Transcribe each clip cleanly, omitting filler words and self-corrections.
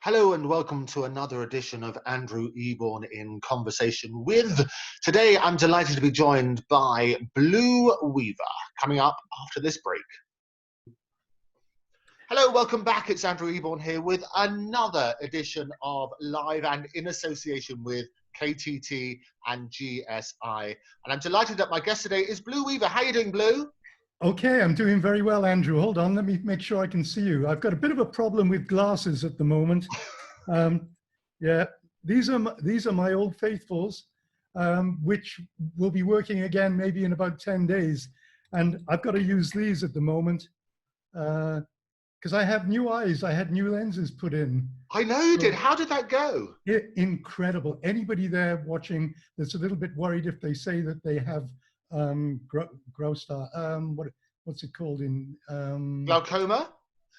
Hello and welcome to another edition of Andrew Eborn in Conversation With. Today I'm delighted to be joined by Blue Weaver, coming up after this break. Hello, welcome back. It's Andrew Eborn here with another edition of Live and in association with KTT and GSI. And I'm delighted that my guest today is Blue Weaver. How are you doing, Blue? Okay, I'm doing very well, Andrew. Hold on, let me make sure I can see you. I've got a bit of a problem with glasses at the moment. Yeah, these are my old faithfuls, which will be working again maybe in about 10 days. And I've got to use these at the moment because I have new eyes. I had new lenses put in. I know you did. How did that go? Incredible. Anybody there watching that's a little bit worried if they say that they have what's it called in Glaucoma?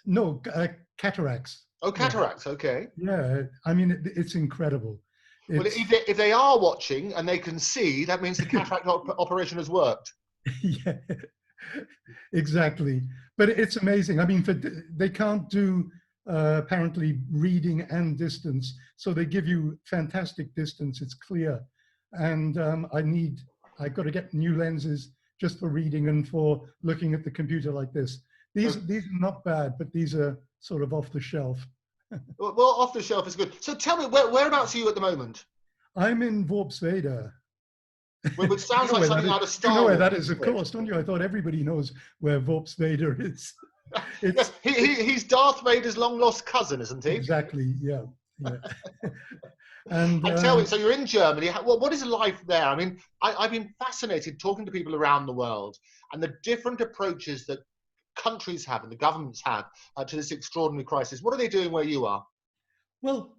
No, cataracts. Oh, cataracts. Yeah. Okay. Yeah, I mean it's incredible. Well, if they are watching and they can see, that means the cataract operation has worked. Yeah, exactly. But it's amazing. I mean, they can't do apparently reading and distance, so they give you fantastic distance. It's clear, and I've got to get new lenses just for reading and for looking at the computer like this. These are not bad, but these are sort of off the shelf. Well, off the shelf is good. So tell me, whereabouts are you at the moment? I'm in Vorpswede. Which sounds like something out of Star Wars. You know where that is, of course, don't you? I thought everybody knows where Vorpswede is. Yes, he's Darth Vader's long-lost cousin, isn't he? Exactly, yeah. And tell me, so you're in Germany. What is life there? I mean, I've been fascinated talking to people around the world and the different approaches that countries have and the governments have to this extraordinary crisis. What are they doing where you are? Well,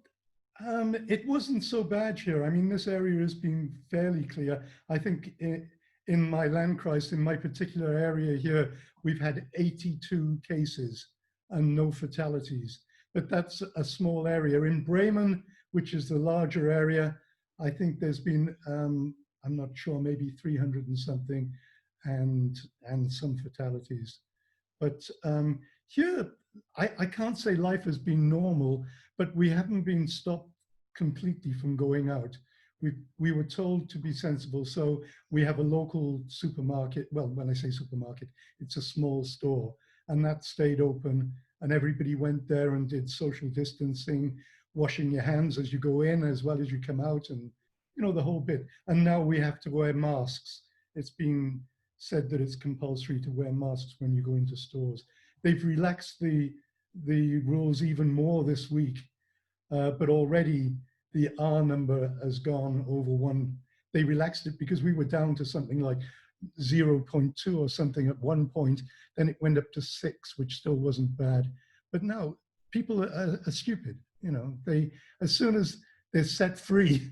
it wasn't so bad here. I mean, this area has been fairly clear. I think in my Landkreis, in my particular area here, we've had 82 cases and no fatalities. But that's a small area. In Bremen, which is the larger area, I think there's been, I'm not sure, maybe 300 and something and some fatalities. But here, I can't say life has been normal, but we haven't been stopped completely from going out. We were told to be sensible, so we have a local supermarket. Well, when I say supermarket, it's a small store, and that stayed open, and everybody went there and did social distancing, washing your hands as you go in as well as you come out, and you know, the whole bit. And now we have to wear masks. It's been said that it's compulsory to wear masks when you go into stores. They've relaxed the rules even more this week, but already the R number has gone over 1. They relaxed it because we were down to something like 0.2 or something at one point. Then it went up to 6, which still wasn't bad. But now people are stupid. You know, as soon as they're set free,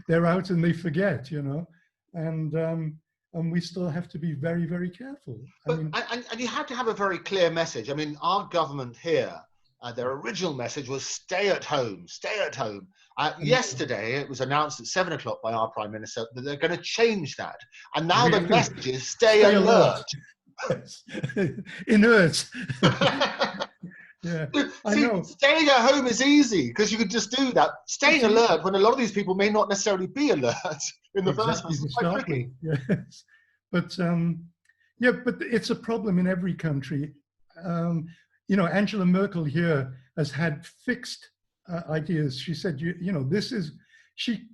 they're out and they forget. You know, and we still have to be very, very careful. And you have to have a very clear message. I mean, our government here, their original message was stay at home, stay at home. Yesterday, it was announced at 7 o'clock by our Prime Minister that they're going to change that. And now the message is stay alert. Yes. Inert. Yeah, I know. Staying at home is easy because you can just do that. Staying alert when a lot of these people may not necessarily be alert in the first place is quite tricky. Yes, but yeah, but it's a problem in every country. You know, Angela Merkel here has had fixed ideas. She said, you know, this is she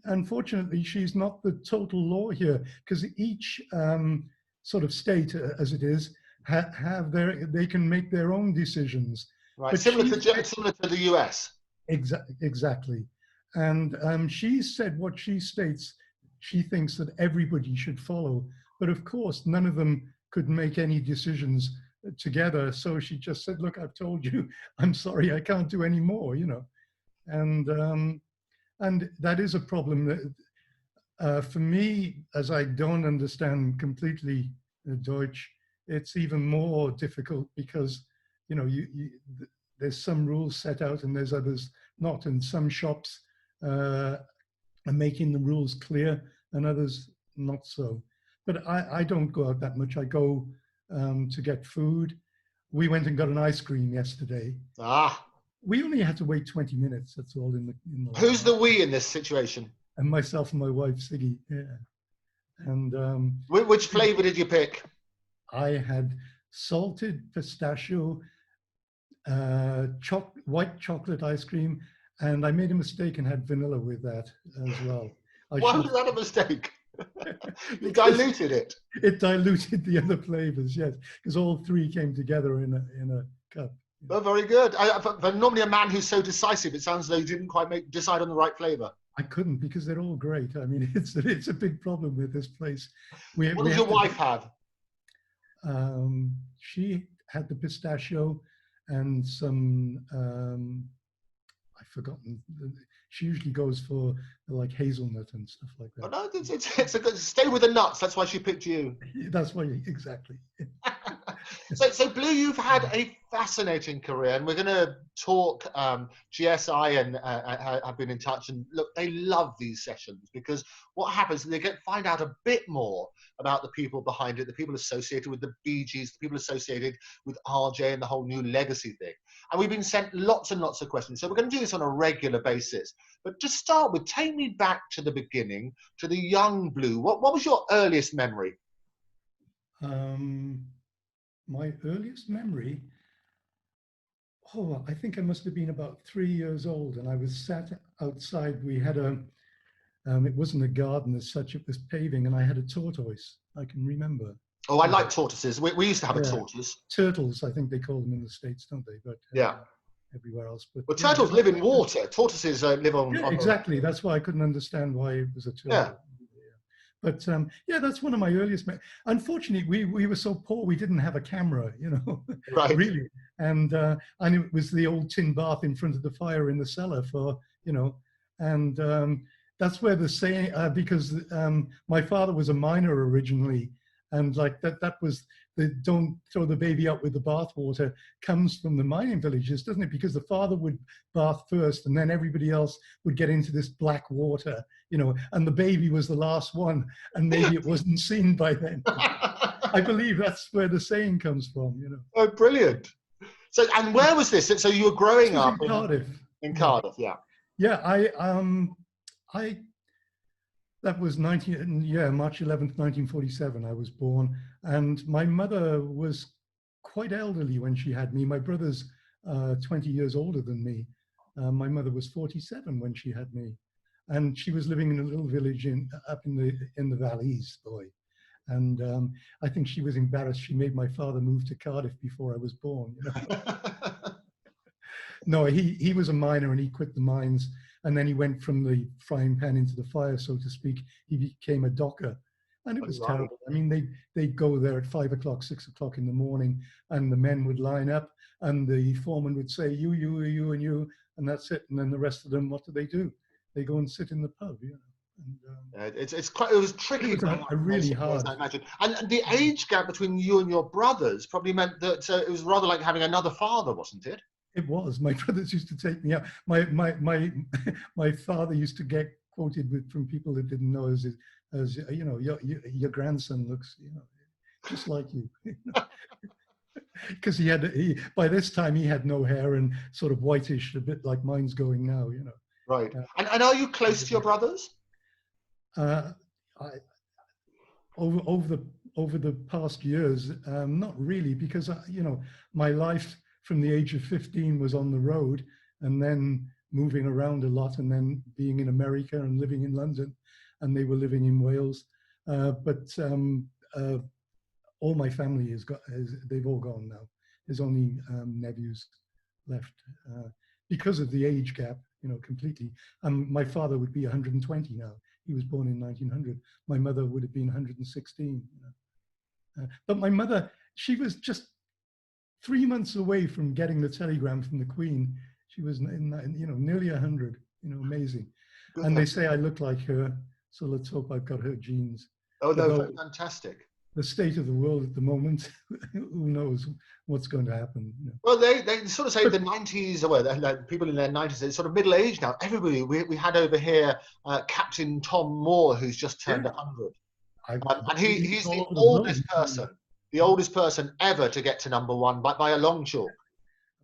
unfortunately she's not the total law here because each sort of state, as it is, they can make their own decisions. Right, but similar to the US. Exactly. And she said what she states, she thinks that everybody should follow. But of course, none of them could make any decisions together. So she just said, look, I've told you, I'm sorry, I can't do any more, you know. And that is a problem that, for me, as I don't understand completely Deutsch, it's even more difficult because, you know, there's some rules set out and there's others not. And some shops are making the rules clear and others not so. But I don't go out that much. I go to get food. We went and got an ice cream yesterday. Ah. we only had to wait 20 minutes. That's all in the Who's line. the we in this situation? And myself and my wife, Siggy. Yeah. And Which flavour did you pick? I had salted pistachio, white chocolate ice cream, and I made a mistake and had vanilla with that as well. Why was that a mistake? You diluted it. It diluted the other flavors, yes, because all three came together in a cup. Oh, very good. For normally a man who's so decisive, it sounds as though you didn't quite decide on the right flavour. I couldn't, because they're all great. I mean, it's a big problem with this place. What did your wife have? She had the pistachio and some, I've forgotten. She usually goes for like hazelnut and stuff like that. Oh, no, it's a good, stay with the nuts. That's why she picked you. That's why, exactly. So Blue, you've had a fascinating career, and we're going to talk GSI, and I've been in touch, and look, they love these sessions, because what happens is they find out a bit more about the people behind it, the people associated with the Bee Gees, the people associated with RJ and the whole new legacy thing. And we've been sent lots and lots of questions. So we're going to do this on a regular basis. But to start with, take me back to the beginning, to the young Blue. What was your earliest memory? My earliest memory, I think I must have been about 3 years old, and I was sat outside. We had it wasn't a garden as such, it was paving, and I had a tortoise, I can remember. Oh, I like tortoises. We used to have a tortoise. Turtles, I think they call them in the States, don't they? But yeah, everywhere else. But well, turtles live in water. Tortoises live on. Yeah, exactly. That's why I couldn't understand why it was a turtle. Yeah. But yeah, that's one of my earliest. Unfortunately, we were so poor, we didn't have a camera, you know, right? Really. And it was the old tin bath in front of the fire in the cellar for, you know, and that's where the saying, because my father was a miner originally, and like that was the don't throw the baby out with the bathwater comes from the mining villages, doesn't it? Because the father would bath first, and then everybody else would get into this black water, you know, and the baby was the last one, and maybe it wasn't seen by then. I believe that's where the saying comes from, you know. Oh, brilliant. So, and where was this? So you were growing up in Cardiff. In Cardiff, yeah. Yeah, that was March 11th, 1947, I was born. And my mother was quite elderly when she had me. My brother's 20 years older than me. My mother was 47 when she had me. And she was living in a little village up in the valleys, boy. And I think she was embarrassed. She made my father move to Cardiff before I was born, you know. No, he was a miner, and he quit the mines. And then he went from the frying pan into the fire, so to speak. He became a docker, and it was terrible. I mean, they'd go there at 5 o'clock, 6 o'clock in the morning, and the men would line up, and the foreman would say, you, and you, and that's it. And then the rest of them, what do? They go and sit in the pub, you know. And, it was tricky. It was really hard. I imagine. And the age gap between you and your brothers probably meant that it was rather like having another father, wasn't it? It was. My brothers used to take me out. My father used to get quoted from people that didn't know as you know, your grandson looks, you know, just like you. Because by this time he had no hair and sort of whitish, a bit like mine's going now, you know. Right. And are you close to your brothers? Over the past years, not really, because you know, my life from the age of 15 was on the road, and then moving around a lot, and then being in America and living in London, and they were living in Wales. But all my family they've all gone now. There's only nephews left because of the age gap, you know, completely. My father would be 120 now. He was born in 1900. My mother would have been 116. You know? But my mother, she was just 3 months away from getting the telegram from the Queen. She was nearly 100, you know, amazing. Good. And they say I look like her, so let's hope I've got her genes. Oh, no, fantastic. The state of the world at the moment, who knows what's going to happen. You know. Well, they sort of say the 90s, like people in their 90s, they're sort of middle age now. Everybody, we had over here Captain Tom Moore, who's just turned 100. And he's the oldest person ever to get to #1 by a long chalk.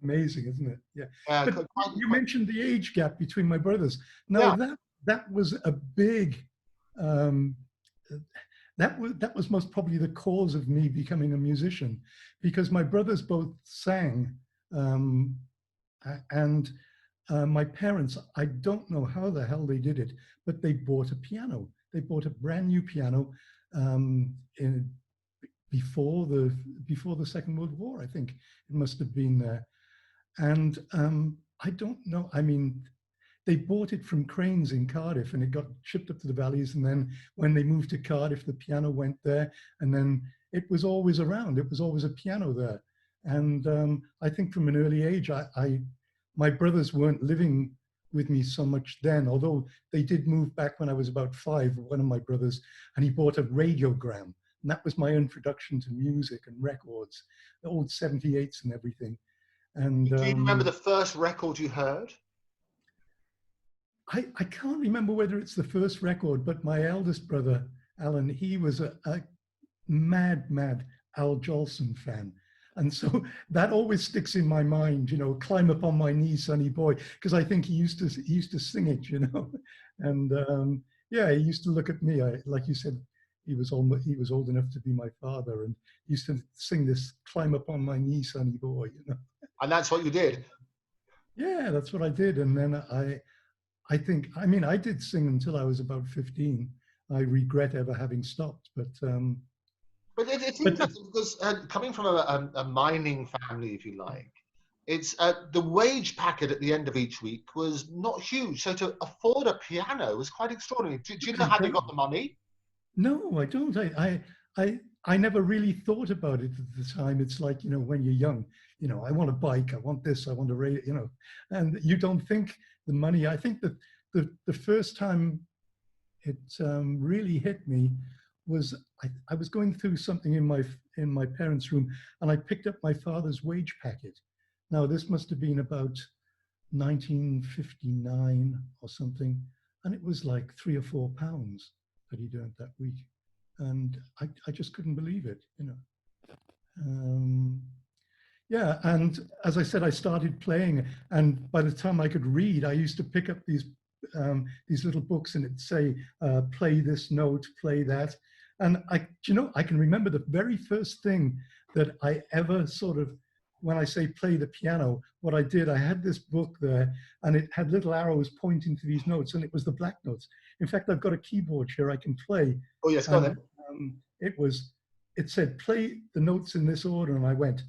Amazing, isn't it? Yeah. Yeah, But you mentioned the age gap between my brothers. Now yeah. that was a big, um, that was most probably the cause of me becoming a musician, because my brothers both sang, um, and my parents, I don't know how the hell they did it, but they bought a piano. They bought a brand new piano in before the Second World War. I think it must have been there. And I don't know. I mean, they bought it from Cranes in Cardiff, and it got shipped up to the valleys. And then when they moved to Cardiff, the piano went there, and then it was always around. It was always a piano there. And I think from an early age, my brothers weren't living with me so much then, although they did move back when I was about 5, one of my brothers, and he bought a radiogram. And that was my introduction to music and records, the old 78s and everything. And do you remember the first record you heard? I can't remember whether it's the first record, but my eldest brother, Alan, he was a mad Al Jolson fan. And so that always sticks in my mind, you know, Climb Upon My Knee, Sonny Boy, because I think he used to sing it, you know. And yeah, he used to look at me, like you said, he was old enough to be my father, and he used to sing this Climb Upon My Knee, Sonny Boy, you know. And that's what you did? Yeah, that's what I did. And then I think, I mean, I did sing until I was about 15. I regret ever having stopped, but it's interesting because coming from a mining family, if you like, it's the wage packet at the end of each week was not huge. So to afford a piano was quite extraordinary. Do you know how they got the money? No, I don't. I never really thought about it at the time. It's like, you know, when you're young, you know, I want a bike, I want this, I want a radio, you know, and you don't think the money. I think that the first time it really hit me was I was going through something in my parents' room, and I picked up my father's wage packet. Now this must have been about 1959 or something, and it was like £3 or £4 that he'd earned that week, and I just couldn't believe it, you know. Yeah, and as I said, I started playing, and by the time I could read, I used to pick up these little books, and it'd say, play this note, play that. And you know, I can remember the very first thing that I ever sort of, when I say play the piano, what I did, I had this book there, and it had little arrows pointing to these notes, and it was the black notes. In fact, I've got a keyboard here I can play. Oh yes, go then. It said, play the notes in this order, and I went.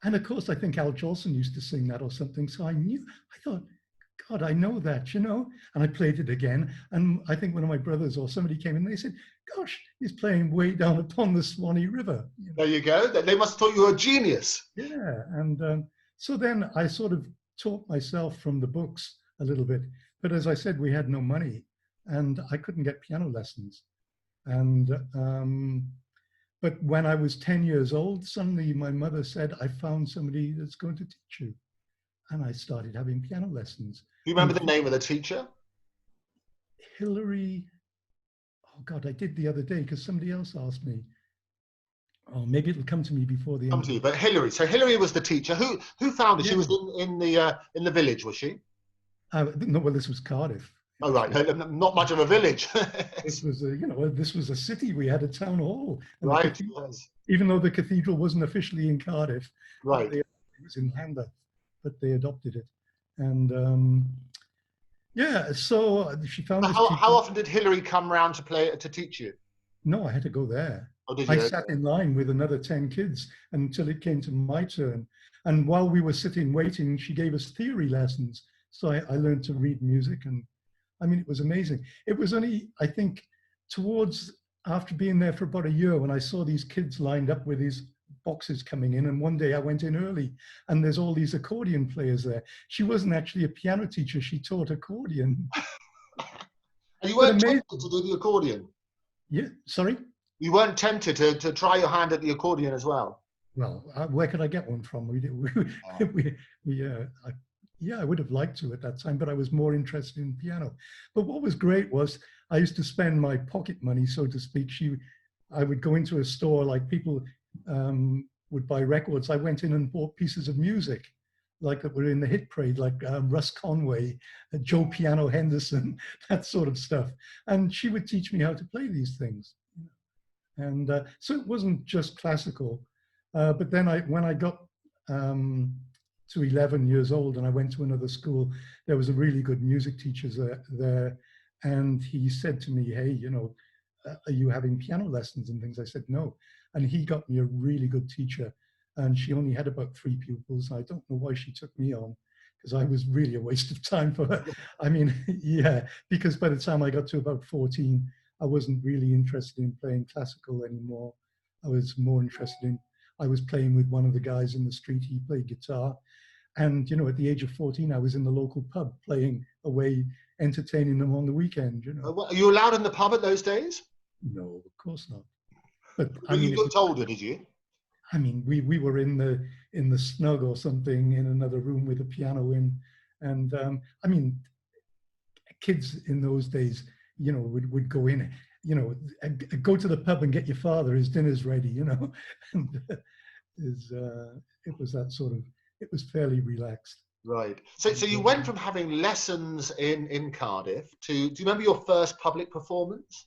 And of course, I think Al Jolson used to sing that or something. So I thought, God, I know that, you know. And I played it again. And I think one of my brothers or somebody came in and they said, gosh, he's playing Way Down Upon the Swanee River. You know? There you go. They must have thought you were a genius. Yeah. And so then I sort of taught myself from the books a little bit. But as I said, we had no money and I couldn't get piano lessons. And but when I was 10 years old, suddenly my mother said, I found somebody that's going to teach you. And I started having piano lessons. Do you remember the name of the teacher? Hillary. Oh God, I did the other day because somebody else asked me. Oh, maybe it'll come to me before the end. Come to you, but Hillary. So Hillary was the teacher. Who found her? Yeah. She was in the village, was she? No, well, this was Cardiff. Oh right, not much of a village. This was this was a city. We had a town hall, right? Yes. Even though the cathedral wasn't officially in Cardiff, right? It was in Llandaff, but they adopted it, and yeah. So she found. How often did Hillary come round to teach you? No, I had to go there. Oh, did you? I sat in line with another 10 kids until it came to my turn, and while we were sitting waiting, she gave us theory lessons. So I learned to read music and. I mean, it was amazing. It was only, I think, after being there for about a year when I saw these kids lined up with these boxes coming in. And one day I went in early and there's all these accordion players there. She wasn't actually a piano teacher. She taught accordion. And you weren't tempted to do the accordion? Yeah, sorry? You weren't tempted to try your hand at the accordion as well? Well, where could I get one from? Yeah, I would have liked to at that time, but I was more interested in piano. But what was great was I used to spend my pocket money, so to speak. I would go into a store like people would buy records. I went in and bought pieces of music, like that were in the hit parade, like Russ Conway, Joe Piano Henderson, that sort of stuff. And she would teach me how to play these things. And so it wasn't just classical. But then when I got to 11 years old and I went to another school, there was a really good music teacher there. And he said to me, hey, you know, are you having piano lessons and things? I said, no. And he got me a really good teacher. And she only had about 3 pupils. I don't know why she took me on, because I was really a waste of time for her. I mean, yeah, because by the time I got to about 14, I wasn't really interested in playing classical anymore. I was more interested in, I was playing with one of the guys in the street. He played guitar. And, you know, at the age of 14, I was in the local pub playing away, entertaining them on the weekend, you know. Are you allowed in the pub at those days? No, of course not. But I Well, mean, you got older, did you? I mean, we were in the snug or something in another room with a piano in, and I mean, kids in those days, you know, would go in, you know, go to the pub and get your father, his dinner's ready, you know, and it was that sort of, it was fairly relaxed. Right. So you went from having lessons in Cardiff to, do you remember your first public performance?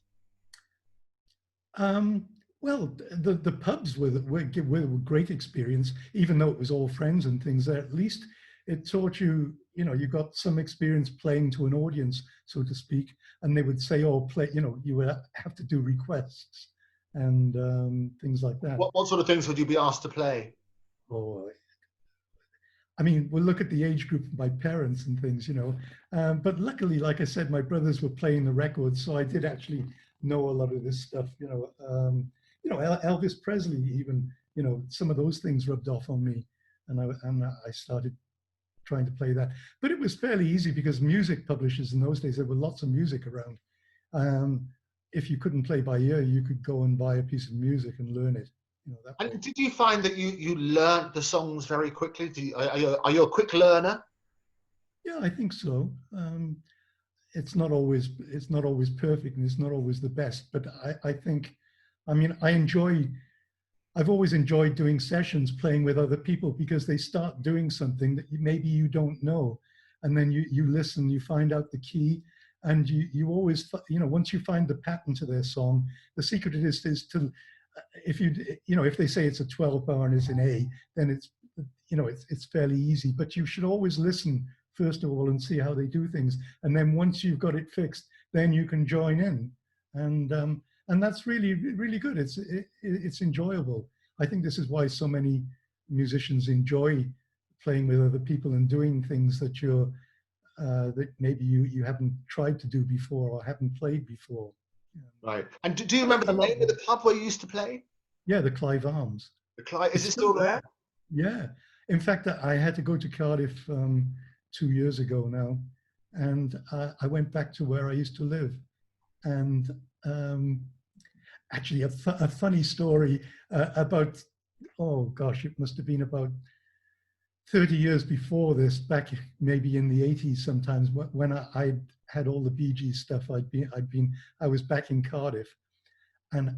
Well, the pubs were a great experience, even though it was all friends and things there. At least it taught you, you know, you got some experience playing to an audience, so to speak. And they would say, oh, play, you know, you would have to do requests and things like that. What sort of things would you be asked to play? Or, I mean, we'll look at the age group of my parents and things, you know. But luckily, like I said, my brothers were playing the records, so I did actually know a lot of this stuff, you know. You know, Elvis Presley, even, you know, some of those things rubbed off on me, and I started trying to play that. But it was fairly easy because music publishers in those days, there were lots of music around. If you couldn't play by ear, you could go and buy a piece of music and learn it. You know, that And way. did you find that you learned the songs very quickly? Are you a quick learner? Yeah, I think so. It's not always perfect and it's not always the best, but I think, I mean, I've always enjoyed doing sessions playing with other people because they start doing something that maybe you don't know, and then you listen, you find out the key, and you always, you know, once you find the pattern to their song, the secret is to, if you know, if they say it's a 12 bar and it's an A, then it's, you know, it's fairly easy, but you should always listen first of all and see how they do things, and then once you've got it fixed, then you can join in, and that's really good. It's enjoyable. I think this is why so many musicians enjoy playing with other people and doing things that that maybe you haven't tried to do before or haven't played before. Right. And do you remember the name of the pub where you used to play? Yeah, the Clive Arms. The Clyde, is it still there? Yeah. In fact, I had to go to Cardiff 2 years ago now, and I went back to where I used to live. And actually, a funny story about, oh gosh, it must have been about 30 years before this, back maybe in the 80s sometimes, when I had all the Bee Gees stuff, I was back in Cardiff, and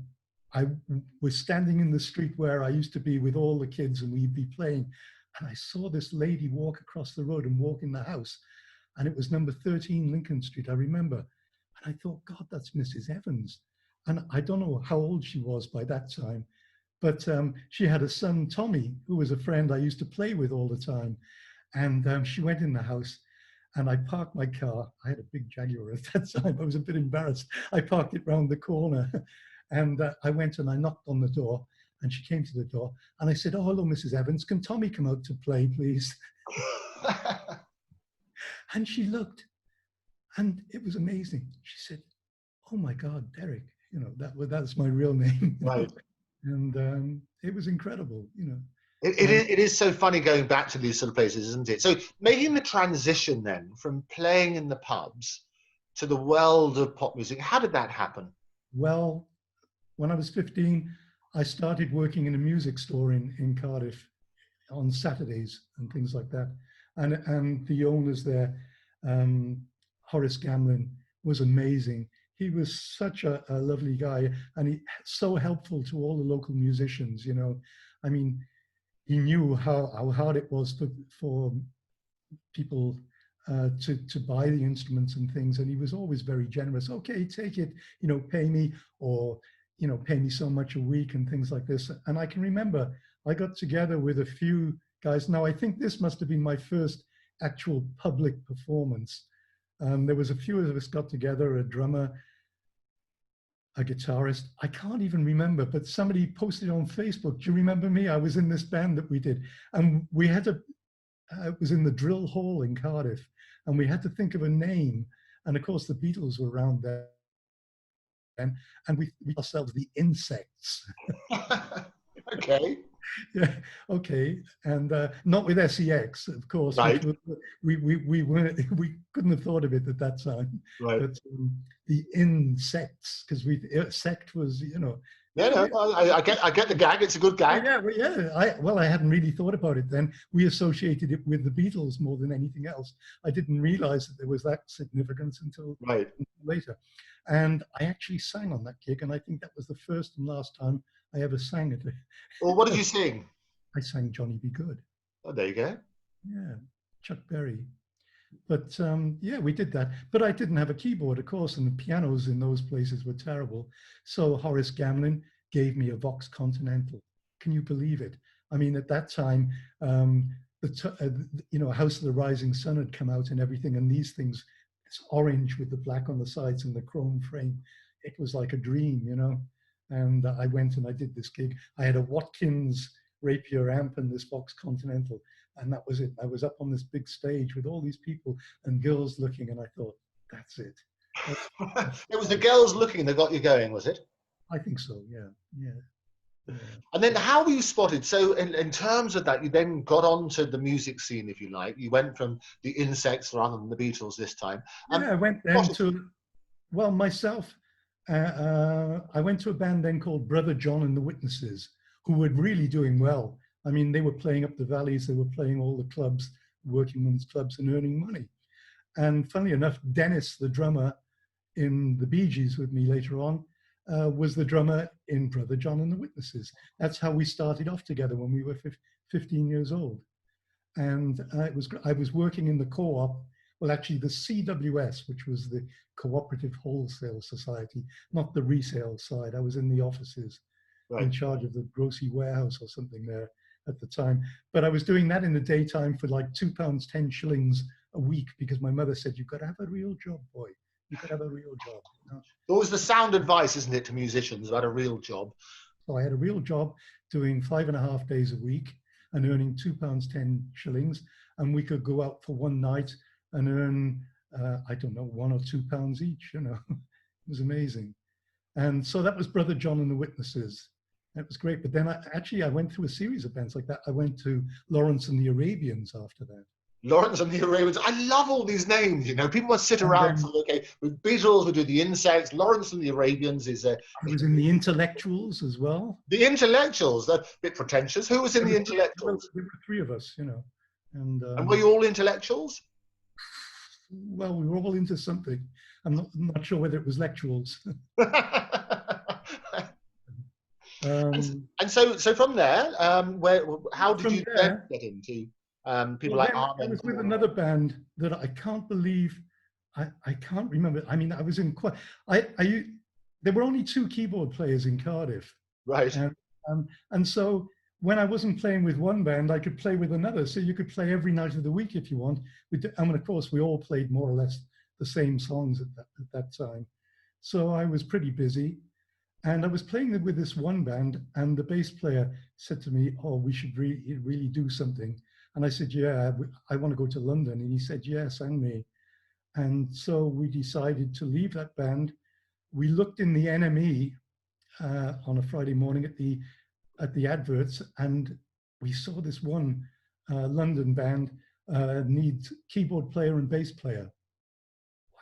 I was standing in the street where I used to be with all the kids, and we'd be playing, and I saw this lady walk across the road and walk in the house, and it was number 13 Lincoln Street, I remember. And I thought, God, that's Mrs. Evans. And I don't know how old she was by that time, but she had a son, Tommy, who was a friend I used to play with all the time. And she went in the house, and I parked my car. I had a big Jaguar at that time. I was a bit embarrassed. I parked it round the corner, and I went and I knocked on the door, and she came to the door, and I said, oh, hello, Mrs. Evans. Can Tommy come out to play, please? And she looked, and it was amazing. She said, oh my God, Derek, you know, that's my real name. Right. And it was incredible, you know. It is so funny going back to these sort of places, isn't it? So making the transition then from playing in the pubs to the world of pop music, how did that happen? Well, when I was 15, I started working in a music store in Cardiff on Saturdays and things like that. And the owners there, Horace Gamlin, was amazing. he was such a lovely guy, and he so helpful to all the local musicians. You know, I mean, he knew how hard it was for people to buy the instruments and things, and he was always very generous. Okay, take it, you know, pay me, or you know, pay me so much a week and things like this. And I can remember I got together with a few guys. Now I think this must have been my first actual public performance. There was a few of us got together, a drummer, a guitarist. I can't even remember, but somebody posted on Facebook. Do you remember me? I was in this band that we did, and we had to. It was in the Drill Hall in Cardiff, and we had to think of a name. And of course, the Beatles were around then, and we ourselves the Insects. Okay. Yeah, okay, and not with SEX, of course. Right. Which was, we couldn't have thought of it at that time. Right. But the Insects, because sect was, you know. Yeah, no, I get the gag. It's a good gag. Yeah, well, yeah. I hadn't really thought about it then. We associated it with the Beatles more than anything else. I didn't realize that there was that significance until later. And I actually sang on that gig, and I think that was the first and last time I ever sang it. Well, what did you sing? I sang Johnny Be Good. Oh, there you go. Yeah, Chuck Berry. But yeah, we did that. But I didn't have a keyboard, of course, and the pianos in those places were terrible. So Horace Gamlin gave me a Vox Continental. Can you believe it? I mean, at that time, you know, House of the Rising Sun had come out and everything, and these things, it's orange with the black on the sides and the chrome frame. It was like a dream, you know. And I went and I did this gig. I had a Watkins Rapier amp and this Vox Continental, and that was it. I was up on this big stage with all these people and girls looking, and I thought, that's it. It was the girls looking that got you going, was it? I think so, yeah. And then how were you spotted? So in terms of that, you then got onto the music scene, if you like. You went from the Insects rather than the Beatles this time. Yeah, I went then to, well, myself, I went to a band then called Brother John and the Witnesses, who were really doing well. I mean, they were playing up the valleys, they were playing all the clubs, working men's clubs, and earning money. And funnily enough, Dennis, the drummer in the Bee Gees with me later on, was the drummer in Brother John and the Witnesses. That's how we started off together when we were 15 years old. And I was working in the co-op, well, actually the CWS, which was the Cooperative Wholesale Society, not the resale side. I was in the offices, in charge of the grocery warehouse or something there at the time. But I was doing that in the daytime for like £2.10 a week, because my mother said, you've got to have a real job, boy. You could have a real job. You know? Always the sound advice, isn't it, to musicians about a real job? So I had a real job doing 5.5 days a week and earning £2.10, and we could go out for one night and earn, I don't know, £1 or £2 each, you know. It was amazing. And so that was Brother John and the Witnesses. It was great. But then I went through a series of bands like that. I went to Lawrence and the Arabians after that. Lawrence and the Arabians. I love all these names, you know. People must sit around and say, okay, with Beatles, we do the Insects. Lawrence and the Arabians is... I was in the Intellectuals as well. The Intellectuals, that's a bit pretentious. Who was in the Intellectuals? There were three of us, you know. And were you all intellectuals? Well, we were all into something. I'm not sure whether it was lecturals. And so from there, how did you then get into people like Armin? I was with another band that I can't believe, I can't remember. I mean, I was in quite, there were only 2 keyboard players in Cardiff. Right. And so when I wasn't playing with one band, I could play with another. So you could play every night of the week if you want. And of course, we all played more or less the same songs at that time. So I was pretty busy. And I was playing with this one band, and the bass player said to me, oh, we should really do something. And I said, yeah, I want to go to London. And he said, yes, and me. And so we decided to leave that band. We looked in the NME on a Friday morning at the adverts, and we saw this one London band needs keyboard player and bass player.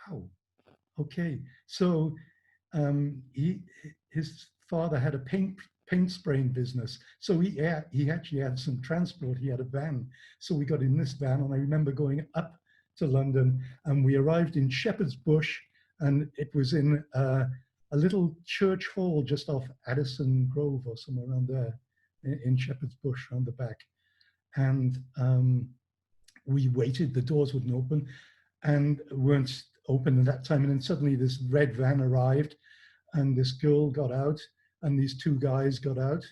Wow. Okay. So his father had a paint spraying business. So he actually had some transport. He had a van. So we got in this van, and I remember going up to London, and we arrived in Shepherd's Bush, and it was in a little church hall just off Addison Grove or somewhere around there in Shepherd's Bush around the back. And we waited, the doors wouldn't open and weren't open at that time. And then suddenly this red van arrived and this girl got out and these two guys got out.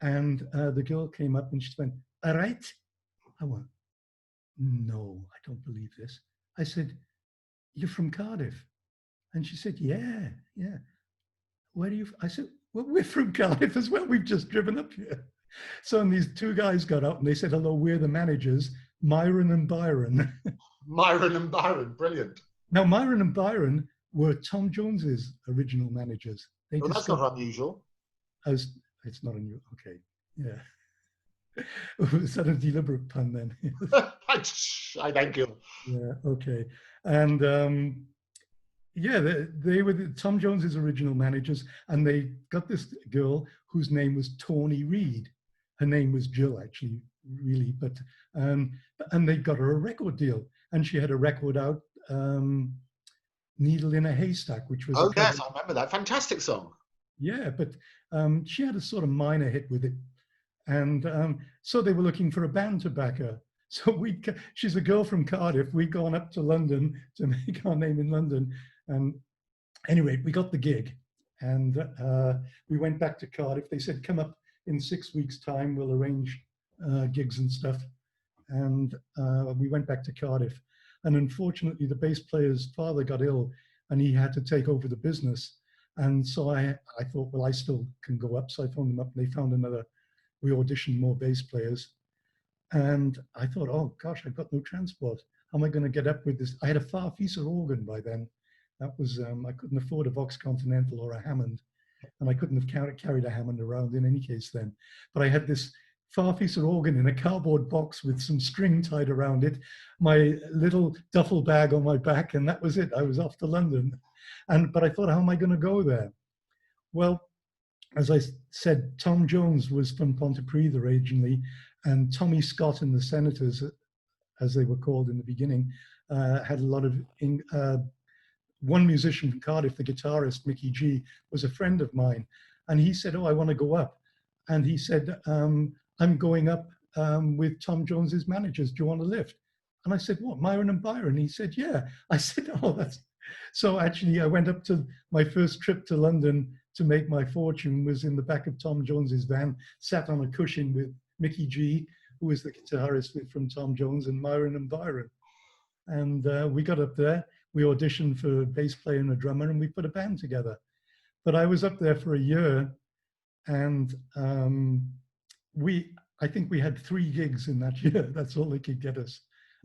And the girl came up and she went, "All right?" I went, "No, I don't believe this." I said, "You're from Cardiff?" And she said, "Yeah, yeah." "Where are you?" I said, "Well, we're from Cardiff as well. We've just driven up here." So and these two guys got out and they said, "Hello, we're the managers, Myron and Byron." Myron and Byron, brilliant. Now, Myron and Byron were Tom Jones's original managers. They Well, that's not unusual. As it's not unusual. Okay, yeah. Was that a deliberate pun then? I thank you. Yeah. Okay. And yeah, they were Tom Jones's original managers, and they got this girl whose name was Tawny Reed. Her name was Jill, actually, really, but and they got her a record deal, and she had a record out, "Needle in a Haystack," which was oh yes, I remember that fantastic song. Yeah, but she had a sort of minor hit with it, and so they were looking for a band to back her. So she's a girl from Cardiff. We'd gone up to London to make our name in London, and anyway, we got the gig, and we went back to Cardiff. They said, "Come up in 6 weeks' time. We'll arrange gigs and stuff." And we went back to Cardiff, and unfortunately, the bass player's father got ill, and he had to take over the business. And so I thought, well, I still can go up. So I phoned them up, and they found another. We auditioned more bass players. And I thought, oh gosh, I've got no transport. How am I going to get up with this? I had a Farfisa organ by then. That was, I couldn't afford a Vox Continental or a Hammond. And I couldn't have carried a Hammond around in any case then. But I had this Farfisa organ in a cardboard box with some string tied around it, my little duffel bag on my back, and that was it. I was off to London. But I thought, how am I going to go there? Well, as I said, Tom Jones was from Pontypridd originally, and Tommy Scott and the Senators, as they were called in the beginning, had a lot of, one musician from Cardiff, the guitarist, Mickey G, was a friend of mine. And he said, "Oh, I want to go up." And he said, "I'm going up with Tom Jones's managers. Do you want to lift?" And I said, "What, Myron and Byron?" He said, "Yeah." I said, "Oh, that's..." So actually, I went up to my first trip to London to make my fortune was in the back of Tom Jones's van, sat on a cushion with Mickey G, who was the guitarist from Tom Jones, and Myron and Byron. And we got up there, we auditioned for a bass player and a drummer, and we put a band together. But I was up there for a year, and I think we had 3 gigs in that year. That's all they could get us.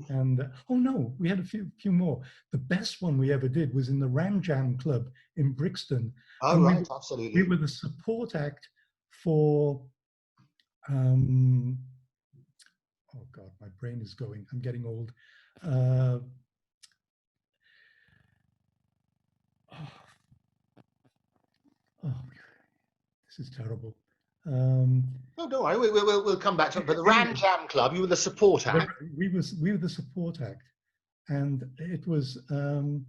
And oh no, we had a few more. The best one we ever did was in the Ram Jam Club in Brixton. Oh, and right, absolutely. We were the support act for, oh God, my brain is going, I'm getting old. This is terrible. Oh, don't worry, we'll come back to it. But the Ram Jam Club, you were the support act. We were the support act, and it was oh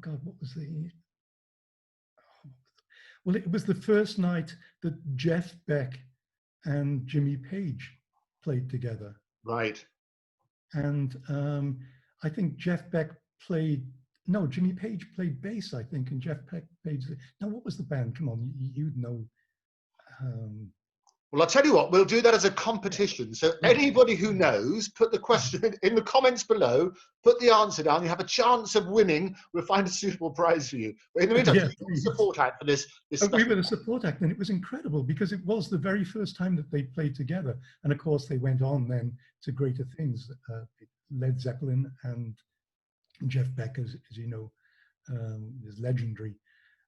God, what was the? Well, it was the first night that Jeff Beck and Jimmy Page played together. Right. And I think Jeff Beck played. No, Jimmy Page played bass, I think, and Jeff Beck played. Now, what was the band? Come on, you'd know. Well, I'll tell you what, we'll do that as a competition. So anybody who knows, put the question in the comments below, put the answer down. You have a chance of winning. We'll find a suitable prize for you. But in the meantime, you were the support act for this. We were the support act, and it was incredible because it was the very first time that they played together. And of course, they went on then to greater things. Led Zeppelin and Jeff Beck, as you know, is legendary.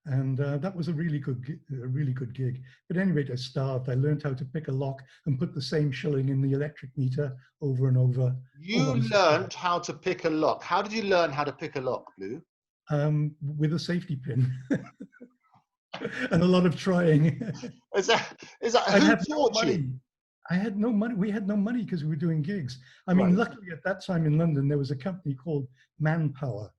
And that was a really good gig. But at any rate, I starved. I learned how to pick a lock and put the same shilling in the electric meter over and over. You learned how to pick a lock. How did you learn how to pick a lock, Blue? With a safety pin. And a lot of trying. Is that who taught you? I had no money. We had no money because we were doing gigs. I mean, luckily at that time in London, there was a company called Manpower.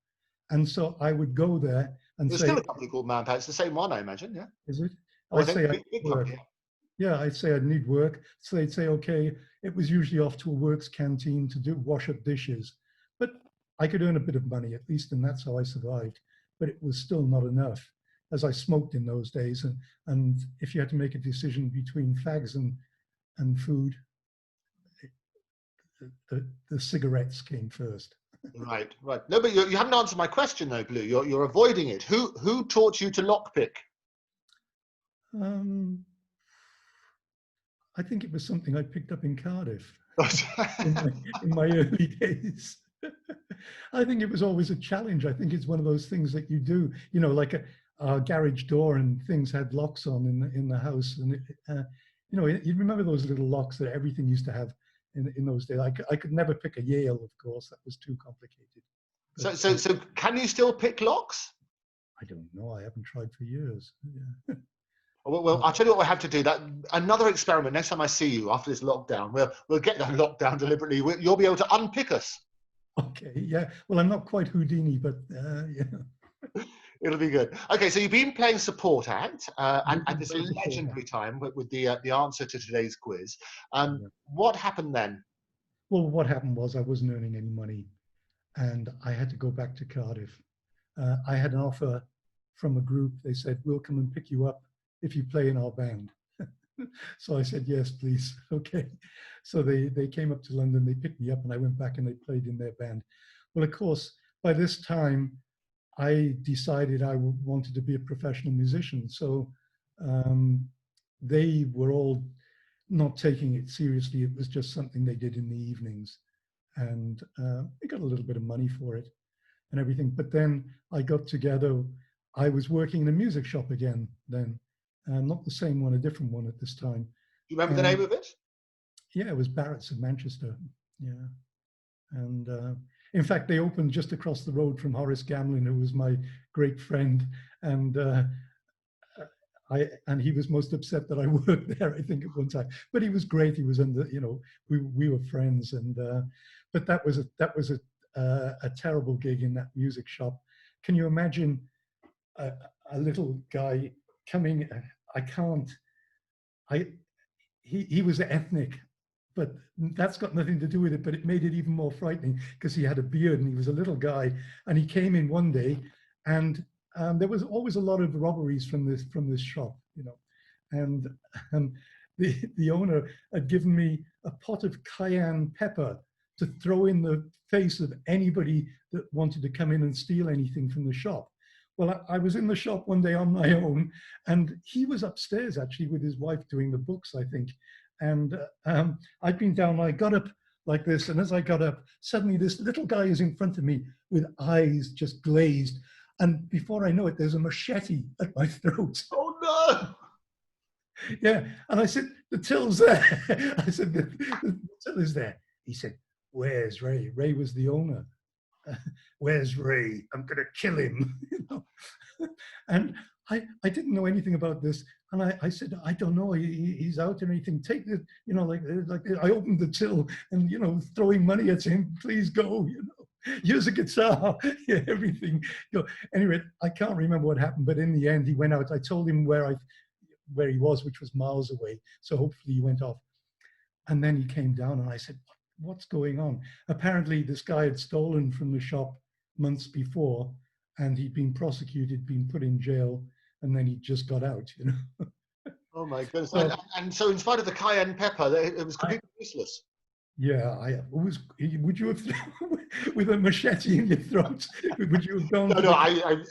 And so I would go there and There's say, still a company called Manpower. It's the same one, I imagine, yeah? is it? Oh, I I'd think say I big, need big work. company, yeah. Yeah, I'd say I'd need work. So they'd say, okay, it was usually off to a works canteen to wash up dishes. But I could earn a bit of money at least, and that's how I survived. But it was still not enough, as I smoked in those days. And if you had to make a decision between fags and food, the cigarettes came first. Right, right. No, but you haven't answered my question though, Blue. You're avoiding it. Who taught you to lockpick? Um, I think it was something I picked up in Cardiff in my early days. I think it was always a challenge. I think it's one of those things that you do, you know, like a garage door and things had locks on in the house. And, you know, you remember those little locks that everything used to have in those days. I could never pick a Yale, of course. That was too complicated. But, So can you still pick locks? I don't know. I haven't tried for years. Yeah. Well, I'll tell you what we have to do. That another experiment. Next time I see you after this lockdown, we'll get that lockdown deliberately. You'll be able to unpick us. Okay. Yeah. Well, I'm not quite Houdini, but yeah. It'll be good. Okay, so you've been playing support act, and it's a legendary time with the answer to today's quiz. What happened then? Well, what happened was I wasn't earning any money, and I had to go back to Cardiff. I had an offer from a group. They said, we'll come and pick you up if you play in our band. So I said, yes, please. Okay. So they came up to London, they picked me up, and I went back and they played in their band. Well, of course, by this time, I decided I wanted to be a professional musician. So they were all not taking it seriously. It was just something they did in the evenings. And they got a little bit of money for it and everything. But then I got together. I was working in a music shop again then. Not the same one, a different one at this time. Do you remember the name of it? Yeah, it was Barrett's of Manchester. Yeah. And in fact, they opened just across the road from Horace Gamlin, who was my great friend. And he was most upset that I worked there, I think, at one time. But he was great. He was under, you know, we were friends. And but that was a terrible gig in that music shop. Can you imagine a little guy coming? He was ethnic, but that's got nothing to do with it. But it made it even more frightening because he had a beard and he was a little guy. And he came in one day, and there was always a lot of robberies from this shop, you know. And the owner had given me a pot of cayenne pepper to throw in the face of anybody that wanted to come in and steal anything from the shop. Well, I was in the shop one day on my own, and he was upstairs actually with his wife doing the books, I think. And I'd been down, I got up like this, and as I got up, suddenly this little guy is in front of me with eyes just glazed. And before I know it, there's a machete at my throat. Oh no! Yeah, and I said, the till's there. I said, the till is there. He said, where's Ray? Ray was the owner. Where's Ray? I'm gonna kill him. You know? And I didn't know anything about this, and I said, I don't know, he's out or anything. Take the, you know, like I opened the till and, you know, throwing money at him. Please go, you know. Here's a guitar, yeah, everything. You know, anyway, I can't remember what happened, but in the end, he went out. I told him where he was, which was miles away. So hopefully he went off. And then he came down, and I said, what's going on? Apparently this guy had stolen from the shop months before, and he'd been prosecuted, been put in jail, and then he just got out, you know. Oh my goodness. So, and so in spite of the cayenne pepper, it was completely useless. Yeah, would you have, with a machete in your throat, would you have gone? No,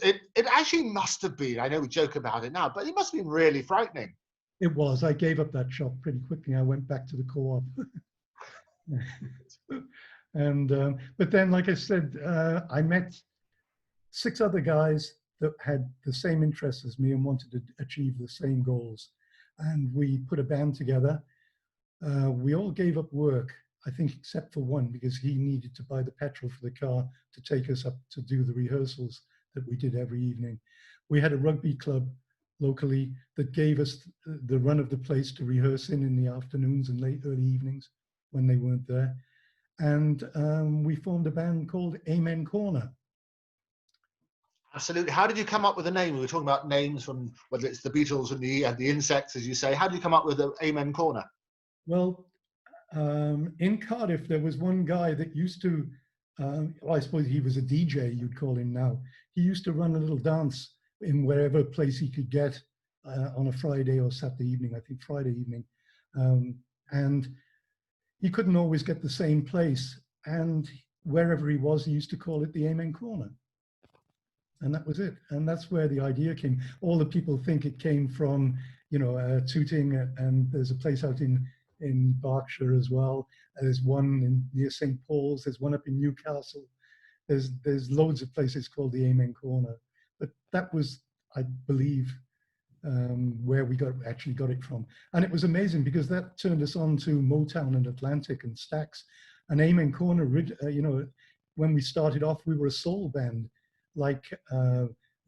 it actually must have been. I know we joke about it now, but it must have been really frightening. It was. I gave up that shop pretty quickly. I went back to the co-op. And but then, like I said, I met 6 other guys that had the same interests as me and wanted to achieve the same goals. And we put a band together. We all gave up work, I think, except for one, because he needed to buy the petrol for the car to take us up to do the rehearsals that we did every evening. We had a rugby club locally that gave us the run of the place to rehearse in the afternoons and late early evenings when they weren't there. And we formed a band called Amen Corner. Absolutely. How did you come up with the name? We were talking about names from whether it's the Beatles and the insects, as you say. How did you come up with the Amen Corner? Well, in Cardiff, there was one guy that used to, well, I suppose he was a DJ, you'd call him now. He used to run a little dance in wherever place he could get on a Friday or Saturday evening, I think Friday evening. And he couldn't always get the same place. And wherever he was, he used to call it the Amen Corner. And that was it. And that's where the idea came. All the people think it came from, Tooting, and there's a place out in Berkshire as well. There's one near St. Paul's. There's one up in Newcastle. There's loads of places called the Amen Corner. But that was, I believe, where we actually got it from. And it was amazing because that turned us on to Motown and Atlantic and Stax. And Amen Corner, when we started off, we were a soul band. Like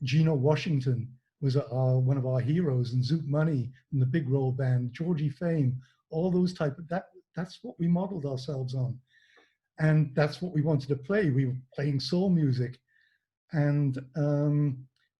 Gino Washington was one of our heroes, and Zoot Money and the Big Roll Band, Georgie Fame, all those that's what we modeled ourselves on. And that's what we wanted to play. We were playing soul music. And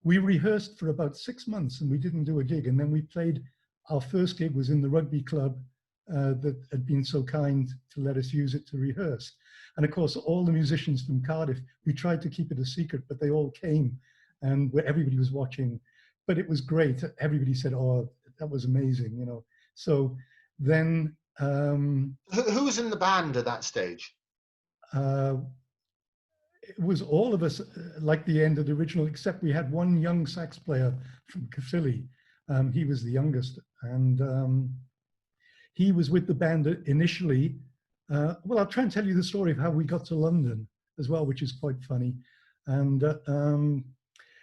we rehearsed for about 6 months and we didn't do a gig. And then we played, our first gig was in the rugby club that had been so kind to let us use it to rehearse. And of course, all the musicians from Cardiff, we tried to keep it a secret, but they all came and everybody was watching. But it was great. Everybody said, oh, that was amazing, So then... Who was in the band at that stage? It was all of us, like the end of the original, except we had one young sax player from Caerphilly. He was the youngest. And he was with the band initially. Well, I'll try and tell you the story of how we got to London as well, which is quite funny. And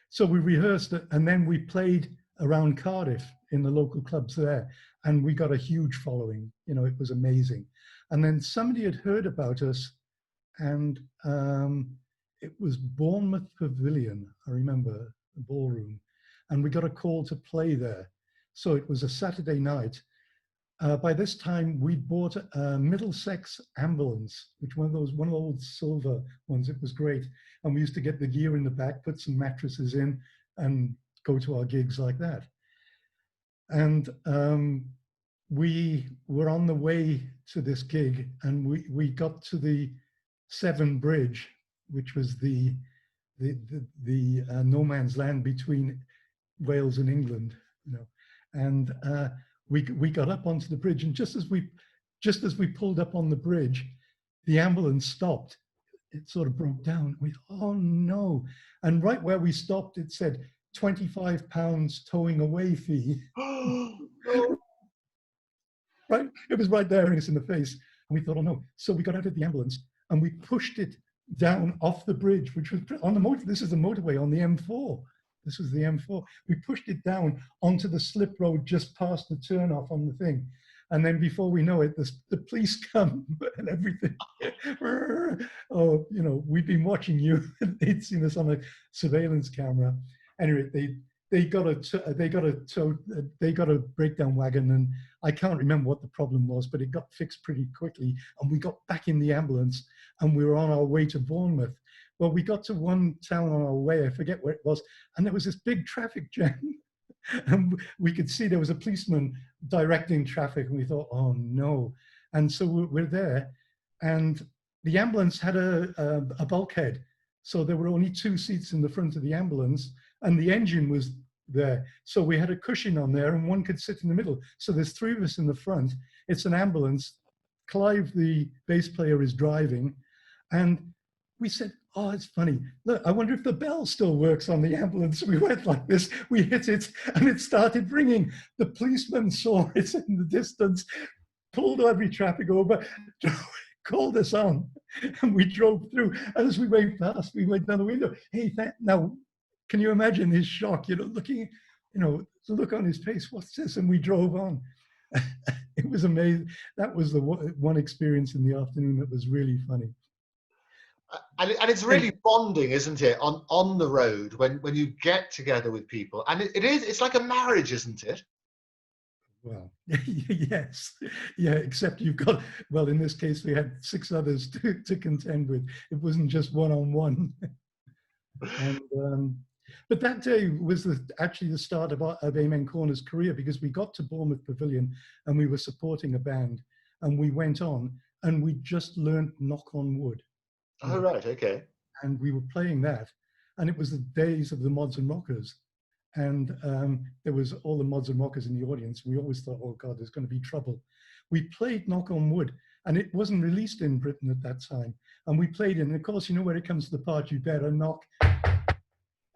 so we rehearsed it, and then we played around Cardiff in the local clubs there, and we got a huge following. It was amazing. And then somebody had heard about us, and it was Bournemouth Pavilion, I remember, the ballroom, and we got a call to play there. So it was a Saturday night. By this time, we'd bought a Middlesex ambulance, which one of those old silver ones. It was great. And we used to get the gear in the back, put some mattresses in, and go to our gigs like that. And we were on the way to this gig, and we got to the Severn Bridge, which was the no man's land between Wales and England, and we got up onto the bridge, and just as we pulled up on the bridge, the ambulance stopped. It sort of broke down. We thought, oh no! And right where we stopped, it said £25 towing away fee. Right, it was right there, in us in the face. And we thought, oh no! So we got out of the ambulance and we pushed it down off the bridge, which was on the motor. This is the motorway on the M4. This was the M4. We pushed it down onto the slip road just past the turnoff on the thing. And then before we know it, the police come and everything. Oh, we'd been watching you. They'd seen us on a surveillance camera. Anyway, they got a breakdown wagon, and I can't remember what the problem was, but it got fixed pretty quickly. And we got back in the ambulance and we were on our way to Bournemouth. Well, we got to one town on our way, I forget where it was, and there was this big traffic jam. And we could see there was a policeman directing traffic, and we thought, oh no. And so we're there, and the ambulance had a bulkhead. So there were only 2 seats in the front of the ambulance, and the engine was there. So we had a cushion on there, and one could sit in the middle. So there's 3 of us in the front. It's an ambulance. Clive, the bass player, is driving, and we said, oh, it's funny. Look, I wonder if the bell still works on the ambulance. We went like this, we hit it, and it started ringing. The policeman saw it in the distance, pulled every traffic over, called us on, and we drove through. And as we went past, we went down the window. Hey, now, can you imagine his shock, looking, the look on his face, what's this? And we drove on. It was amazing. That was the one experience in the afternoon that was really funny. And it's really bonding, isn't it, on the road when you get together with people. And it's like a marriage, isn't it? Well, yes. Yeah, except you've got, well, in this case, we had 6 others to contend with. It wasn't just one-on-one. And But that day was actually the start of Amen Corner's career, because we got to Bournemouth Pavilion and we were supporting a band, and we went on and we just learned Knock on Wood. Oh, right, okay. And we were playing that, and it was the days of the Mods and Rockers. And there was all the Mods and Rockers in the audience. We always thought, oh God, there's going to be trouble. We played Knock on Wood, and it wasn't released in Britain at that time. And we played it, and of course, you know, when it comes to the part, you better knock.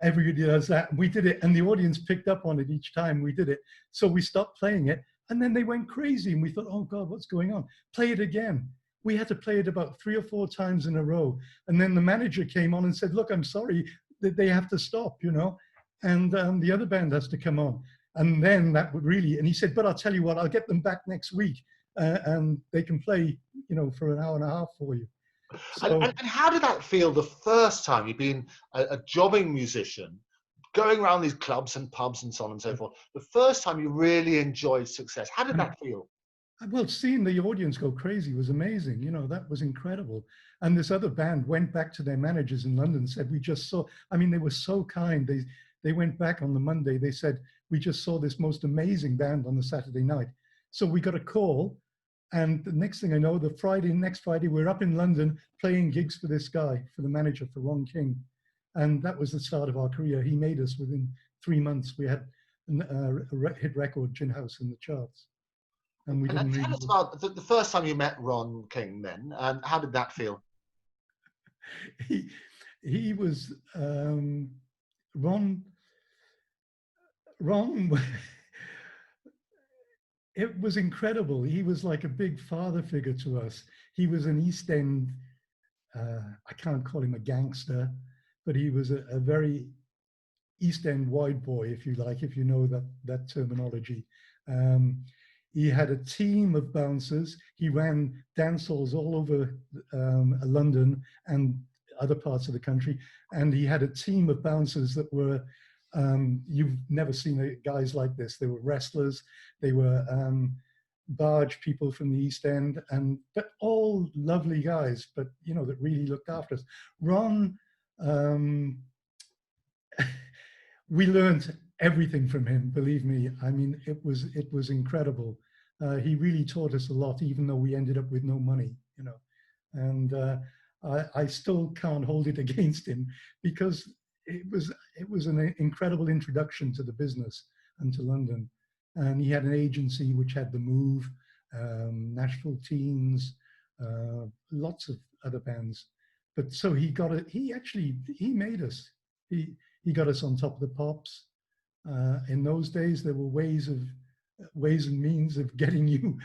Everybody does that. We did it, and the audience picked up on it each time we did it. So we stopped playing it, and then they went crazy, and we thought, oh God, what's going on? Play it again. We had to play it about 3 or 4 times in a row. And then the manager came on and said, look, I'm sorry, that they have to stop, you know, and the other band has to come on. And then that would really, and he said, but I'll tell you what, I'll get them back next week, and they can play, you know, for an hour and a half for you. So, and how did that feel the first time you've been a jobbing musician, going around these clubs and pubs and so on and so forth? The first time you really enjoyed success, how did that feel? well, seeing the audience go crazy was amazing. You know, that was incredible. And this other band went back to their managers in London and said, we just saw, I mean, they were so kind. They went back on the Monday. They said, we just saw this most amazing band on the Saturday night. So we got a call. And the next thing I know, next Friday, we're up in London playing gigs for this guy, for the manager, for Ron King. And that was the start of our career. He made us within 3 months. We had a hit record, Gin House, in the charts. And we didn't tell really... us about the first time you met Ron King then, and how did that feel? He was, Ron, it was incredible. He was like a big father figure to us. He was an East End, I can't call him a gangster, but he was a very East End wide boy, if you like, if you know that terminology. He had a team of bouncers. He ran dance halls all over London and other parts of the country. And he had a team of bouncers that were, you've never seen guys like this. They were wrestlers. They were barge people from the East End, but all lovely guys, but, you know, that really looked after us. Ron, we learned everything from him, believe me. I mean, it was incredible. He really taught us a lot, even though we ended up with no money, you know. And I still can't hold it against him, because it was an incredible introduction to the business and to London. And he had an agency which had The Move, Nashville Teens, lots of other bands. But so he made us. He got us on Top of the Pops. In those days, there were ways and means of getting you,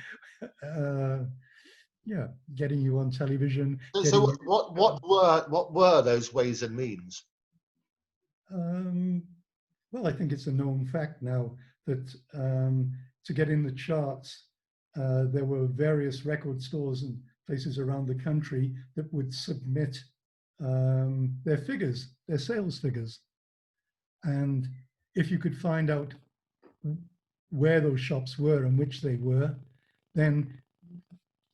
getting you on television. So what were those ways and means? Well, I think it's a known fact now that to get in the charts, there were various record stores and places around the country that would submit their figures, their sales figures. And if you could find out where those shops were and which they were, then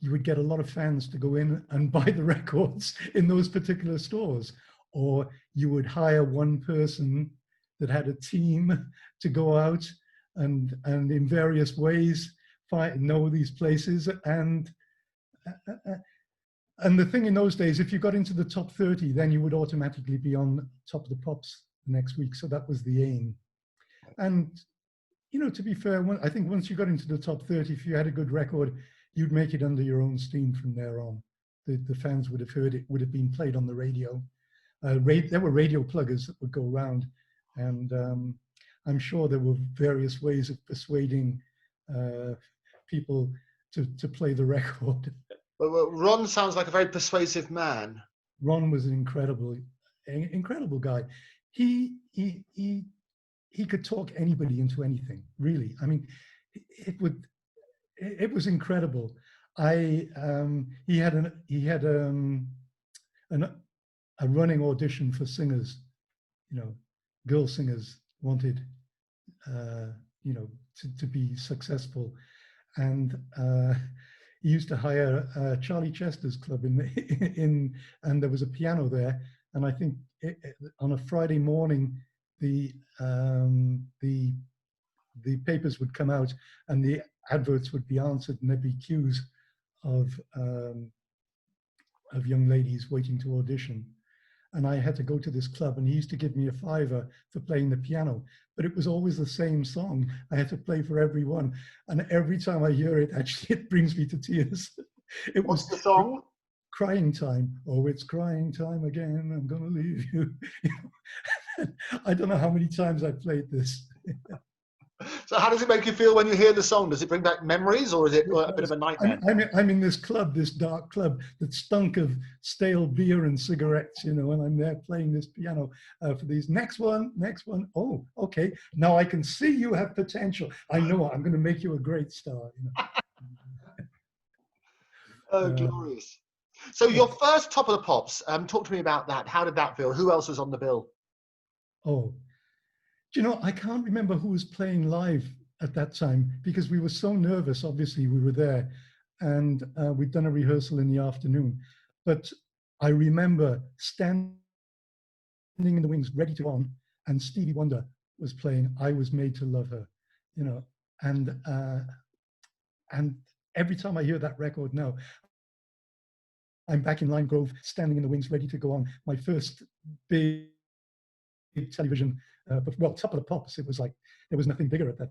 you would get a lot of fans to go in and buy the records in those particular stores. Or you would hire one person that had a team to go out and in various ways know these places. And the thing in those days, if you got into the top 30, then you would automatically be on Top of the Pops the next week. So that was the aim. And, you know, to be fair, I think once you got into the top 30, if you had a good record, you'd make it under your own steam from there on. The fans would have heard it, would have been played on the radio. There were radio pluggers that would go around, and I'm sure there were various ways of persuading people to play the record. Well, Ron sounds like a very persuasive man. Ron was an incredible guy. He could talk anybody into anything, really. I mean, it was incredible. He had a running audition for singers, you know, girl singers wanted, you know, to be successful. And he used to hire Charlie Chester's club and there was a piano there. And I think on a Friday morning, the the papers would come out and the adverts would be answered, and there'd be queues of young ladies waiting to audition. And I had to go to this club, and he used to give me a $5 for playing the piano, but it was always the same song. I had to play for everyone, and every time I hear it, actually, it brings me to tears. It What's was the song? Crying Time. Oh, it's crying time again. I'm gonna leave you. I don't know how many times I played this. So how does it make you feel when you hear the song? Does it bring back memories, or is it a bit of a nightmare? I'm in this club, this dark club that stunk of stale beer and cigarettes, you know, and I'm there playing this piano for these next one. Oh, okay. Now I can see you have potential. I know I'm going to make you a great star. You know? Oh, glorious. So your first Top of the Pops, talk to me about that. How did that feel? Who else was on the bill? Oh, do you know, I can't remember who was playing live at that time because we were so nervous. Obviously, we were there and we'd done a rehearsal in the afternoon. But I remember standing in the wings, ready to go on, and Stevie Wonder was playing I Was Made to Love Her, you know, and every time I hear that record now, I'm back in Lime Grove, standing in the wings, ready to go on. My first big television, but well, Top of the Pops, it was like, there was nothing bigger at that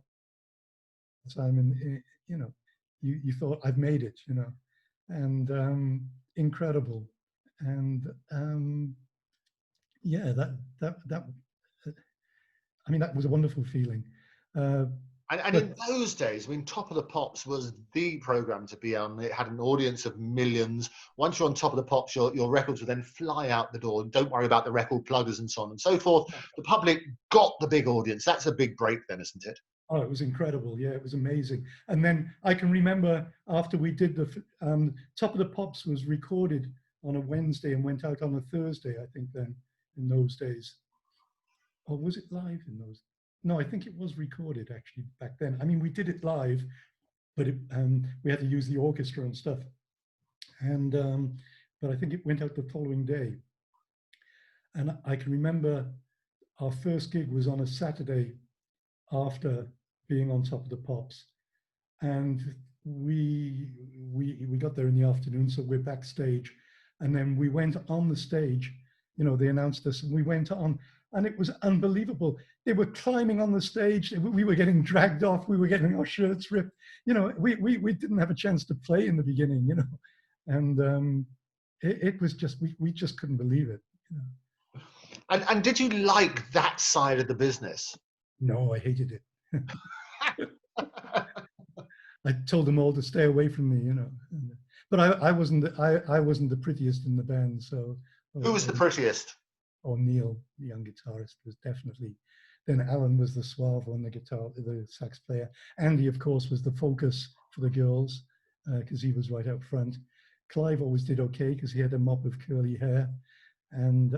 time. And, you know, you thought, I've made it, you know, and incredible. And yeah, I mean, that was a wonderful feeling. And in those days, I mean, Top of the Pops was the program to be on. It had an audience of millions. Once you're on Top of the Pops, your records would then fly out the door. Don't worry about the record pluggers and so on and so forth. The public got the big audience. That's a big break then, isn't it? Oh, it was incredible. Yeah, it was amazing. And then I can remember after we did the Top of the Pops was recorded on a Wednesday and went out on a Thursday, I think then, in those days. Or was it live in those? No, I think it was recorded actually back then. I mean, we did it live, but we had to use the orchestra and stuff. And but I think it went out the following day. And I can remember our first gig was on a Saturday after being on Top of the Pops, and we got there in the afternoon, so we're backstage, and then we went on the stage. You know, they announced us, and we went on. And it was unbelievable. They were climbing on the stage. We were getting dragged off. We were getting our shirts ripped. You know, we didn't have a chance to play in the beginning, you know. And it was just, we just couldn't believe it. You know. And did you like that side of the business? No, I hated it. I told them all to stay away from me, you know. But I wasn't the prettiest in the band, so. Who was the prettiest? Or Neil, the young guitarist, was definitely. Then Alan was the suave on the guitar, the sax player. Andy, of course, was the focus for the girls because he was right out front. Clive always did okay because he had a mop of curly hair. And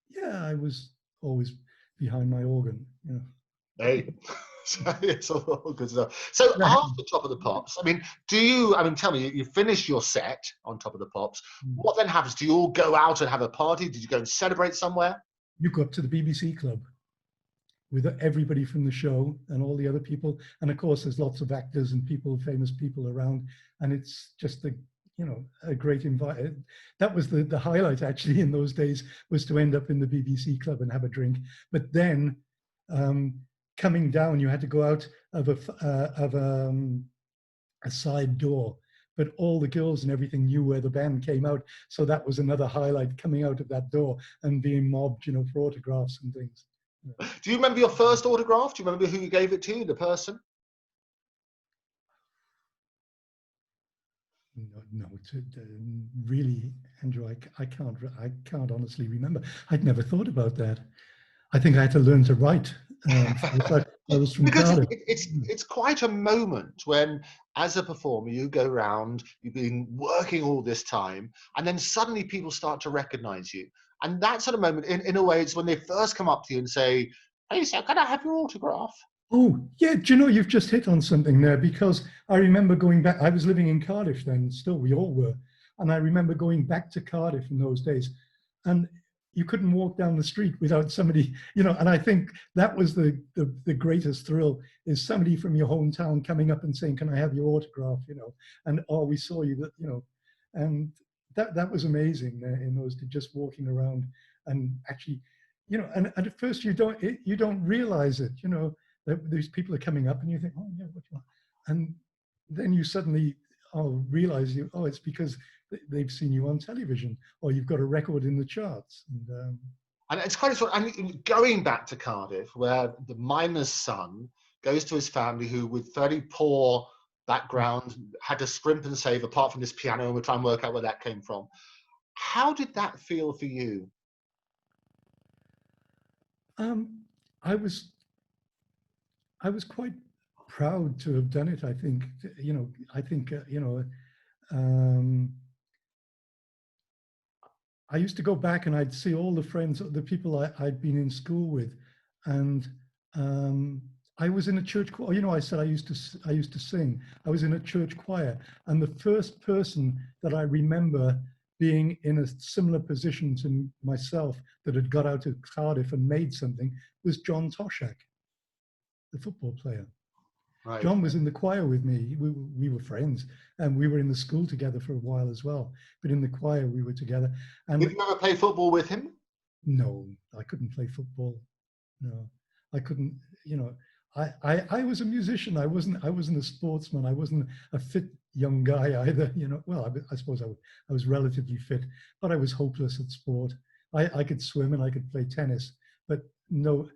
yeah, I was always behind my organ, you know. Hey. It's all good stuff. So after Top of the Pops, I mean, tell me, you finish your set on Top of the Pops. What then happens? Do you all go out and have a party? Did you go and celebrate somewhere? You go up to the BBC club with everybody from the show and all the other people. And of course, there's lots of actors and people, famous people around. And it's just a great invite. That was the highlight actually in those days, was to end up in the BBC club and have a drink. But then, coming down, you had to go out of a side door, but all the girls and everything knew where the band came out. So that was another highlight, coming out of that door and being mobbed, you know, for autographs and things. Do you remember your first autograph? Do you remember who you gave it to, the person? No, really, Andrew, I can't honestly remember. I'd never thought about that. I think I had to learn to write. Because it's quite a moment when, as a performer, you go around, you've been working all this time, and then suddenly people start to recognize you. And that sort of moment, in a way, it's when they first come up to you and say, "Hey, sir, can I have your autograph?" Oh, yeah, do you know, you've just hit on something there, because I remember going back, I was living in Cardiff then, still, we all were, and I remember going back to Cardiff in those days, and you couldn't walk down the street without somebody, you know, and I think that was the greatest thrill, is somebody from your hometown coming up and saying, can I have your autograph, you know, and, oh, we saw you, that, you know, and that was amazing in those, just walking around and actually, you know, and at first you don't realize it, you know, that these people are coming up and you think, oh yeah, what do you want? And then you suddenly realize it's because they've seen you on television, or you've got a record in the charts. And it's kind of sort of, and going back to Cardiff, where the miner's son goes to his family who, with very poor background, had to scrimp and save apart from this piano, and we'll try and work out where that came from. How did that feel for you? I was quite proud to have done it. I think, you know, I used to go back and I'd see all the friends, the people I'd been in school with, and I was in a church choir. You know, I said I used to sing. I was in a church choir, and the first person that I remember being in a similar position to myself that had got out of Cardiff and made something was John Toshak, the football player. Right. John was in the choir with me. We were friends, and we were in the school together for a while as well. But in the choir, we were together. And did you ever play football with him? No, I couldn't play football. No, I couldn't. You know, I was a musician. I wasn't a sportsman. I wasn't a fit young guy either. You know, well, I suppose I was relatively fit, but I was hopeless at sport. I could swim and I could play tennis, but no.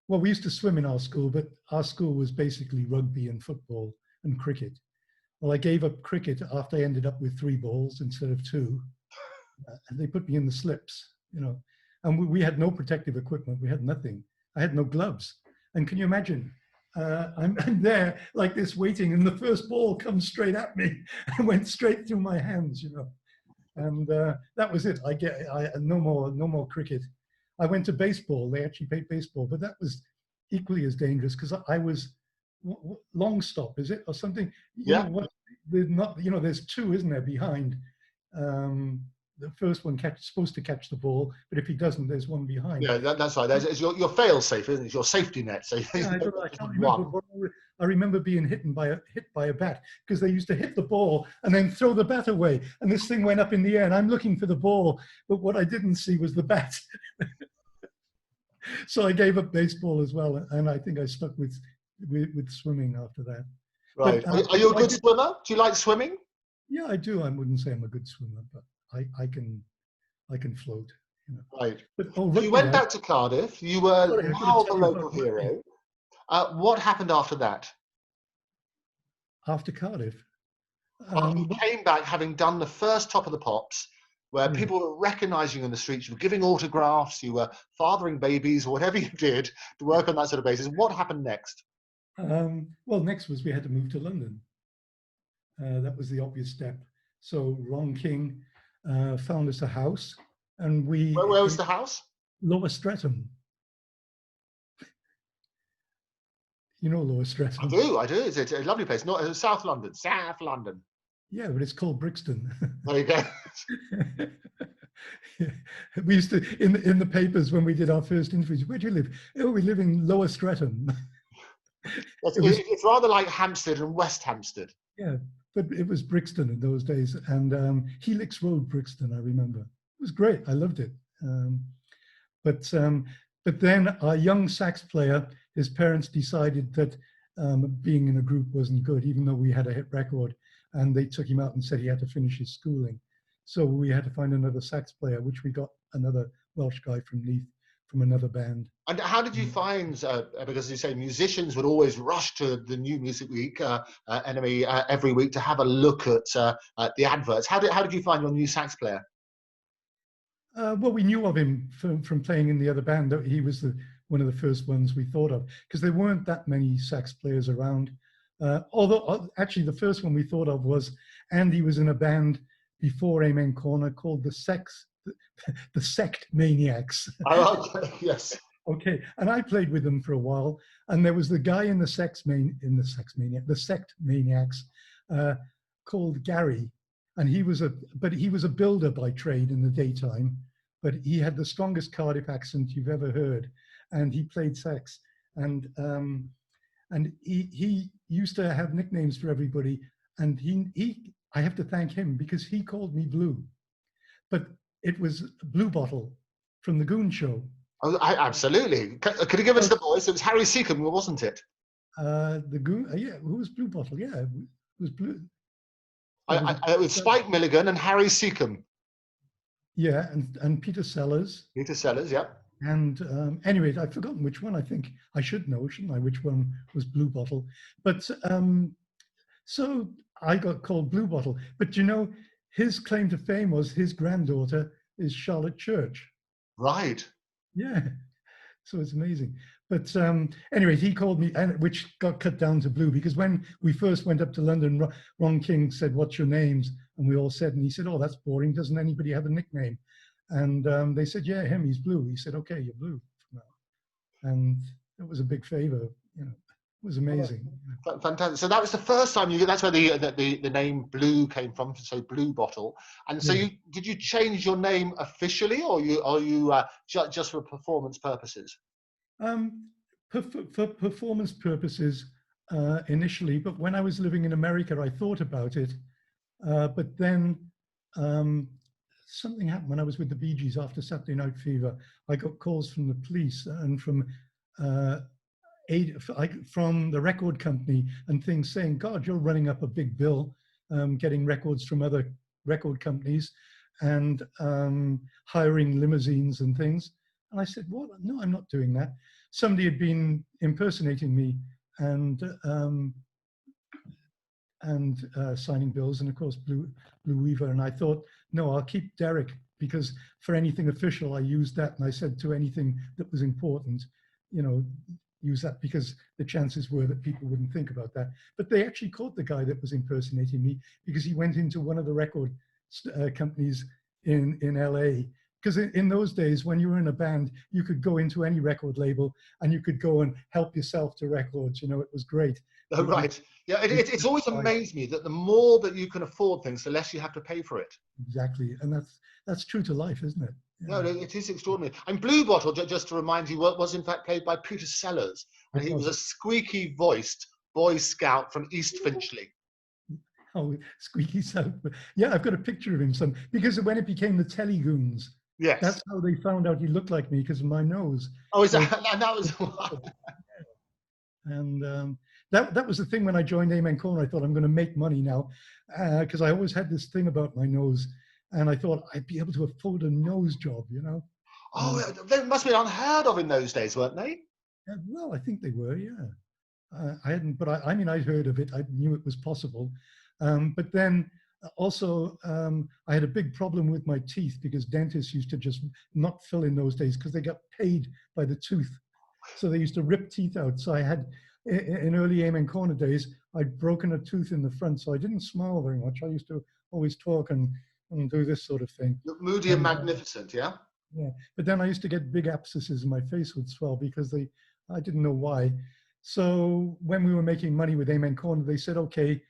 Well, we used to swim in our school, but our school was basically rugby and football and cricket. Well, I gave up cricket after I ended up with 3 balls instead of 2. And they put me in the slips, you know, and we had no protective equipment. We had nothing. I had no gloves. And can you imagine? I'm there like this waiting, and the first ball comes straight at me and went straight through my hands, you know. And that was it. No more cricket. I went to baseball. They actually played baseball, but that was equally as dangerous because I was long stop, is it, or something? Yeah. You know, not, you know, there's 2, isn't there, behind? The first one supposed to catch the ball, but if he doesn't, there's one behind. Yeah, that's right. It's your fail safe, isn't it? It's your safety net. So yeah, I can't remember. I remember being hit by a bat, because they used to hit the ball and then throw the bat away, and this thing went up in the air, and I'm looking for the ball, but what I didn't see was the bat. So I gave up baseball as well, and I think I stuck with swimming after that. Right. But, are you a good swimmer? Do you like swimming? Yeah, I do. I wouldn't say I'm a good swimmer, but I can float. You know. Right. But, you went back to Cardiff. You were now the local hero. What happened after that? After Cardiff? You came back having done the first Top of the Pops, where people were recognizing you in the streets. You were giving autographs, you were fathering babies, or whatever you did to work on that sort of basis. What happened next? Well, next was we had to move to London. That was the obvious step. So Ron King found us a house, and we... Where was the house? Lower Streatham. You know Lower Streatham? I do. It's a lovely place. Not South London. South London. Yeah, but it's called Brixton. There you go. Yeah. We used to, in the papers when we did our first interviews, where do you live? Oh, we live in Lower Streatham. It's rather like Hampstead and West Hampstead. Yeah, but it was Brixton in those days, and Helix Road, Brixton, I remember. It was great. I loved it. But then our young sax player, his parents decided that being in a group wasn't good, even though we had a hit record, and they took him out and said he had to finish his schooling. So we had to find another sax player, which we got another Welsh guy from Leith, from another band. And how did you find, because as you say, musicians would always rush to the New Music Week, Enemy, every week to have a look at the adverts. How did you find your new sax player? Well, we knew of him from playing in the other band. He was one of the first ones we thought of, because there weren't that many sax players around. Although actually the first one we thought of was Andy was in a band before Amen Corner called the Sect Maniacs. Oh, okay. Yes. Okay, and I played with them for a while, and there was the guy in the Sect Maniacs called Gary, and he was a builder by trade in the daytime, but he had the strongest Cardiff accent you've ever heard, and he played sax, and he used to have nicknames for everybody, and I have to thank him because he called me Blue, but it was Blue Bottle from the Goon Show. Oh, absolutely. Could you give us the voice? It was Harry Seacombe, wasn't it? The Goon, yeah, who was Blue Bottle? Yeah, it was Blue. It was Spike Milligan and Harry Seacombe. Yeah, and Peter Sellers. Peter Sellers, yeah. And anyway, I've forgotten which one. I think I should know, shouldn't I, which one was Blue Bottle. But so I got called Blue Bottle. But you know, his claim to fame was his granddaughter is Charlotte Church. Right. Yeah. So it's amazing. But anyway, he called me, and which got cut down to Blue, because when we first went up to London, Ron King said, "What's your names?" And we all said, and he said, "Oh, that's boring. Doesn't anybody have a nickname?" And they said, "Yeah, him, he's Blue." He said, "Okay, you're Blue for now." And it was a big favor, you know. It was amazing. Fantastic. So that was the first time that's where the name Blue came from. So Blue Bottle. And so did you change your name officially, or you just for performance purposes? For performance purposes initially, but when I was living in America, I thought about it. But then something happened when I was with the Bee Gees after Saturday Night Fever. I got calls from the police and from the record company and things saying, "God, you're running up a big bill, getting records from other record companies and hiring limousines and things." And I said, "What? No, I'm not doing that." Somebody had been impersonating me and signing bills, and of course Blue Weaver. And I thought, no, I'll keep Derek, because for anything official, I used that. And I said, to anything that was important, you know, use that, because the chances were that people wouldn't think about that. But they actually caught the guy that was impersonating me, because he went into one of the record companies in LA. Because in those days, when you were in a band, you could go into any record label and you could go and help yourself to records. You know, it was great. Oh, right. Yeah, it's always amazed me that the more that you can afford things, the less you have to pay for it. Exactly. And that's true to life, isn't it? Yeah. No, it is extraordinary. And Blue Bottle, just to remind you, was in fact played by Peter Sellers. And he was a squeaky voiced Boy Scout from East Finchley. Oh, squeaky sound. Yeah, I've got a picture of him. Because when it became the Telegoons, yes, that's how they found out he looked like me, because of my nose. Oh, is that? And that was. And that was the thing when I joined Amen Corner. I thought, I'm going to make money now, because I always had this thing about my nose, and I thought I'd be able to afford a nose job, you know. Oh, they must have been unheard of in those days, weren't they? Yeah, well, I think they were, yeah. I hadn't, but I mean, I'd heard of it. I knew it was possible. But then also, I had a big problem with my teeth, because dentists used to just not fill in those days, because they got paid by the tooth. So they used to rip teeth out. So I had, in early Amen Corner days, I'd broken a tooth in the front, so I didn't smile very much. I used to always talk and do this sort of thing. Moody and magnificent, yeah? Yeah, but then I used to get big abscesses and my face would swell, because I didn't know why. So when we were making money with Amen Corner, they said, okay,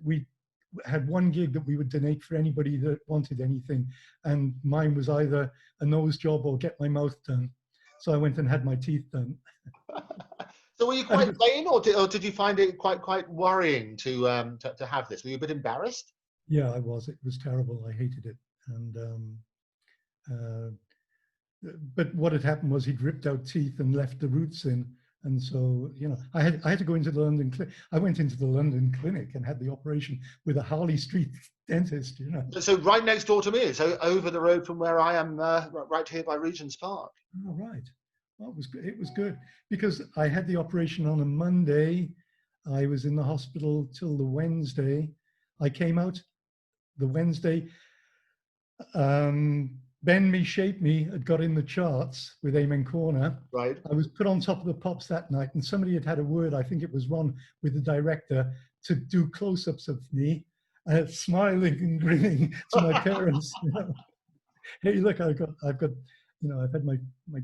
we had one gig that we would donate for anybody that wanted anything. And mine was either a nose job or get my mouth done. So I went and had my teeth done. So were you quite vain, or did you find it quite worrying to have this? Were you a bit embarrassed? Yeah, I was. It was terrible. I hated it. But what had happened was he'd ripped out teeth and left the roots in. And so, you know, I had to go into the London clinic. I went into the London clinic and had the operation with a Harley Street dentist, you know. So right next door to me, so over the road from where I am, right here by Regent's Park. Oh, right. Well, it was good, because I had the operation on a Monday. I was in the hospital till the Wednesday. I came out the Wednesday. Bend Me, Shape Me had got in the charts with Amen Corner. Right. I was put on top of the pops that night, and somebody had a word, I think it was Ron, with the director, to do close-ups of me, smiling and grinning to my parents. You know? Hey, look, I've got, you know, I've had my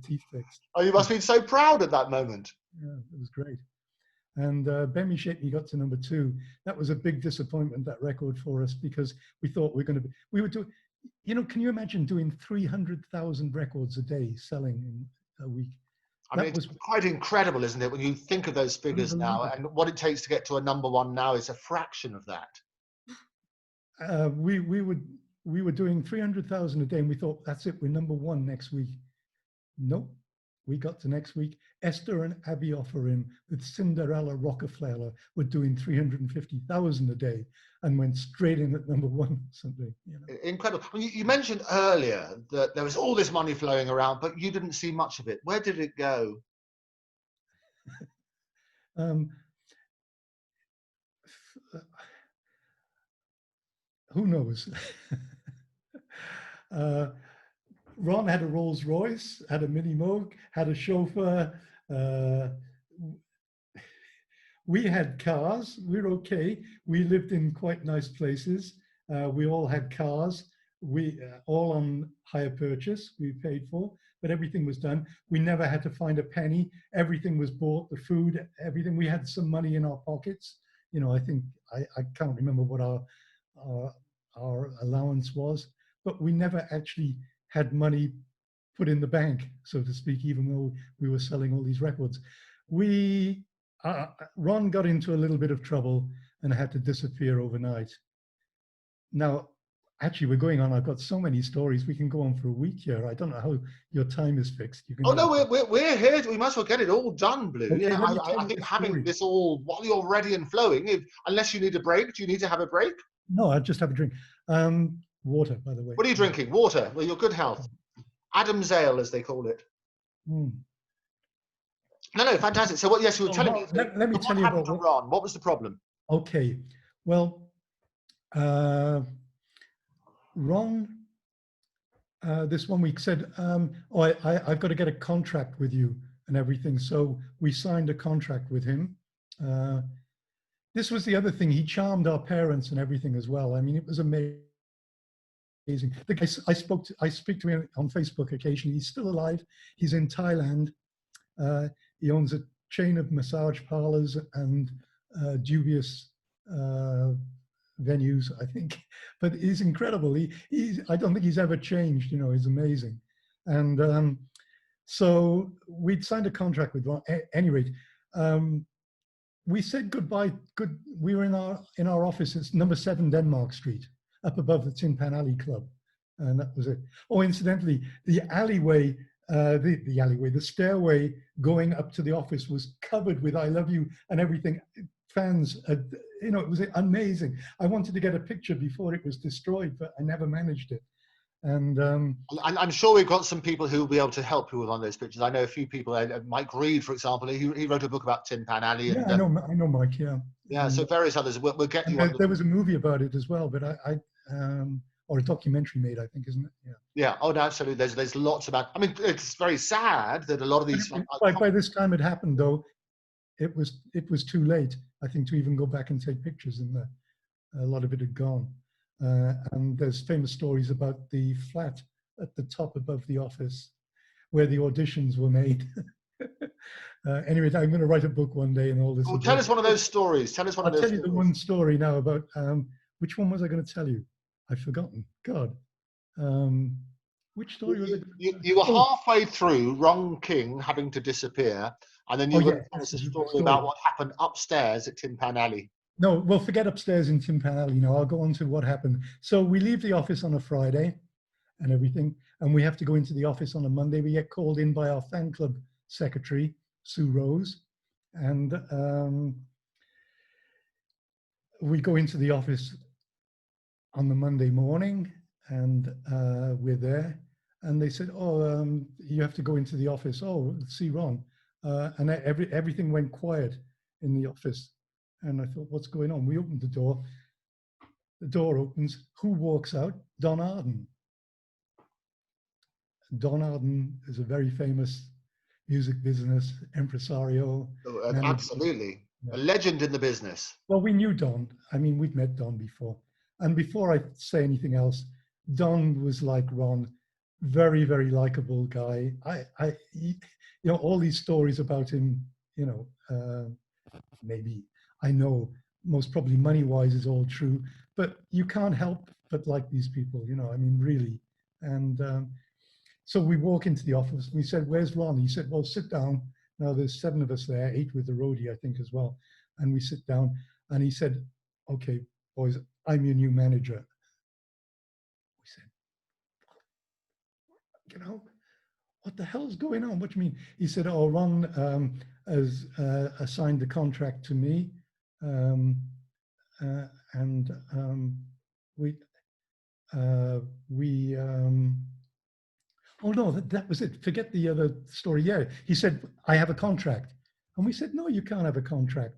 teeth fixed. Oh, you must have been so proud at that moment. Yeah, it was great. And Bend Me, Shape Me got to number 2. That was a big disappointment, that record, for us, because we thought we were doing. you know, can you imagine doing 300,000 records a day selling in a week? I mean, That it's was quite incredible, isn't it, when you think of those figures now, unbelievable. and what it takes to get to a #1 now is a fraction of that. We were doing 300,000 a day, and we thought, that's it, we're #1 next week. Nope. We got to next week. Esther and Abby Offerin with Cinderella Rockefeller were doing 350,000 a day and went straight in at #1 something. You know. Incredible. I mean, you mentioned earlier that there was all this money flowing around, but you didn't see much of it. Where did it go? Who knows? Ron had a Rolls Royce, had a Mini Moog, had a chauffeur. We had cars. We were okay. We lived in quite nice places. We all had cars. We all on hire purchase. We paid for, but everything was done. We never had to find a penny. Everything was bought. The food, everything. We had some money in our pockets. You know, I think I can't remember what our allowance was, but we never actually had money put in the bank, so to speak, even though we were selling all these records. Ron got into a little bit of trouble and had to disappear overnight. Now, actually, we're going on. I've got so many stories. We can go on for a week here. I don't know how your time is fixed. You can Oh, no, we're here. We must well get it all done, Blue. Okay, You know, let me tell I you think the having story. this all while you're ready and flowing, unless you need a break, do you need to have a break? No, I'll just have a drink. Water, by the way. What are you drinking? Water. Well, your good health. Adam's ale, as they call it. Mm. No, fantastic. So, what? Yes, you were telling me. Let me tell What you happened about to Ron? What was the problem? Okay, well, Ron, this one week said, I've got to get a contract with you and everything. So we signed a contract with him. This was the other thing. He charmed our parents and everything as well. I mean, it was amazing. The guy I speak to him on Facebook occasionally. He's still alive. He's in Thailand. He owns a chain of massage parlors and dubious venues, I think. But he's incredible. I don't think he's ever changed. You know, he's amazing. And so we'd signed a contract with Ron. At any rate, we said goodbye. We were in our office. It's number 7 Denmark Street, up above the Tin Pan Alley Club, and that was it. Oh, incidentally, the alleyway, the stairway going up to the office was covered with "I love you" and everything. Fans, you know, it was amazing. I wanted to get a picture before it was destroyed, but I never managed it. And I'm sure we've got some people who will be able to help you with one of those pictures. I know a few people. Mike Reed, for example, he wrote a book about Tin Pan Alley. Yeah, And, I know Mike. Yeah. Yeah, so various others. We'll get you on. There was a movie about it as well, but or a documentary made, I think, isn't it? Yeah. Yeah. Oh, no, absolutely. There's lots about. I mean, it's very sad that a lot of these. By this time it happened, though, it was too late, I think, to even go back and take pictures, and a lot of it had gone. And there's famous stories about the flat at the top above the office where the auditions were made. Anyway, I'm going to write a book one day and all this. Oh, tell us one of those stories. Tell us one of those. I'll tell you the one story now about which one was I going to tell you? I've forgotten. God. Which story was it? You were halfway through Ron King having to disappear, and then you were telling us a story about what happened upstairs at Tin Pan Alley. No, well, forget upstairs in Tin Pan Alley. I'll go on to what happened. So we leave the office on a Friday and everything, and we have to go into the office on a Monday. We get called in by our fan club secretary, Sue Rose, and we go into the office on the Monday morning, and we're there, and they said, you have to go into the office. Oh, see Ron. And everything went quiet in the office. And I thought, what's going on? We opened the door. The door opens. Who walks out? Don Arden. Don Arden is a very famous music business impresario. Oh, absolutely. Yeah. A legend in the business. Well, we knew Don. I mean, we'd met Don before. And before I say anything else, Don was like Ron, very, very likable guy. You know, all these stories about him, you know, maybe I know most probably money-wise is all true, but you can't help but like these people, you know, I mean, really. And so we walk into the office and we said, where's Ron? He said, well, sit down. Now there's 7 of us there, 8 with the roadie, I think, as well. And we sit down and he said, okay, boys, I'm your new manager. We said, you know, what the hell's going on? What do you mean? He said, oh, Ron has assigned the contract to me. And oh no, that was it. Forget the other story. Yeah, he said, I have a contract. And we said, no, you can't have a contract,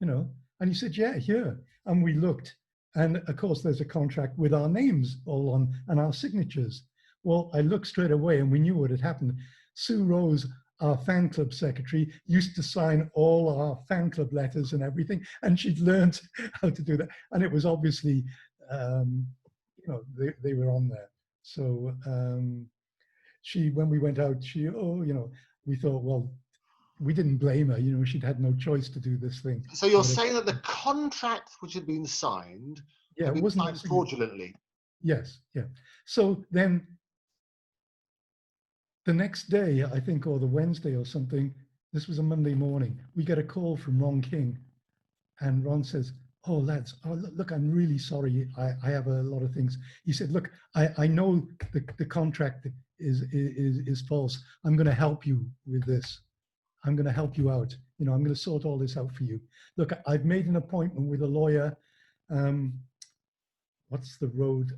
you know. And he said, yeah, here. And we looked. And of course, there's a contract with our names all on and our signatures. Well, I looked straight away and we knew what had happened. Sue Rose, our fan club secretary, used to sign all our fan club letters and everything. And she'd learned how to do that. And it was obviously, you know, they were on there. So when we went out, you know, we thought, well, we didn't blame her. You know, she'd had no choice to do this thing. So you're saying that the contract which had been signed, yeah, had been it wasn't signed fraudulently? Yes, yeah. So then the next day, I think, or the Wednesday or something, this was a Monday morning, we get a call from Ron King. And Ron says, oh, lads, look, I'm really sorry. I have a lot of things. He said, look, I know the contract is false. I'm going to help you with this. I'm going to help you out. You know, I'm going to sort all this out for you. Look, I've made an appointment with a lawyer. What's the road?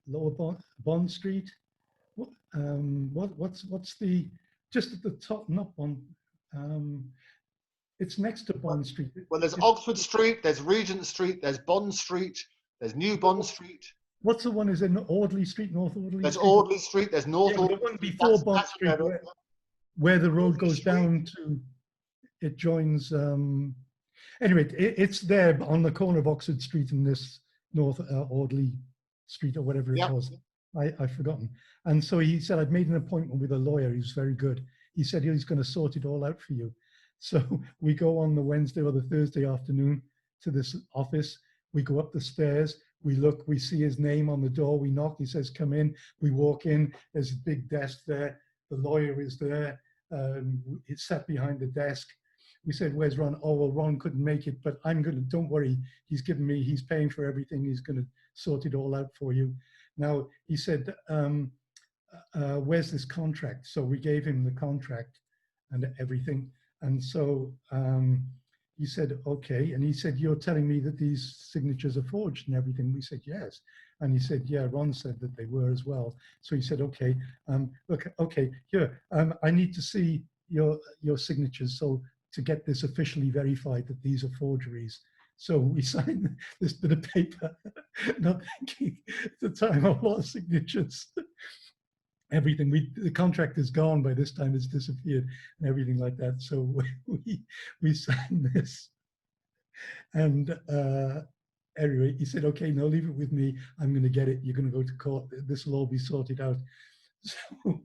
Lower Bond Street. What's the, just at the top, not Bond, it's next to Bond Street. Well, there's Oxford Street, there's Regent Street, there's Bond Street, there's New Bond Street. What's the one is in Audley Street, North Audley There's Street? Audley Street, there's North Audley. The one before Bond Street, where the road goes down to, it joins, anyway, it's there on the corner of Oxford Street and this North Audley Street or whatever it was. I've forgotten. And so he said, I've made an appointment with a lawyer who's very good. He said he's going to sort it all out for you. So we go on the Wednesday or the Thursday afternoon to this office. We go up the stairs. We look, we see his name on the door. We knock, he says, come in. We walk in, there's a big desk there. The lawyer is there. It's sat behind the desk. We said, where's Ron? Oh, well, Ron couldn't make it, but I'm going to, don't worry. He's paying for everything. He's going to sort it all out for you. Now, he said, where's this contract? So we gave him the contract and everything. And so he said, okay. And he said, you're telling me that these signatures are forged and everything? We said, yes. And he said, yeah, Ron said that they were as well. So he said, okay, look, okay, here, I need to see your signatures. So to get this officially verified that these are forgeries. So we signed this bit of paper, not thinking at the time of our signatures. Everything, the contract is gone by this time, it's disappeared and everything like that. So we signed this. And anyway, he said, okay, no, leave it with me. I'm going to get it. You're going to go to court. This will all be sorted out. So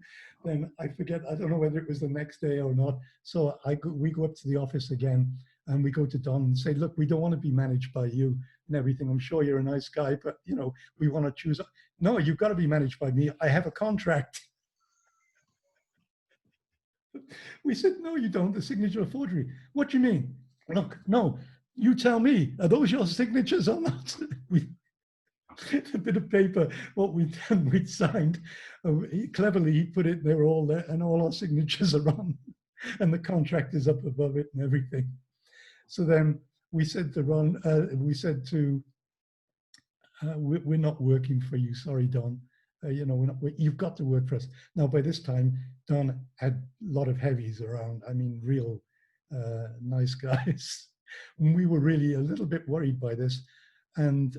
then I forget, I don't know whether it was the next day or not. So we go up to the office again and we go to Don and say, look, we don't want to be managed by you and everything. I'm sure you're a nice guy, but you know, we want to choose. No, you've got to be managed by me. I have a contract. We said, no, you don't. The signature of forgery. What do you mean? Look, no, you tell me. Are those your signatures or not? A bit of paper, what we'd done, we'd signed. Cleverly, he put it, they were all there, and all our signatures are on. And the contract is up above it and everything. So then we said to Ron, we're not working for you. Sorry, Don. You know, you've got to work for us. Now, by this time, Don had a lot of heavies around. I mean, real nice guys. And we were really a little bit worried by this. And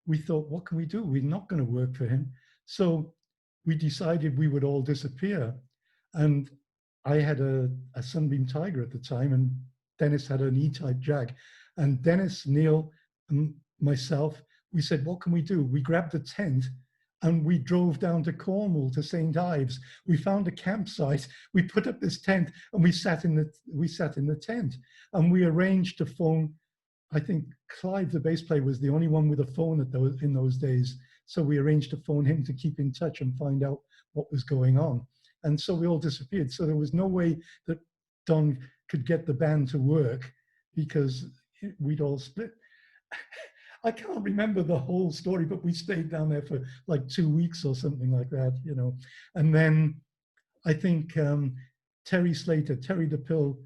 we thought, what can we do? We're not going to work for him. So we decided we would all disappear. And I had a Sunbeam Tiger at the time, and Dennis had an E-Type Jag. And Dennis, Neil, and myself, we said, what can we do? We grabbed a tent and we drove down to Cornwall to St. Ives. We found a campsite. We put up this tent and we sat in the tent. And we arranged to phone I think Clive, the bass player, was the only one with a phone in those days. So we arranged to phone him to keep in touch and find out what was going on. And so we all disappeared. So there was no way that Don could get the band to work because we'd all split. I can't remember the whole story, but we stayed down there for like 2 weeks or something like that, you know. And then I think Terry Slater, Terry the Pill,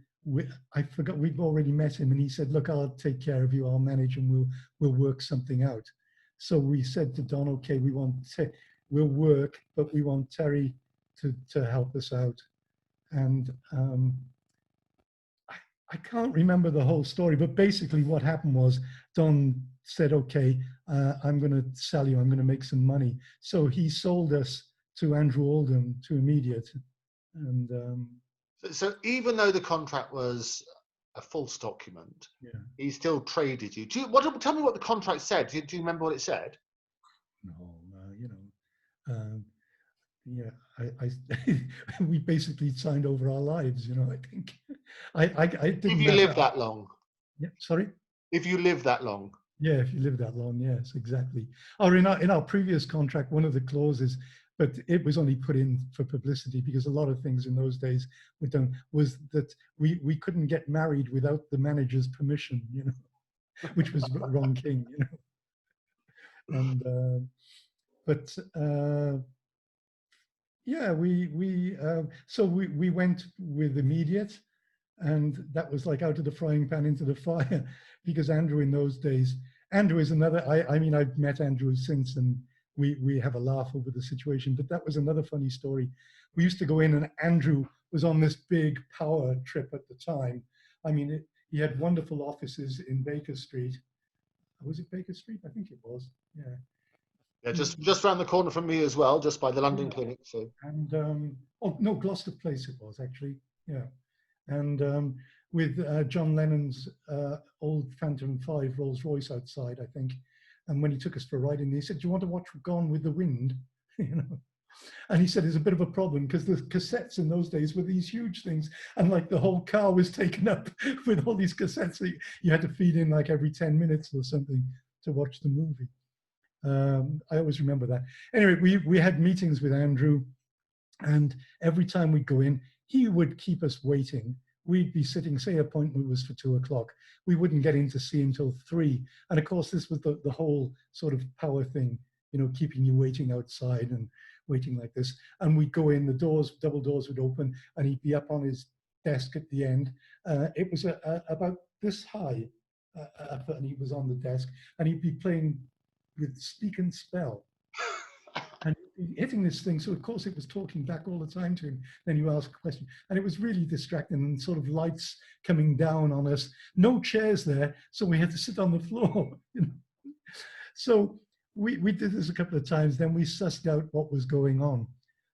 I forgot, we'd already met him, and he said, look, I'll take care of you, I'll manage, and we'll work something out. So we said to Don, okay, we'll work, but we want Terry to help us out. And I can't remember the whole story, but basically what happened was Don said, okay, I'm going to sell you, I'm going to make some money. So he sold us to Andrew Oldham, to Immediate. And so even though the contract was a false document, yeah, he still traded you. Tell me what the contract said. Do you remember what it said? no, you know, yeah, we basically signed over our lives, you know. I think I didn't. If you live that long. Yeah, sorry. If you live that long. Yeah, if you live that long, yes, exactly. Or in our previous contract, one of the clauses, but it was only put in for publicity because a lot of things in those days were done, was that we couldn't get married without the manager's permission, you know, which was wrong king, you know. And but yeah, so we went with Immediate, and that was like out of the frying pan into the fire, because Andrew in those days, Andrew is another, I mean, I've met Andrew since, and we have a laugh over the situation, but that was another funny story. We used to go in, and Andrew was on this big power trip at the time. I mean, he had wonderful offices in Baker Street. Was it Baker Street? I think it was, yeah. Yeah, just around the corner from me as well, just by the London Clinic. So. And oh no, Gloucester Place it was actually, yeah. And with John Lennon's old Phantom 5 Rolls Royce outside, I think. And when he took us for a ride in, he said, "Do you want to watch Gone with the Wind?" You know. And he said it's a bit of a problem because the cassettes in those days were these huge things, and like the whole car was taken up with all these cassettes. So you had to feed in like every 10 minutes or something to watch the movie. I always remember that. Anyway, we had meetings with Andrew, and every time we'd go in, he would keep us waiting. We'd be sitting, say appointment was for 2 o'clock. We wouldn't get in to see until 3. And of course, this was the whole sort of power thing, you know, keeping you waiting outside and waiting like this. And we'd go in, the doors, double doors would open, and he'd be up on his desk at the end. It was about this high, and he was on the desk, and he'd be playing with Speak and Spell. And hitting this thing, so of course it was talking back all the time to him. Then you ask a question, and it was really distracting, and sort of lights coming down on us. No chairs there, so we had to sit on the floor. You know? So we did this a couple of times. Then we sussed out what was going on.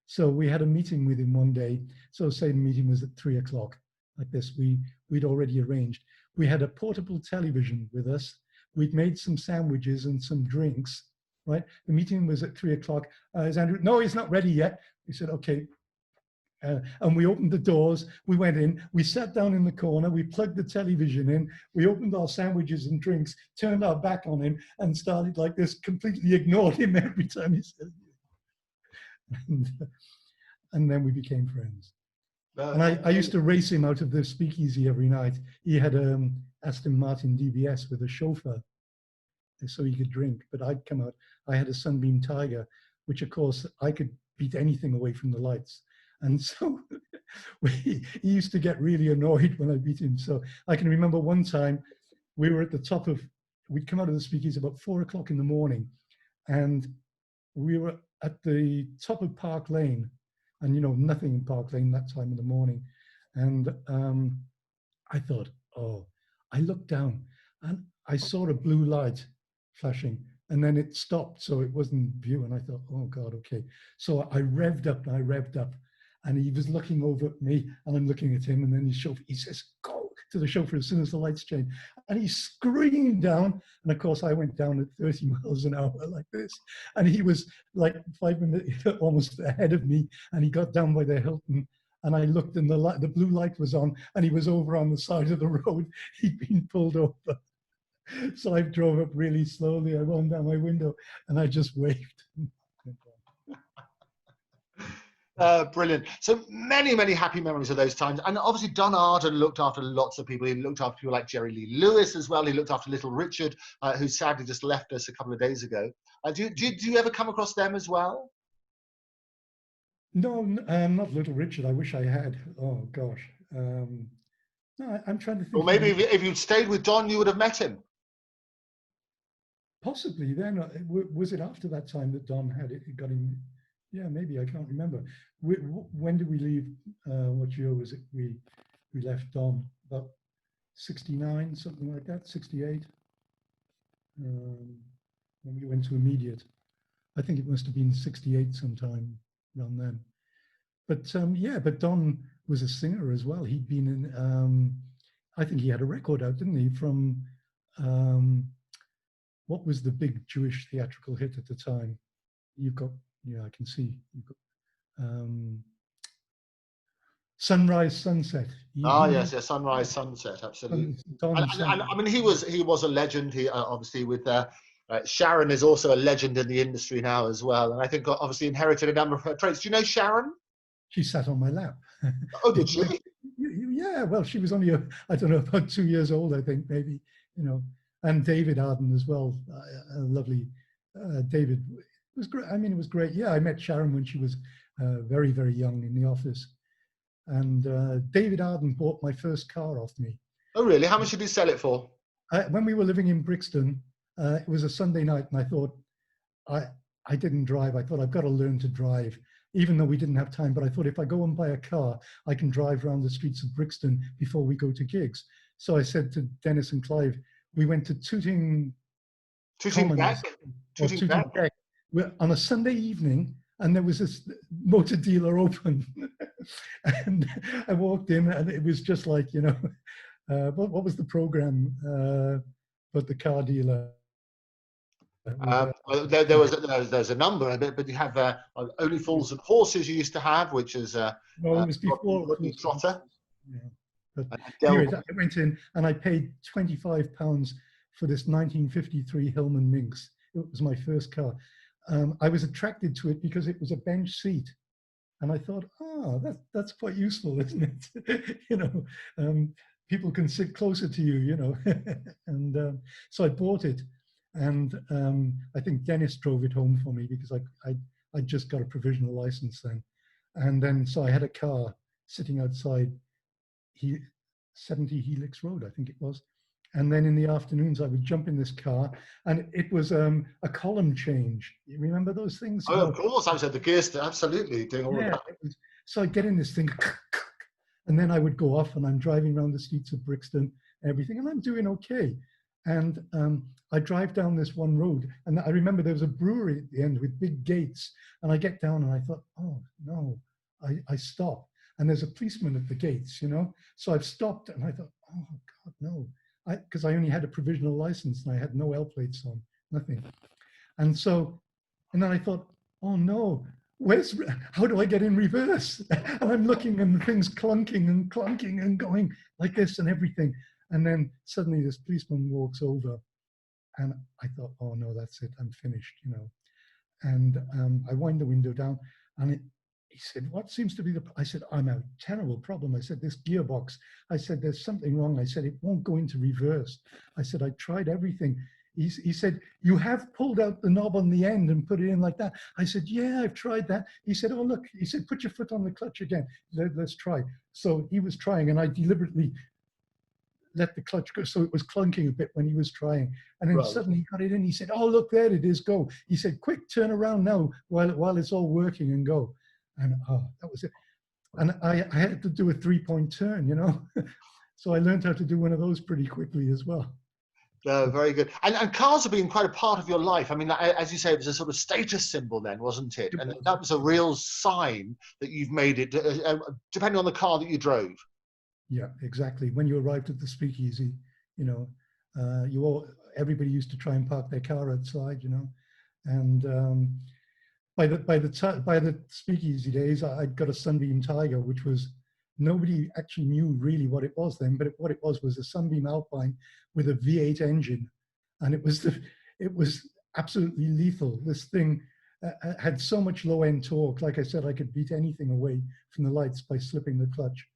So we had a meeting with him one day. So say the meeting was at 3 o'clock, like this. We'd already arranged. We had a portable television with us. We'd made some sandwiches and some drinks. Right, the meeting was at 3 o'clock. Is Andrew? No, he's not ready yet. We said, okay. And we opened the doors. We went in. We sat down in the corner. We plugged the television in. We opened our sandwiches and drinks, turned our back on him, and started like this. Completely ignored him every time he said it. And then we became friends. And I used to race him out of the speakeasy every night. He had Aston Martin DBS with a chauffeur, so he could drink, but I'd come out. I had a Sunbeam Tiger, which of course I could beat anything away from the lights. And so he used to get really annoyed when I beat him. So I can remember one time we were at the top of, we'd come out of the speakeasy about 4 o'clock in the morning, and we were at the top of Park Lane, and you know, nothing in Park Lane that time of the morning. And I thought, oh, I looked down and I saw a blue light flashing, and then it stopped, so it wasn't view, and I thought, oh God, okay. So I revved up, and he was looking over at me, and I'm looking at him, and then he says, go to the chauffeur as soon as the lights change, and he screamed down, and of course I went down at 30 miles an hour like this, and he was like 5 minutes almost ahead of me, and he got down by the Hilton, and I looked, and the blue light was on, and he was over on the side of the road. He'd been pulled over. So I drove up really slowly. I rolled down my window and I just waved. Brilliant. So many, many happy memories of those times. And obviously Don Arden looked after lots of people. He looked after people like Jerry Lee Lewis as well. He looked after Little Richard, who sadly just left us a couple of days ago. Do you ever come across them as well? No, not Little Richard. I wish I had. Oh, gosh. No, I'm trying to think. Or maybe if you'd stayed with Don, you would have met him. Possibly then. Was it after that time that Don had it? It got him. Yeah, maybe. I can't remember. When did we leave? What year was it? We left Don. About 69, something like that, 68. When we went to immediate. I think it must have been 68 sometime around then. But yeah, but Don was a singer as well. He'd been in, I think he had a record out, didn't he? From, what was the big Jewish theatrical hit at the time? You've got, yeah, I can see. You've got Sunrise, Sunset. Yes, Sunrise, Sunset, absolutely. And I mean, he was a legend. He obviously with Sharon is also a legend in the industry now as well. And I think obviously inherited a number of her traits. Do you know Sharon? She sat on my lap. Oh, did she? Yeah, well, she was only, I don't know, about 2 years old, I think, maybe, you know. And David Arden as well, lovely. David, it was great. I mean, it was great. Yeah, I met Sharon when she was very, very young in the office. And David Arden bought my first car off me. Oh, really? How much did he sell it for? When we were living in Brixton, it was a Sunday night, and I thought, I didn't drive. I thought, I've got to learn to drive, even though we didn't have time. But I thought, if I go and buy a car, I can drive around the streets of Brixton before we go to gigs. So I said to Dennis and Clive, we went to Tooting Beck on a Sunday evening, and there was this motor dealer open. And I walked in, and it was just like, you know, what was the program? But the car dealer. There's a number, but you have Only Fools and Horses you used to have, which is no, it was before Rodney Trotter. Yeah. But anyway, I went in and I paid £25 for this 1953 Hillman Minx. It was my first car. I was attracted to it because it was a bench seat. And I thought, oh, that's quite useful, isn't it? You know, people can sit closer to you, you know. And so I bought it. And I think Dennis drove it home for me because I just got a provisional license then. And then, so I had a car sitting outside 70 Helix Road, I think it was. And then in the afternoons, I would jump in this car, and it was a column change. You remember those things? Oh, of course. I was at the gear stand, absolutely, doing all of that. So I'd get in this thing, and then I would go off, and I'm driving around the streets of Brixton, everything, and I'm doing okay. And I drive down this one road, and I remember there was a brewery at the end with big gates, and I get down, and I thought, oh, no, I stop. And there's a policeman at the gates, you know? So I've stopped, and I thought, oh, God, no. Because I only had a provisional license, and I had no L plates on, nothing. And so, and then I thought, oh, no, how do I get in reverse? And I'm looking, and the thing's clunking and going like this and everything. And then suddenly this policeman walks over, and I thought, oh, no, that's it. I'm finished, you know? And I wind the window down, and he said, what seems to be I said, I'm a terrible problem. I said, this gearbox. I said, there's something wrong. I said, it won't go into reverse. I said, I tried everything. He said, you have pulled out the knob on the end and put it in like that. I said, yeah, I've tried that. He said, oh, look, he said, put your foot on the clutch again. Let's try. So he was trying, and I deliberately let the clutch go. So it was clunking a bit when he was trying. And then suddenly he got it in. He said, oh, look, there it is, go. He said, quick, turn around now while it's all working, and go. And that was it. And I had to do a 3-point turn, you know. So I learned how to do one of those pretty quickly as well. Very good. And cars have been quite a part of your life. I mean, as you say, it was a sort of status symbol then, wasn't it? And that was a real sign that you've made it, depending on the car that you drove. Yeah, exactly. When you arrived at the speakeasy, you know, everybody used to try and park their car outside, you know. And by the speakeasy days, I'd got a Sunbeam Tiger, which was, nobody actually knew really what it was then, but what it was a Sunbeam Alpine with a V8 engine, and it was absolutely lethal. This thing had so much low-end torque. Like I said, I could beat anything away from the lights by slipping the clutch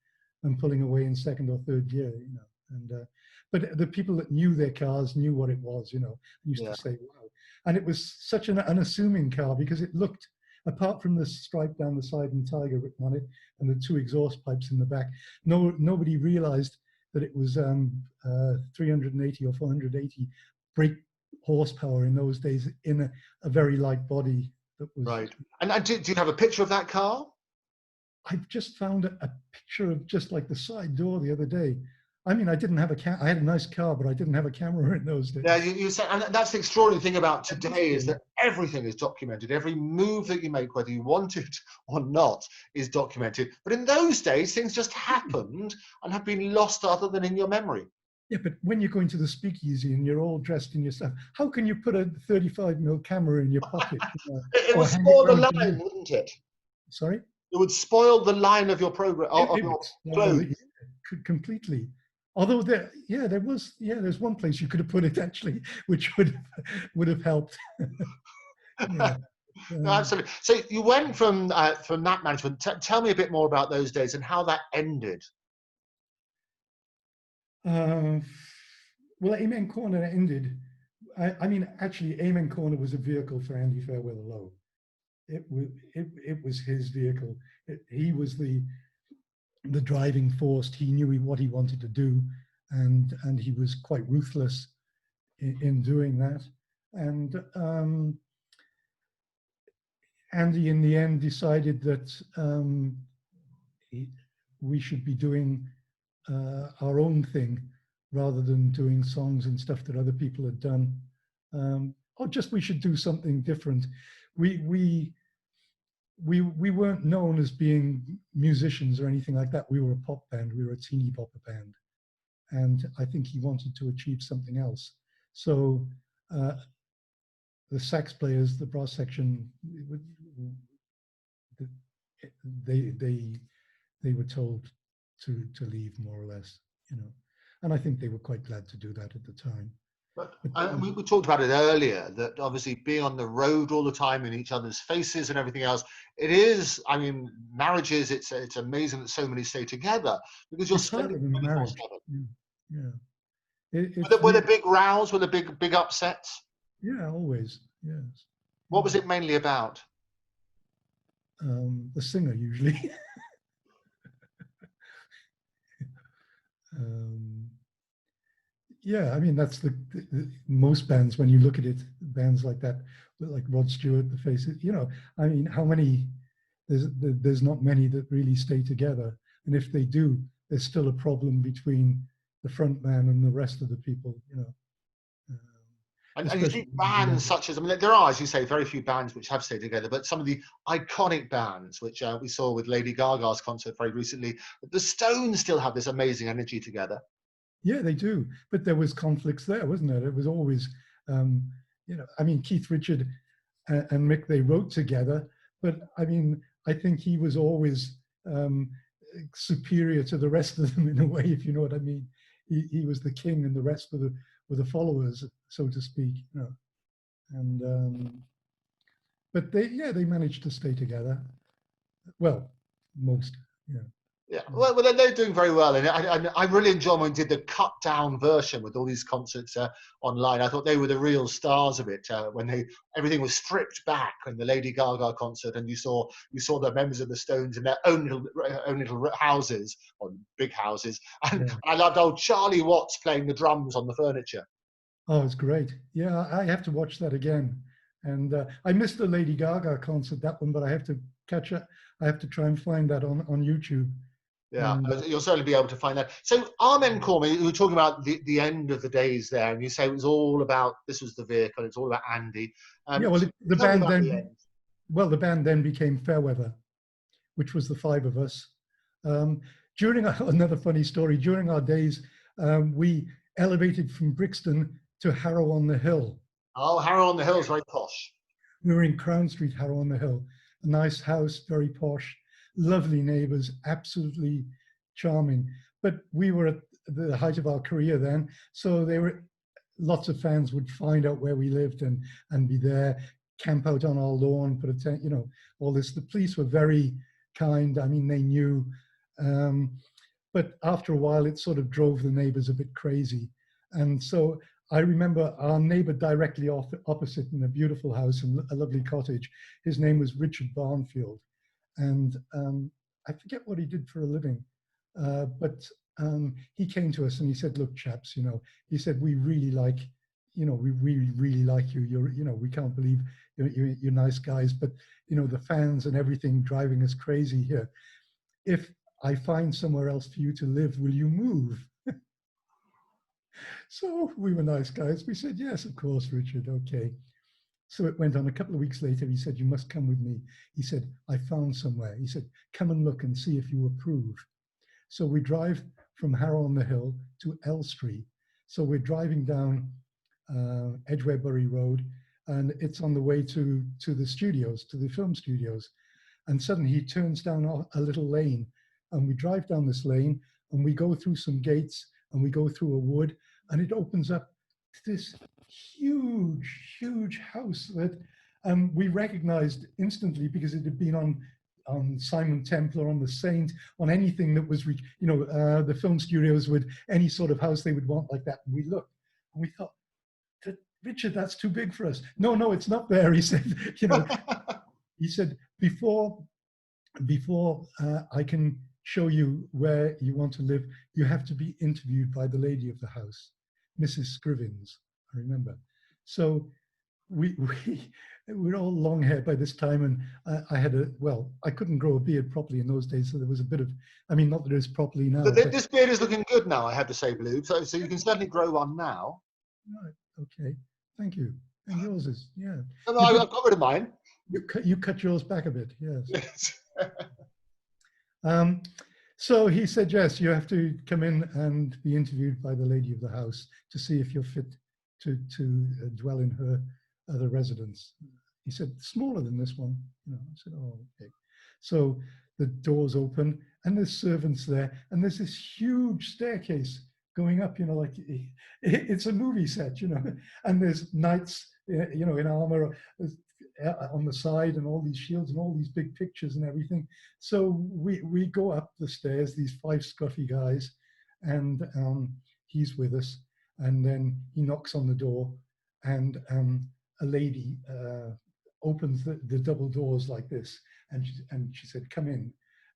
and pulling away in second or third gear, you know. And but the people that knew their cars knew what it was, you know, used Yeah. to say, wow. And it was such an unassuming car because it looked, apart from the stripe down the side and Tiger written on it and the two exhaust pipes in the back, nobody realized that it was 380 or 480 brake horsepower in those days in a very light body. That was Right. And do you have a picture of that car? I've just found a picture of just like the side door the other day. I mean, I didn't have I had a nice car, but I didn't have a camera in those days. Yeah, you said, and that's the extraordinary thing about today is that everything is documented. Every move that you make, whether you want it or not, is documented. But in those days, things just happened and have been lost other than in your memory. Yeah, but when you're going to the speakeasy and you're all dressed in your stuff, how can you put a 35mm camera in your pocket? You know, It or would hang it spoil the around line, wouldn't it? Sorry? It would spoil the line of your program, of It your would spoil clothes. it completely. Although there's one place you could have put it actually, which would have helped. Yeah. No, absolutely. So you went from that management. Tell me a bit more about those days and how that ended. Well, Amen Corner ended. I mean, actually, Amen Corner was a vehicle for Andy Fairweather Lowe. It was his vehicle. He was the driving force. He knew what he wanted to do, and he was quite ruthless in doing that. And Andy, in the end, decided that we should be doing our own thing rather than doing songs and stuff that other people had done. Or just we should do something different. We weren't known as being musicians or anything like that. We were a pop band. We were a teeny pop band. And I think he wanted to achieve something else. So the sax players, the brass section, they were told to leave, more or less, you know. And I think they were quite glad to do that at the time. But we talked about it earlier, that obviously being on the road all the time in each other's faces and everything else, it is, I mean, marriages, it's amazing that so many stay together because you're spending 24/7. Yeah. Were there big rows? Were there big upsets? Yeah, always, yes. What was it mainly about? The singer, usually. Yeah, I mean, that's the most bands, when you look at it, bands like that, like Rod Stewart, The Faces, you know, I mean, how many, there's not many that really stay together. And if they do, there's still a problem between the front man and the rest of the people, you know. And you see bands such as, I mean, there are, as you say, very few bands which have stayed together, but some of the iconic bands, which we saw with Lady Gaga's concert very recently, the Stones still have this amazing energy together. Yeah, they do. But there was conflicts there, wasn't there? It was always, you know, I mean, Keith Richards and Mick, they wrote together, but I mean, I think he was always superior to the rest of them in a way, if you know what I mean. He was the king and the rest were the followers, so to speak, you know. And but they managed to stay together. Well, most, yeah. Yeah, well, they're doing very well, and I really enjoyed when we did the cut down version with all these concerts online. I thought they were the real stars of it when everything was stripped back in the Lady Gaga concert, and you saw the members of the Stones in their own little houses, or big houses, and I loved old Charlie Watts playing the drums on the furniture. Oh, it's great. Yeah, I have to watch that again. And I missed the Lady Gaga concert, that one, but I have to catch up. I have to try and find that on YouTube. Yeah, you'll certainly be able to find that. So Amen Corner, you were talking about the end of the days there, and you say it was all about, this was the vehicle, it's all about Andy. Yeah, well, the band then became Fairweather, which was the five of us. During another funny story, during our days, we elevated from Brixton to Harrow on the Hill. Oh, Harrow on the Hill is very posh. We were in Crown Street, Harrow on the Hill. A nice house, very posh, lovely neighbors, absolutely charming. But we were at the height of our career then, so they were lots of fans would find out where we lived and be there, camp out on our lawn, put a tent, you know, all this. The police were very kind. I mean, they knew. But after a while, it sort of drove the neighbors a bit crazy. And so I remember our neighbor directly opposite in a beautiful house and a lovely cottage. His name was Richard Barnfield. And I forget what he did for a living, but he came to us and he said, look, chaps, you know, he said, we really like, you know, we really, really like you. You're, you know, we can't believe you're nice guys, but, you know, the fans and everything driving us crazy here. If I find somewhere else for you to live, will you move? So we were nice guys. We said, yes, of course, Richard, okay. So it went on. A couple of weeks later, he said, you must come with me. He said, I found somewhere. He said, come and look and see if you approve. So we drive from Harrow-on-the-Hill to Elstree. So we're driving down Edgware-Bury Road, and it's on the way to the studios, to the film studios. And suddenly he turns down a little lane, and we drive down this lane, and we go through some gates, and we go through a wood, and it opens up to this huge, huge house that we recognized instantly because it had been on Simon Templar, on the Saint, on anything that was, you know, the film studios would, any sort of house they would want like that. And we looked and we thought, Richard, that's too big for us. No, no, it's not there. He said, you know, he said, before I can show you where you want to live, you have to be interviewed by the lady of the house, Mrs. Scrivens, I remember. So we're all long hair by this time, and I had I couldn't grow a beard properly in those days, so there was a bit of, I mean, not that it's properly now. But this beard is looking good now, I have to say, Blue. So you can certainly grow one now. Right, okay, thank you. And yours is, yeah. No, I've got rid of mine. You cut yours back a bit, yes. Yes. So he said, yes, you have to come in and be interviewed by the lady of the house to see if you're fit to dwell in her other residence. He said, smaller than this one. You know, I said, oh, okay. So the doors open and there's servants there, and there's this huge staircase going up, you know, like it's a movie set, you know, and there's knights, you know, in armor on the side, and all these shields and all these big pictures and everything. So we go up the stairs, these 5 scruffy guys, and he's with us. And then he knocks on the door, and a lady opens the double doors like this, and she said, come in.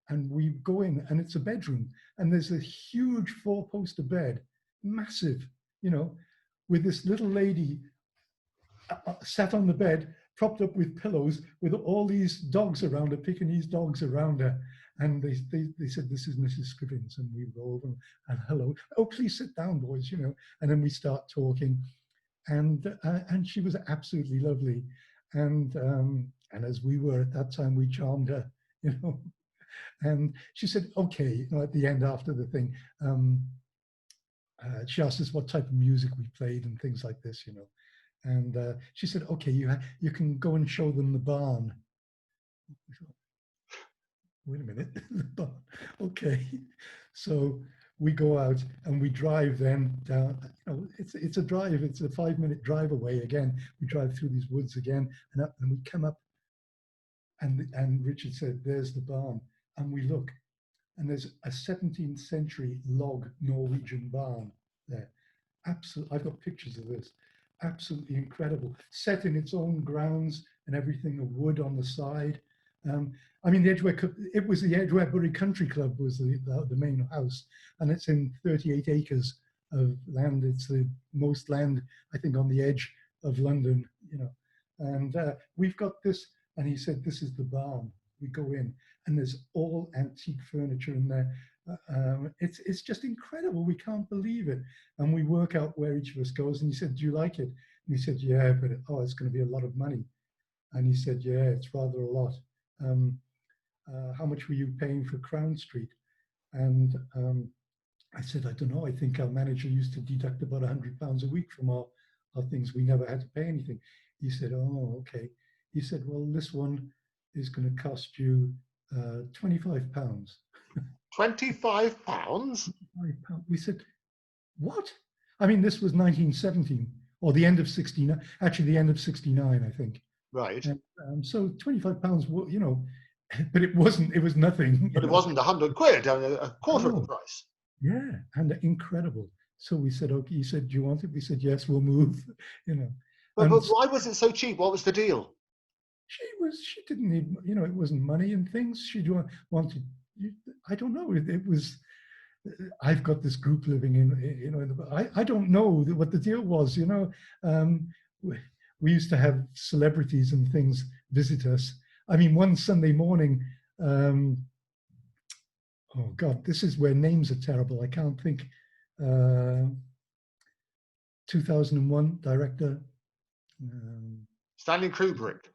And we go in, and it's a bedroom, and there's a huge 4-poster bed, massive, you know, with this little lady sat on the bed, propped up with pillows, with all these dogs around her, Pekingese dogs around her. And they said, this is Mrs. Scrivens. And we go over and hello. Oh, please sit down, boys, you know. And then we start talking. And she was absolutely lovely. And as we were at that time, we charmed her, you know. And she said, okay, you know, at the end after the thing, she asked us what type of music we played and things like this, you know. And she said, okay, you can go and show them the barn. Wait a minute, the barn. Okay. So we go out and we drive then down, you know, it's a drive, it's a 5-minute drive away again. We drive through these woods again and up, and we come up, and Richard said, there's the barn. And we look, and there's a 17th century log Norwegian barn there. Absolutely, I've got pictures of this. Absolutely incredible, set in its own grounds and everything, of wood on the side. I mean, it was the Edgware-Bury Country Club was the main house, and it's in 38 acres of land. It's the most land, I think, on the edge of London, you know. And we've got this, and he said, this is the barn. We go in, and there's all antique furniture in there. It's just incredible. We can't believe it. And we work out where each of us goes. And he said, do you like it? And he said, yeah, but it's going to be a lot of money. And he said, yeah, it's rather a lot. How much were you paying for Crown Street? And I said, I don't know. I think our manager used to deduct about £100 a week from our things. We never had to pay anything. He said, oh, okay. He said, well, this one is going to cost you £25. £25? We said, what? I mean, this was 1917 or the end of 69, actually the end of 69, I think. Right. And so £25, you know, but it wasn't, it was nothing. But it wasn't 100 quid, a quarter of the Oh, price. yeah, and incredible. So we said, okay, he said, do you want it? We said, yes, we'll move, you know. But And why was it so cheap? What was the deal? she didn't need, you know, it wasn't money and things. She wanted, I don't know, it was, I've got this group living in, you know, I don't know what the deal was, you know. We used to have celebrities and things visit us. I mean, one Sunday morning, oh God, this is where names are terrible. I can't think. 2001 director. Stanley Kubrick.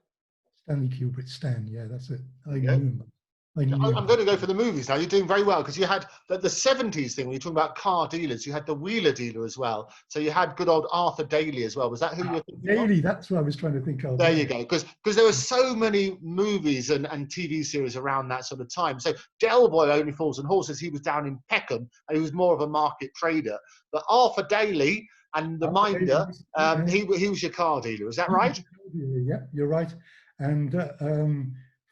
Stanley Kubrick, Stan, yeah, that's it. I Yeah. knew him. I knew I'm him. going to go for the movies now. You're doing very well because you had the 70s thing when you're talking about car dealers. You had the Wheeler dealer as well. So you had good old Arthur Daly as well. Was that who you were thinking of? Daly, that's what I was trying to think of. There yeah. you go. Because there were so many movies and TV series around that sort of time. So Del Boy Only Fools and Horses, he was down in Peckham and he was more of a market trader. But Arthur Daly and the Arthur Daly Minder, was- he was your car dealer. Is that right? Yeah, you're right. And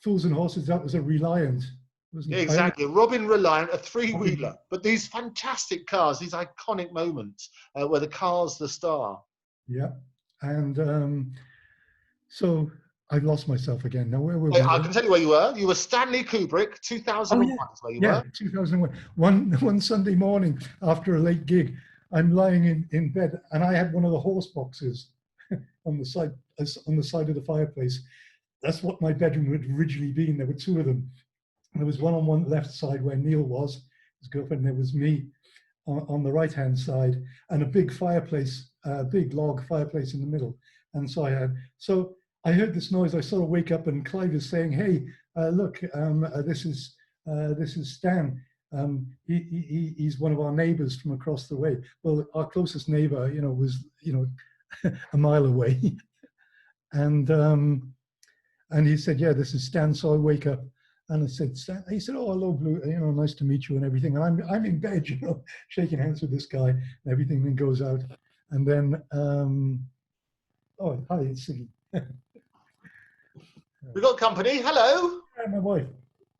Fools and Horses, that was a Reliant, wasn't it? Exactly. Robin Reliant, a three-wheeler. But these fantastic cars, these iconic moments where the car's the star. Yeah. And so I've lost myself again. Now, where were we? I can tell you where you were. You were Stanley Kubrick, 2001 is where you were. 2001. One Sunday morning after a late gig, I'm lying in bed and I had one of the horse boxes on the side of the fireplace. That's what my bedroom had originally been. There were two of them. And there was one on one left side where Neil was, his girlfriend. There was me on the right-hand side, and a big fireplace, big log fireplace in the middle. And so I heard this noise. I sort of wake up, and Clive is saying, "Hey, look, this is Stan. He's one of our neighbours from across the way." Well, our closest neighbour, you know, was, you know, a mile away. And he said, "Yeah, this is Stan." So I wake up and I said, "Stan," he said, "Oh, hello, Blue, you know, nice to meet you," and everything. And I'm in bed, you know, shaking hands with this guy and everything, then goes out. And then, oh, hi, it's Siggy. We've got company. Hello. Hi, my wife.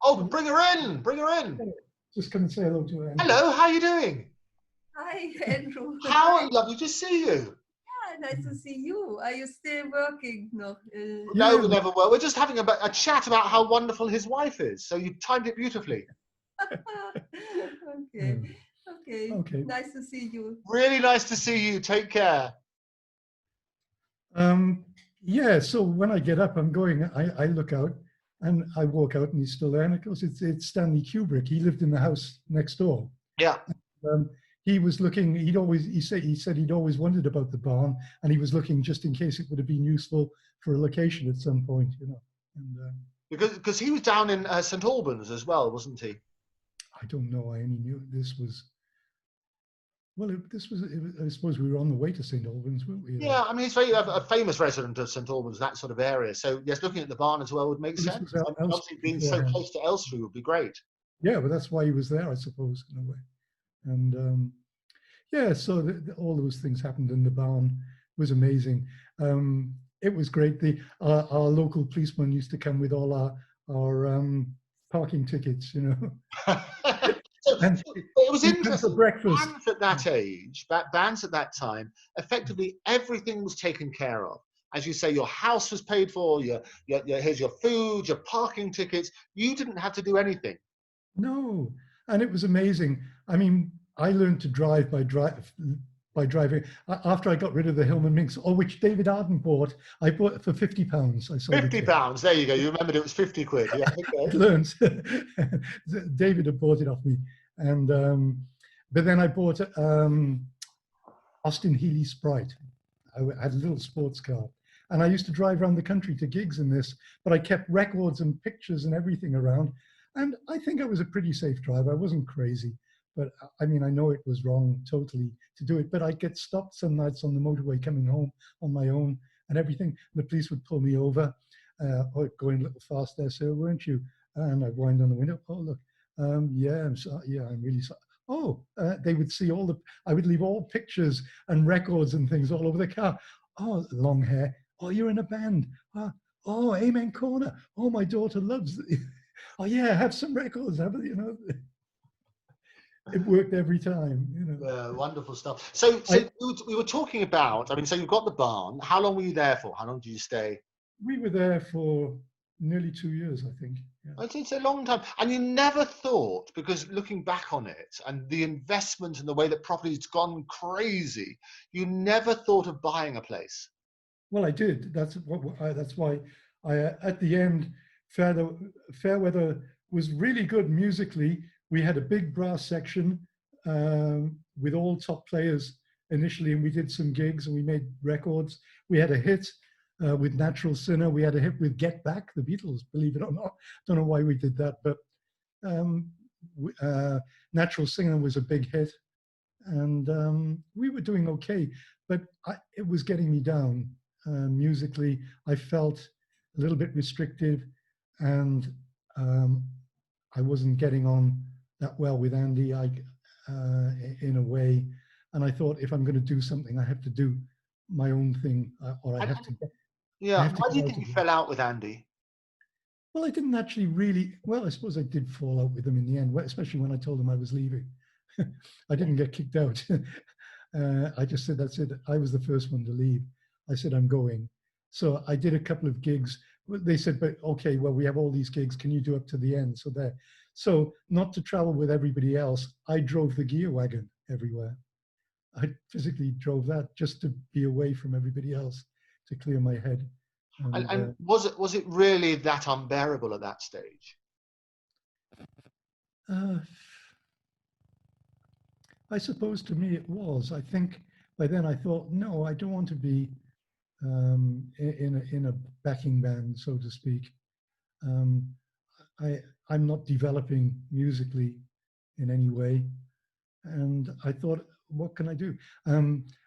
Oh, bring her in. Bring her in. Just come and say hello to her. Hello, how are you doing? Hi, Andrew. How lovely to see you. Yeah, nice to see you. Are you still working? No. No, we never were. We're just having a chat about how wonderful his wife is. So you timed it beautifully. Okay. Okay. Nice to see you. Really nice to see you. Take care. Yeah, so when I get up, I look out and I walk out and he's still there. And of course, it's Stanley Kubrick. He lived in the house next door. Yeah. He was looking, he said he'd always wondered about the barn, and he was looking just in case it would have been useful for a location at some point, you know. And, because he was down in St. Albans as well, wasn't he? I don't know. I only knew this was, well, I suppose we were on the way to St. Albans, weren't we? Yeah, I mean, he's very a famous resident of St. Albans, that sort of area. So yes, looking at the barn as well would make sense. Obviously, being so close to Elstree would be great. Yeah, but that's why he was there, I suppose, in a way. And yeah, so all those things happened in the barn. It was amazing. It was great. Our local policeman used to come with all our parking tickets, you know. And it was interesting. Breakfast. Bands at that age, bands at that time, effectively everything was taken care of. As you say, your house was paid for. Here's your food, your parking tickets. You didn't have to do anything. No, and it was amazing. I mean, I learned to drive by driving. After I got rid of the Hillman Minx, which David Arden bought, I bought it for £50. I sold £50. There you go. You remembered it was 50 quid. Yeah, okay. I learned. David had bought it off me, and but then I bought Austin Healey Sprite. I had a little sports car, and I used to drive around the country to gigs in this. But I kept records and pictures and everything around, and I think I was a pretty safe driver. I wasn't crazy. But I mean, I know it was wrong totally to do it, but I'd get stopped some nights on the motorway coming home on my own and everything. The police would pull me over, going a little fast there, sir, weren't you? And I'd wind on the window. Oh, look, yeah, I'm sorry. Yeah, I'm really sorry. They would see I would leave all pictures and records and things all over the car. Oh, long hair. Oh, you're in a band. Oh, Amen Corner. Oh, my daughter loves it. Oh, yeah, have some records. It worked every time. Wonderful stuff. So we were talking about, I mean, so you've got the barn. How long were you there for? How long did you stay? We were there for nearly 2 years, I think. Yeah. It's a long time. And you never thought, because looking back on it and the investment and the way that property's gone crazy, you never thought of buying a place. Well, I did. That's why I at the end, Fairweather was really good musically. We had a big brass section with all top players initially, and we did some gigs and we made records. We had a hit with Natural Sinner. We had a hit with Get Back, the Beatles, believe it or not. Don't know why we did that, but Natural Sinner was a big hit. And we were doing okay, but it was getting me down musically. I felt a little bit restrictive, and I wasn't getting on that well with Andy in a way. And I thought, if I'm going to do something, I have to do my own thing, or I have to get. Yeah. Why do you think you fell out with Andy? Well, I didn't actually really. Well, I suppose I did fall out with him in the end, especially when I told him I was leaving. I didn't get kicked out. I just said, that's it. I was the first one to leave. I said, I'm going. So I did a couple of gigs. They said, but okay, well, we have all these gigs. Can you do up to the end? So there. So not to travel with everybody else, I drove the gear wagon everywhere. I physically drove that just to be away from everybody else, to clear my head. And was it really that unbearable at that stage? I suppose to me it was. I think by then I thought, no, I don't want to be in a backing band, so to speak. I'm not developing musically in any way. And I thought, what can I do?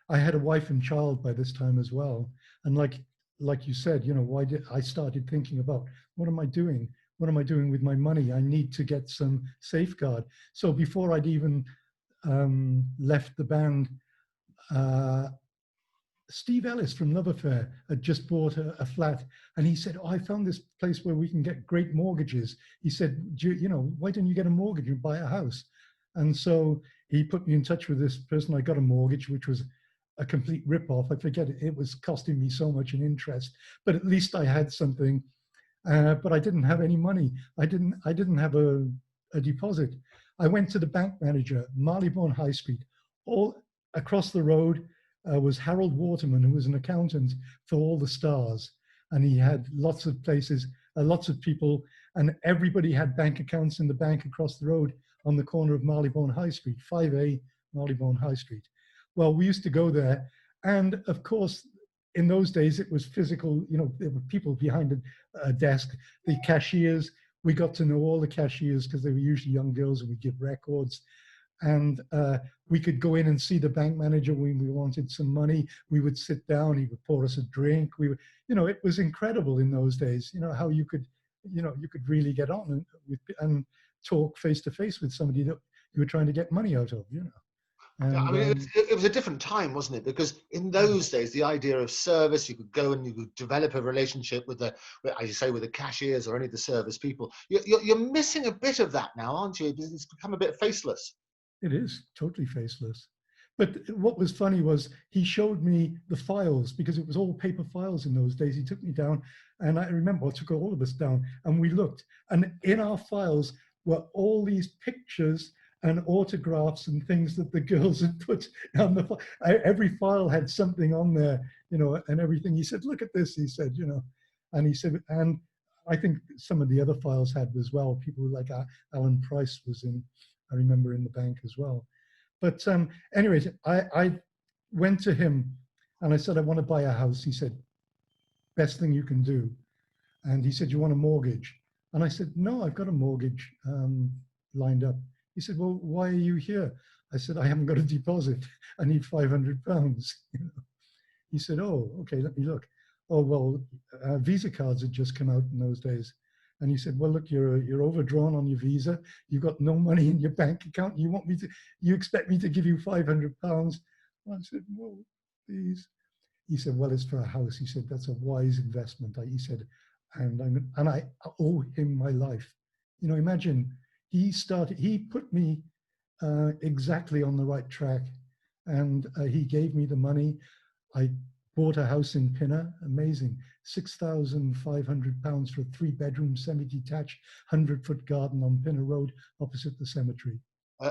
I had a wife and child by this time as well. And like you said, why did I started thinking about, what am I doing? What am I doing with my money? I need to get some safeguard. So before I'd even left the band, Steve Ellis from Love Affair had just bought a flat, and he said, I found this place where we can get great mortgages. He said, why don't you get a mortgage and buy a house? And so he put me in touch with this person. I got a mortgage, which was a complete rip-off. I forget it was costing me so much in interest, but at least I had something. But I didn't have any money. I didn't have a deposit. I went to the bank manager, Marylebone High Street. All across the road was Harold Waterman, who was an accountant for all the stars. And he had lots of places, lots of people, and everybody had bank accounts in the bank across the road on the corner of Marylebone High Street, 5A Marylebone High Street. Well, we used to go there. And of course, in those days, it was physical, there were people behind a desk, the cashiers. We got to know all the cashiers because they were usually young girls, and we'd give records. And we could go in and see the bank manager when we wanted some money. We would sit down, he would pour us a drink. We would, it was incredible in those days, how you could really get on and talk face to face with somebody that you were trying to get money out of, And, I mean, it was a different time, wasn't it? Because in those days, the idea of service, you could go and you could develop a relationship with as you say, with the cashiers or any of the service people. You're missing a bit of that now, aren't you? It's become a bit faceless. It is totally faceless. But what was funny was he showed me the files, because it was all paper files in those days. He took me down, and I remember I took all of us down, and we looked. And in our files were all these pictures and autographs and things that the girls had put on the file. Every file had something on there, and everything. He said, look at this, he said, and he said, and I think some of the other files had as well. People like Alan Price was in, I remember, in the bank as well. But anyways, I went to him and I said, I want to buy a house. He said, best thing you can do. And he said, you want a mortgage? And I said, no, I've got a mortgage lined up. He said, well, why are you here? I said, I haven't got a deposit. I need £500. He said, oh, okay, let me look. Oh, well, Visa cards had just come out in those days. And he said, well, look, you're overdrawn on your visa. You've got no money in your bank account. You expect me to give you £500? I said, well, please. He said, well, it's for a house. He said, that's a wise investment. He said, and I owe him my life. You know, imagine he put me exactly on the right track, and he gave me the money. I bought a house in Pinner, amazing, £6,500 for a 3-bedroom semi-detached 100-foot garden on Pinner Road opposite the cemetery.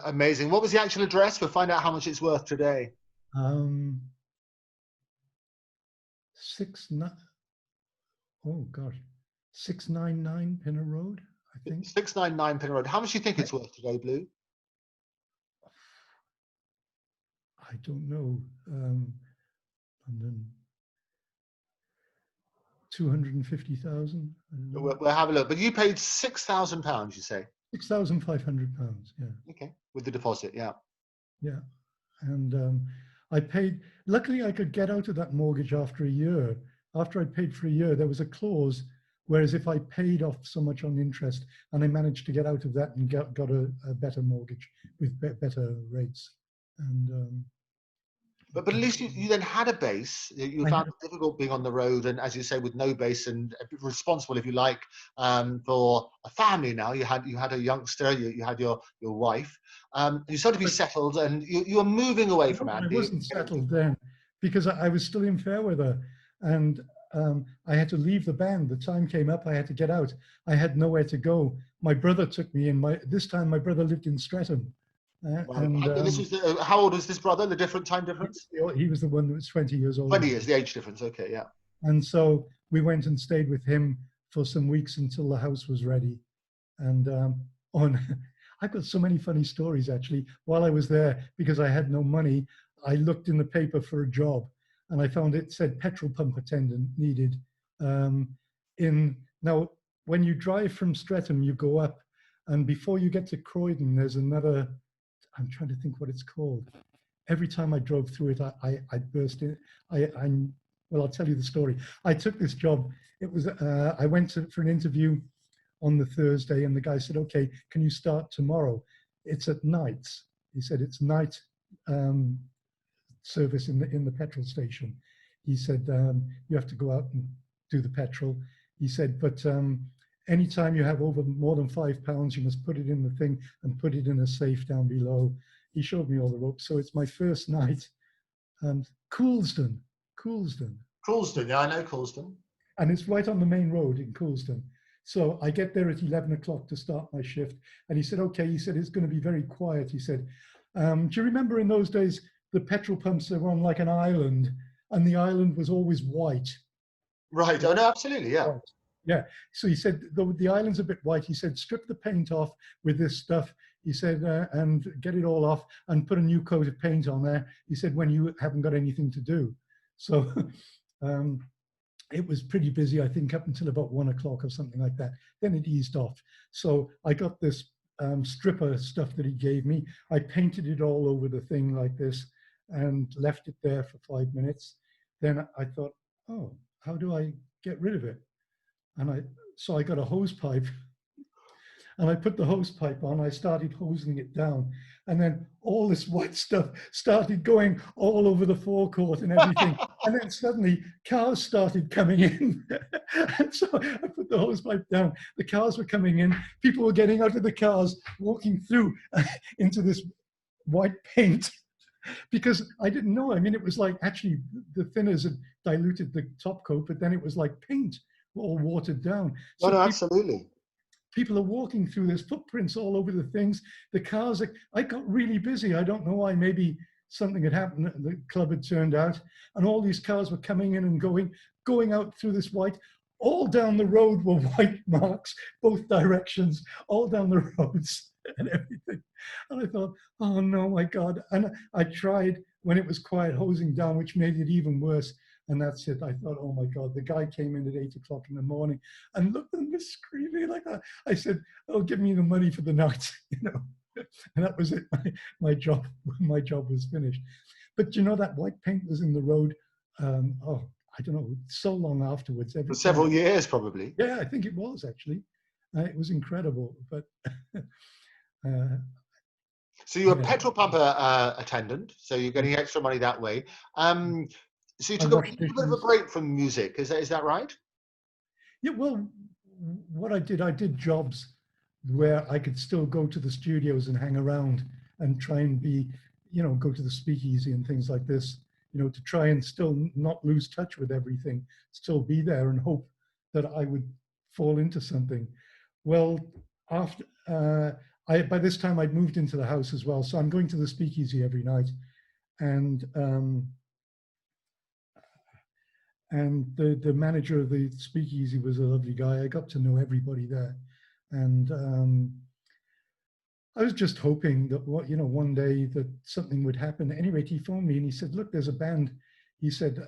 Amazing. What was the actual address? We'll find out how much it's worth today. 699 Pinner Road, I think. 699 Pinner Road. How much do you think it's worth today, Blue? I don't know. And then 250,000. We'll have a look. But you paid £6,000, you say? £6,500. Yeah. Okay, with the deposit, yeah. Yeah, and I paid. Luckily, I could get out of that mortgage after a year. After I paid for a year, there was a clause. Whereas if I paid off so much on interest, and I managed to get out of that and got a better mortgage with better rates, and. But at least you then had a base. You found it difficult being on the road, and as you say, with no base and responsible, if you like, for a family. Now you had a youngster, you had your wife. You started to be settled, and you were moving away from Andy. I wasn't settled then because I was still in Fairweather, and I had to leave the band. The time came up. I had to get out. I had nowhere to go. My brother took me in. This time, my brother lived in Streatham. And this was how old was this brother? The time difference? He was the one that was 20 years old. 20 years, the age difference. Okay, yeah. And so we went and stayed with him for some weeks until the house was ready. And I've got so many funny stories actually. While I was there, because I had no money, I looked in the paper for a job, and I found it said petrol pump attendant needed. Now, when you drive from Streatham, you go up, and before you get to Croydon, there's another. I'm trying to think what it's called. Every time I drove through it, I burst in. Well, I'll tell you the story. I took this job. It was I went for an interview on the Thursday, and the guy said, "Okay, can you start tomorrow? It's at nights." He said it's night service in the petrol station. He said you have to go out and do the petrol. He said, but anytime you have over more than £5, you must put it in the thing and put it in a safe down below. He showed me all the ropes. So it's my first night. Coulsdon. Yeah, I know Coulsdon. And it's right on the main road in Coulsdon. So I get there at 11 o'clock to start my shift. And he said, okay, he said, it's going to be very quiet. He said, do you remember in those days, the petrol pumps were on like an island, and the island was always white? Right. Oh, no, absolutely. Yeah. Right. Yeah. So he said, the island's a bit white. He said, strip the paint off with this stuff. He said, and get it all off and put a new coat of paint on there. He said, when you haven't got anything to do. So it was pretty busy, I think, up until about 1 o'clock or something like that. Then it eased off. So I got this stripper stuff that he gave me. I painted it all over the thing like this and left it there for 5 minutes. Then I thought, oh, how do I get rid of it? And so I got a hose pipe, and I put the hose pipe on. I started hosing it down, and then all this white stuff started going all over the forecourt and everything. And then suddenly cars started coming in. And so I put the hose pipe down. The cars were coming in. People were getting out of the cars, walking through into this white paint. Because I didn't know. I mean, it was like actually the thinners had diluted the top coat, but then it was like paint, all watered down. So no, absolutely. People are walking through. There's footprints all over the things. The cars, I got really busy. I don't know why. Maybe something had happened. The club had turned out, and all these cars were coming in and going out through this white. All down the road were white marks, both directions, all down the roads and everything. And I thought, oh no, my God. And I tried when it was quiet hosing down, which made it even worse. And that's it. I thought, oh my God, the guy came in at 8 o'clock in the morning and looked at me screaming like that. I said, oh, give me the money for the night, you know. And that was it. My job was finished. But you know, that white paint was in the road. I don't know, so long afterwards. For several years, probably. Yeah, I think it was actually. It was incredible, but So you're a yeah, petrol pump attendant, so you're getting extra money that way. So you I took a washed little bit of a dishes. break from music. Is that right? Yeah, well, what I did jobs where I could still go to the studios and hang around and try and be, go to the speakeasy and things like this, to try and still not lose touch with everything, still be there and hope that I would fall into something. Well, after by this time I'd moved into the house as well, so I'm going to the speakeasy every night, and the manager of the speakeasy was a lovely guy. I got to know everybody there, and I was just hoping that one day that something would happen. At any rate, he phoned me and he said, "Look, there's a band." He said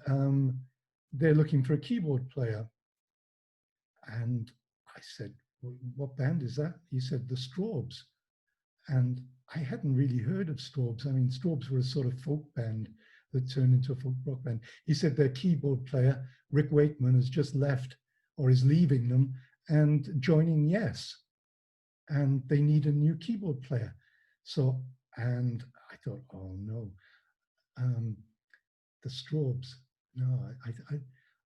they're looking for a keyboard player, and I said, well, "What band is that?" He said, "The Straubs," and I hadn't really heard of Straubs. I mean, Straubs were a sort of folk band that turned into a folk rock band. He said their keyboard player, Rick Wakeman, has just left or is leaving them and joining Yes. And they need a new keyboard player. So, and I thought, oh no, the Straubs. No,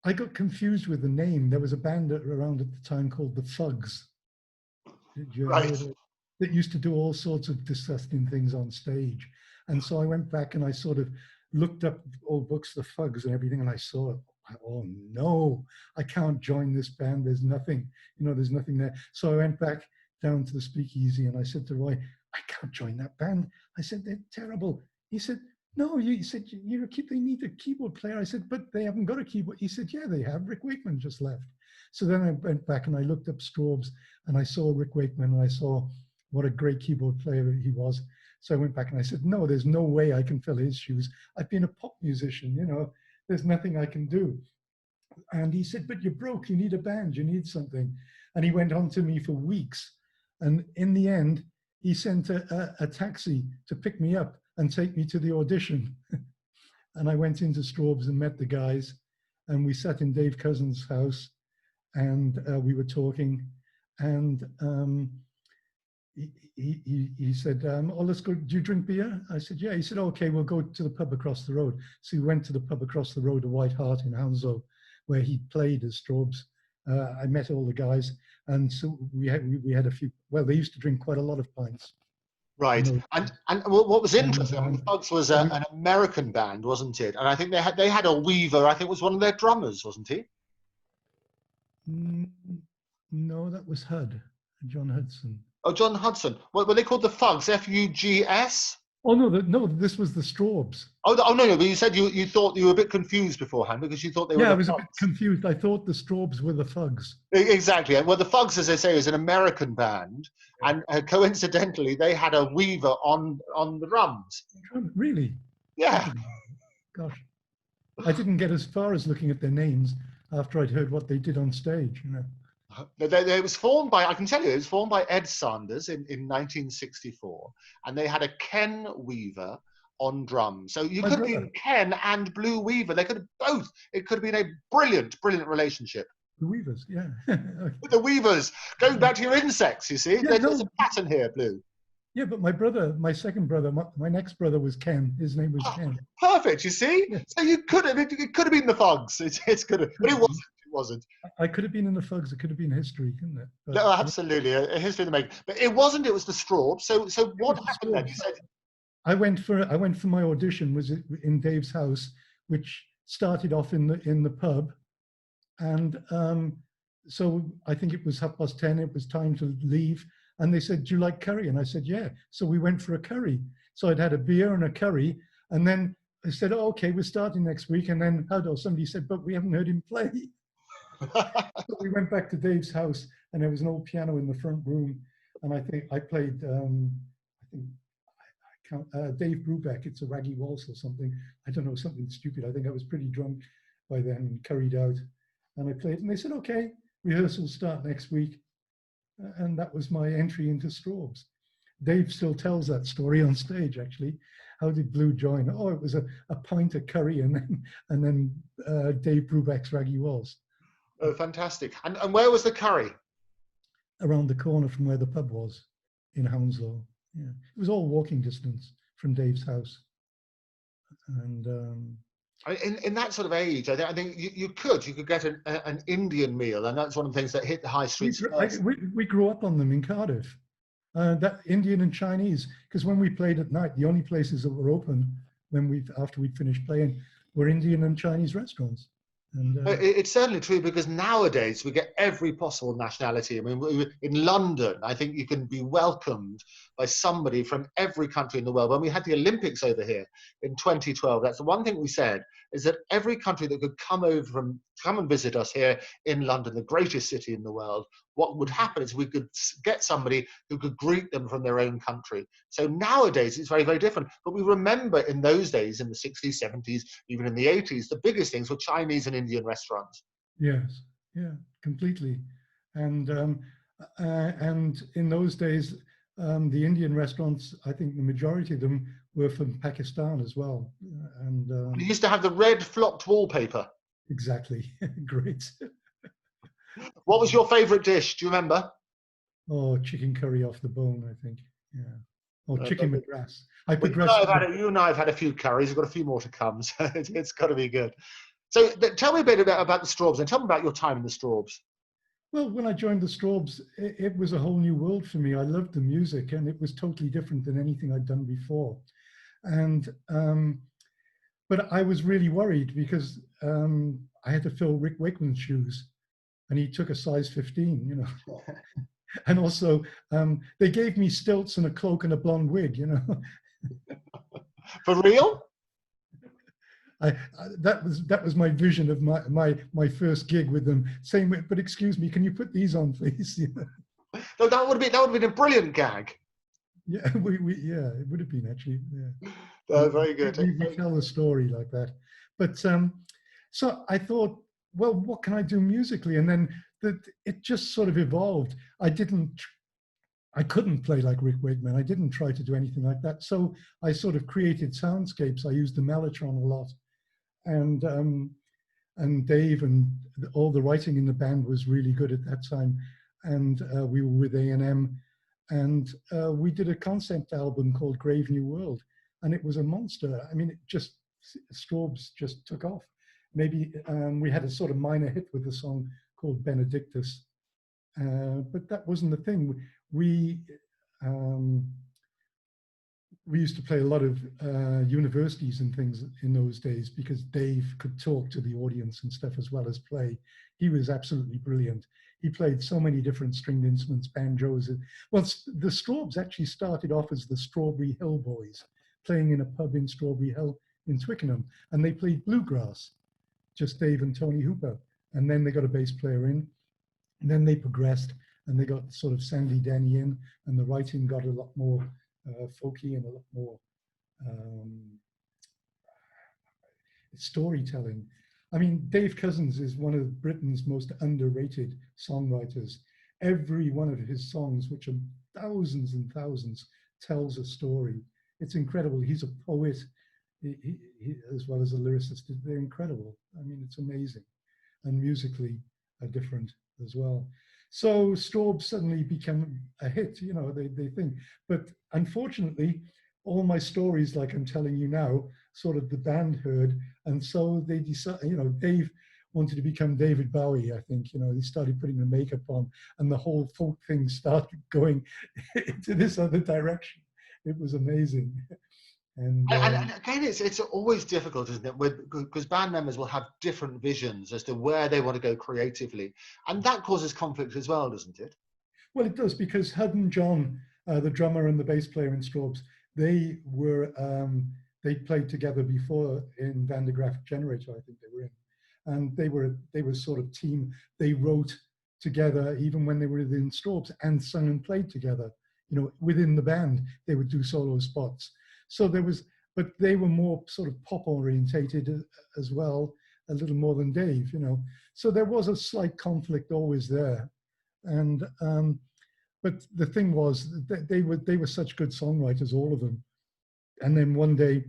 I got confused with the name. There was a band around at the time called the Fugs. Did you ever hear Right. of it? That used to do all sorts of disgusting things on stage. And so I went back and I sort of looked up old books, the Fugs and everything, and I saw, oh no, I can't join this band. There's nothing, there's nothing there. So I went back down to the speakeasy and I said to Roy, I can't join that band. I said, they're terrible. He said, no, he said, they need a keyboard player. I said, but they haven't got a keyboard. He said, yeah, they have. Rick Wakeman just left. So then I went back and I looked up Straubs and I saw Rick Wakeman and I saw what a great keyboard player he was. So I went back and I said, no, there's no way I can fill his shoes. I've been a pop musician, there's nothing I can do. And he said, but you're broke, you need a band, you need something. And he went on to me for weeks. And in the end, he sent a taxi to pick me up and take me to the audition. And I went into Straubs and met the guys. And we sat in Dave Cousins' house and we were talking. And he said, oh, let's go, do you drink beer? I said, yeah. He said, okay, we'll go to the pub across the road. So we went to the pub across the road, the White Hart in Hounslow, where he played as Straubs. I met all the guys. And so we had a few, well, they used to drink quite a lot of pints. Right. And what was interesting, I mean, the And Fugs was so we, an American band, wasn't it? And I think they had a Weaver, I think was one of their drummers, wasn't he? no, that was Hud, John Hudson. Oh, John Hudson. What were they called? The Fugs, Fugs? Oh no, this was the Straubs. Oh, no, but you said you thought you were a bit confused beforehand because you thought they were Yeah, the I was a Fugs. bit confused. I thought the Straubs were the Fugs. Exactly. Well, the Fugs, as I say, is an American band, and coincidentally, they had a Weaver on the drums. Really? Yeah. Gosh, I didn't get as far as looking at their names after I'd heard what they did on stage. It was formed by, I can tell you, it was formed by Ed Sanders in 1964, and they had a Ken Weaver on drums. So you could have been Ken and Blue Weaver. They could have both. It could have been a brilliant, brilliant relationship. The Weavers, yeah. With the Weavers, going back to your insects, you see, there's a pattern here, Blue. Yeah, but my second brother, my next brother was Ken. His name was Ken. Perfect, you see? Yeah. So it could have been the Fugs. It could have, but it wasn't. It wasn't. I could have been in the Fugs. It could have been history, couldn't it? But, no, absolutely, a history of the making. But it wasn't. It was the Straubs. So what happened then? You said I went for my audition. Was in Dave's house, which started off in the pub, and so I think it was 10:30. It was time to leave. And they said, do you like curry? And I said, yeah. So we went for a curry. So I'd had a beer and a curry. And then I said, oh, okay, we're starting next week. And then somebody said, but we haven't heard him play. So we went back to Dave's house and there was an old piano in the front room. And I think I played, Dave Brubeck, It's a Raggy Waltz or something. I don't know, something stupid. I think I was pretty drunk by then and curried out. And I played and they said, okay, rehearsals start next week. And that was my entry into Straubs. Dave still tells that story on stage, actually. How did Blue join? Oh, it was a pint of curry and then Dave Brubeck's Raggy Waltz. oh, fantastic. And where was the curry? around the corner from where the pub was in Hounslow. Yeah, it was all walking distance from Dave's house. And in that sort of age, I think you could get an Indian meal, and that's one of the things that hit the high streets first. we grew up on them in Cardiff. That Indian and Chinese, because when we played at night, the only places that were open after we'd finished playing were Indian and Chinese restaurants. And it's certainly true, because nowadays we get every possible nationality. I mean, in London, I think you can be welcomed by somebody from every country in the world. When we had the Olympics over here in 2012, that's the one thing we said, is that every country that could come and visit us here in London, the greatest city in the world, what would happen is we could get somebody who could greet them from their own country. So nowadays it's very, very different. But we remember in those days, in the 60s, 70s, even in the 80s, the biggest things were Chinese and Indian restaurants. Yes, yeah, completely. And in those days, the Indian restaurants, I think the majority of them were from Pakistan as well. And you used to have the red flocked wallpaper. Exactly. Great. What was your favorite dish? Do you remember? Oh, chicken curry off the bone, I think. Yeah. Or chicken madras. You and I have had a few curries. We've got a few more to come, so it's got to be good. So tell me a bit about the Strawbs, and tell me about your time in the Strawbs. Well, when I joined the Strawbs, it was a whole new world for me. I loved the music, and it was totally different than anything I'd done before. And but I was really worried because I had to fill Rick Wakeman's shoes, and he took a size 15, you know. And also, they gave me stilts and a cloak and a blonde wig, you know. For real? That was my vision of my first gig with them. Saying, but excuse me, can you put these on, please? You know? No, that would have been a brilliant gag. Yeah, it would have been actually. Yeah. Very good. We tell the story like that. But so I thought, well, what can I do musically? And then it just sort of evolved. I couldn't play like Rick Wakeman. I didn't try to do anything like that. So I sort of created soundscapes. I used the mellotron a lot. And Dave and all the writing in the band was really good at that time. And we were with A&M. And we did a concept album called Grave New World. And it was a monster. I mean, Strawbs just took off. Maybe we had a sort of minor hit with a song called Benedictus. But that wasn't the thing. We used to play a lot of universities and things in those days because Dave could talk to the audience and stuff as well as play. He was absolutely brilliant. He played so many different stringed instruments, banjos. Well, the Strawbs actually started off as the Strawberry Hill Boys, playing in a pub in Strawberry Hill in Twickenham, and they played bluegrass, just Dave and Tony Hooper. And then they got a bass player in, and then they progressed, and they got sort of Sandy Denny in, and the writing got a lot more folky and a lot more storytelling. I mean, Dave Cousins is one of Britain's most underrated songwriters. Every one of his songs, which are thousands and thousands, tells a story. It's incredible. He's a poet, he as well as a lyricist. They're incredible. I mean, it's amazing. And musically are different as well. So Strawbs suddenly became a hit, you know, they think. But unfortunately, all my stories, like I'm telling you now, sort of the band heard. And so they decided, you know, Dave wanted to become David Bowie, I think. You know, he started putting the makeup on, and the whole folk thing started going into this other direction. It was amazing. And again, it's always difficult, isn't it? Because band members will have different visions as to where they want to go creatively. And that causes conflict as well, doesn't it? Well, it does, because Hud and John, the drummer and the bass player in Strawbs, they played together before in Van de Graaff Generator, I think they were in. And they were sort of team. They wrote together even when they were in Strawbs, and sung and played together. You know, within the band, they would do solo spots. So but they were more sort of pop orientated as well, a little more than Dave, you know. So there was a slight conflict always there. And but the thing was that they were such good songwriters, all of them. And then one day,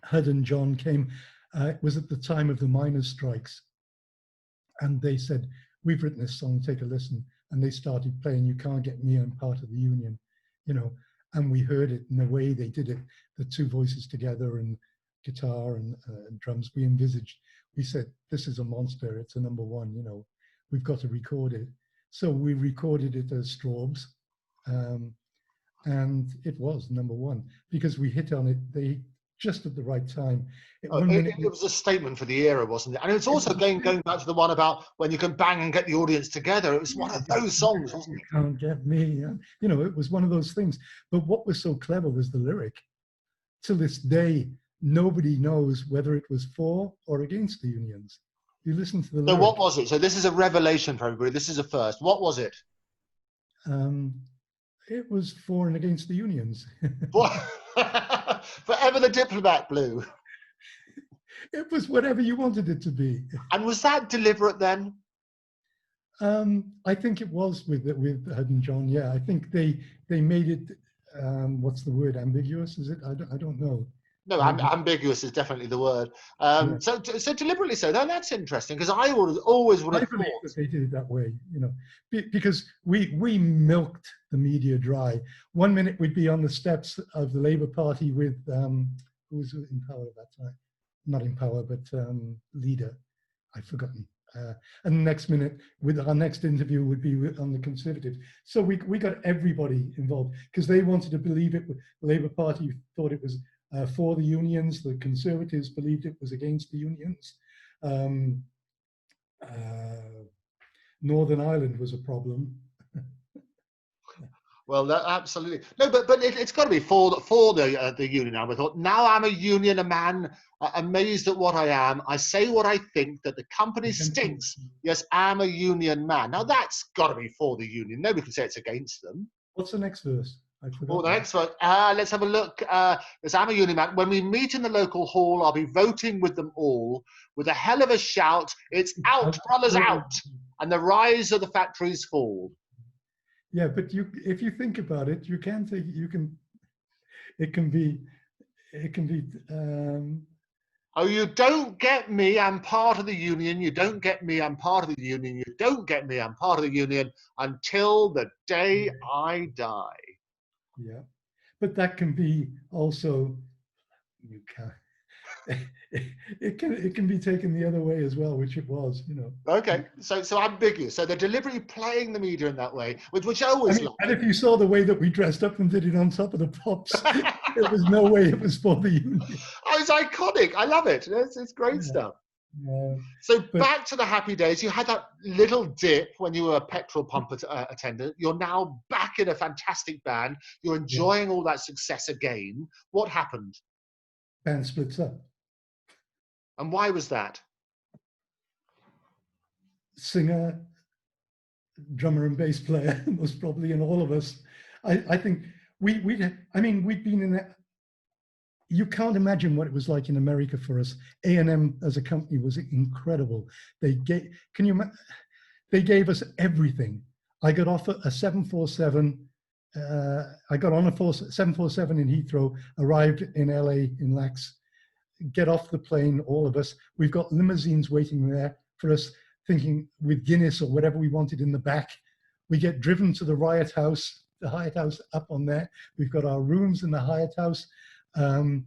Hud and John came. It was at the time of the miners' strikes, and they said, "We've written this song. Take a listen." and they started playing "You Can't Get Me, I'm Part of the Union," you know, and we heard it in the way they did it, the two voices together and guitar and drums. We envisaged, we said, this is a monster, it's a #1, you know, we've got to record it. So we recorded it as Straubs, and it was #1 because we hit on it just at the right time. It was a statement for the era, wasn't it? And it's also going back to the one about when you can bang and get the audience together. It was one of those songs, wasn't it? You Can't Get Me. You know, it was one of those things. But what was so clever was the lyric. Till this day, nobody knows whether it was for or against the unions. You listen to the lyric. So what was it? So this is a revelation for everybody. This is a first. What was it? It was for and against the unions. Forever the Diplomat, Blue. It was whatever you wanted it to be. And was that deliberate then? I think it was with Ed and John. Yeah, I think they made it. What's the word? Ambiguous? Is it? I don't know. No, ambiguous is definitely the word. So deliberately so. That's interesting because I always would have thought that they did it that way, you know, because we milked the media dry. 1 minute we'd be on the steps of the Labour Party with who was in power at that time, not in power, but leader. I've forgotten. And the next minute, with our next interview, would be on the Conservatives. So we got everybody involved because they wanted to believe it. The Labour Party thought it was for the unions. The Conservatives believed it was against the unions. Northern Ireland was a problem. Well, absolutely. No, but it's got to be for the union. I thought, now I'm a union, a man, amazed at what I am. I say what I think, that the company stinks. Yes, I'm a union man. Now that's got to be for the union. Nobody can say it's against them. What's the next verse? I forgot. Oh, the next one. Let's have a look. Yes, I'm a union man. When we meet in the local hall, I'll be voting with them all. With a hell of a shout, it's out, brothers, out. And the rise of the factories fall. Yeah, but if you think about it, it can be. Oh, you don't get me, I'm part of the union. You don't get me, I'm part of the union. You don't get me, I'm part of the union until the day I die. Yeah, but that can be also, you can. It can be taken the other way as well, which it was, you know. Okay, so ambiguous. So they're deliberately playing the media in that way, which I always like. And if you saw the way that we dressed up and did it on top of the pops, there was no way it was for the union. Oh, it's iconic. I love it. It's great stuff. Yeah. So back to the happy days. You had that little dip when you were a petrol pump attendant. You're now back in a fantastic band. You're enjoying all that success again. What happened? Band splits up. And why was that? Singer, drummer and bass player, most probably, and all of us. I think we'd been in that. You can't imagine what it was like in America for us. A&M as a company was incredible. They gave us everything. I got off a 747. I got on a 747 in Heathrow, arrived in LA in Lax. Get off the plane, all of us. We've got limousines waiting there for us, thinking with Guinness or whatever we wanted in the back. We get driven to the Hyatt House up on there. We've got our rooms in the Hyatt House. I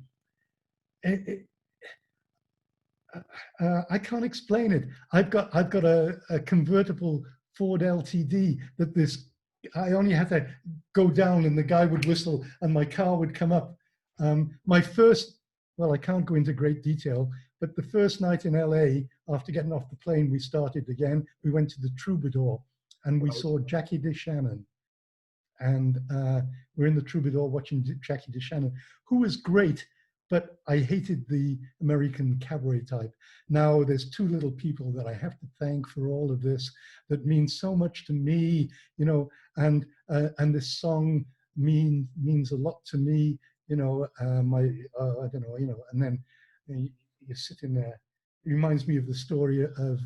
can't explain it. I've got a convertible Ford LTD that I only had to go down and the guy would whistle and my car would come up. Well, I can't go into great detail, but the first night in LA, after getting off the plane, we started again. We went to the Troubadour and we saw Jackie DeShannon. And we're in the Troubadour watching Jackie DeShannon, who was great, but I hated the American cabaret type. Now there's two little people that I have to thank for all of this that means so much to me, you know, and this song means a lot to me. You know, I don't know, you know, and then you're sitting there. It reminds me of the story of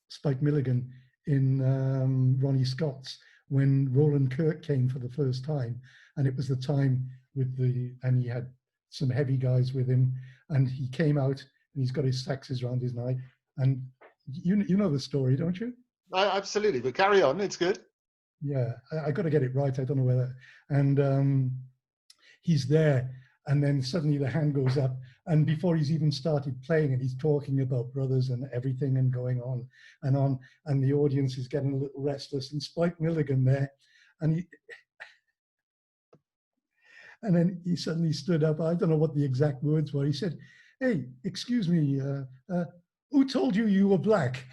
Spike Milligan in Ronnie Scott's when Roland Kirk came for the first time, and it was the time and he had some heavy guys with him, and he came out and he's got his saxes around his neck, and you know the story, don't you? Absolutely, but carry on. It's good. Yeah, I got to get it right. I don't know whether. And he's there, and then suddenly the hand goes up, and before he's even started playing it, he's talking about brothers and everything and going on, and the audience is getting a little restless. And Spike Milligan there, and then he suddenly stood up. I don't know what the exact words were. He said, "Hey, excuse me, who told you you were black?"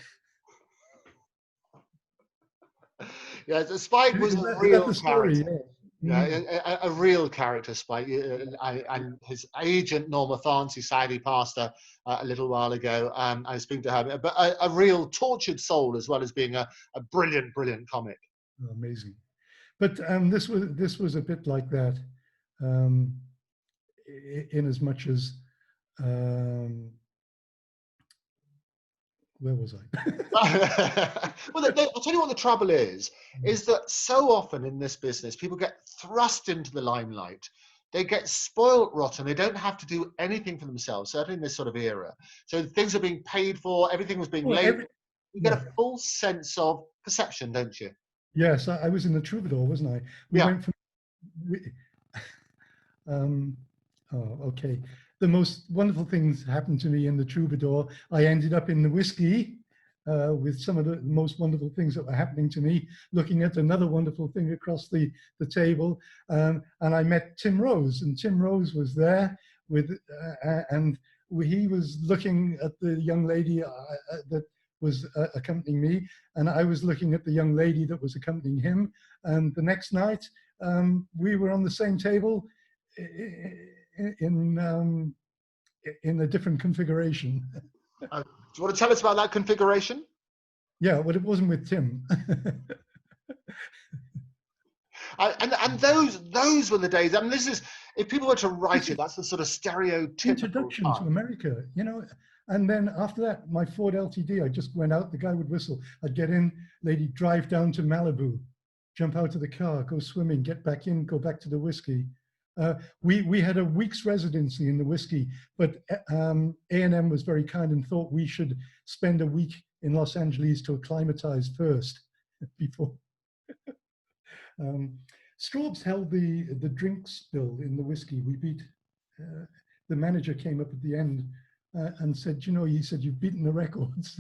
Yeah, Spike was a Is that real the story? character. Yeah. Yeah, a real character, Spike. And his agent, Norma Tharnsey, sadly passed a little while ago. I was speaking to her, but a real tortured soul, as well as being a brilliant, brilliant comic. Oh, amazing. But this was a bit like that, um, in as much as where was I? Well, I'll tell you what the trouble is that so often in this business, people get thrust into the limelight. They get spoilt rotten. They don't have to do anything for themselves, certainly in this sort of era. So things are being paid for. Everything was being Well, labeled. You get yeah. a full sense of perception, don't you? Yes, I was in the Troubadour, wasn't I? We Yeah. went from. Um, oh, okay. The most wonderful things happened to me in the Troubadour. I ended up in the whiskey with some of the most wonderful things that were happening to me, looking at another wonderful thing across the table. And I met Tim Rose, and Tim Rose was there with, and he was looking at the young lady that was accompanying me, and I was looking at the young lady that was accompanying him. And the next night, we were on the same table in a different configuration. Do you want to tell us about that configuration? Yeah, but it wasn't with Tim. And those were the days. I mean, this is, if people were to write it, that's the sort of stereotypical Introduction to time. America, you know. And then after that, my Ford LTD, I just went out, the guy would whistle. I'd get in, lady drive down to Malibu, jump out of the car, go swimming, get back in, go back to the whiskey. We had a week's residency in the whiskey, but A&M was very kind and thought we should spend a week in Los Angeles to acclimatize first before. Straub's held the drinks bill in the whiskey. We beat, the manager came up at the end and said, you know, he said, you've beaten the records.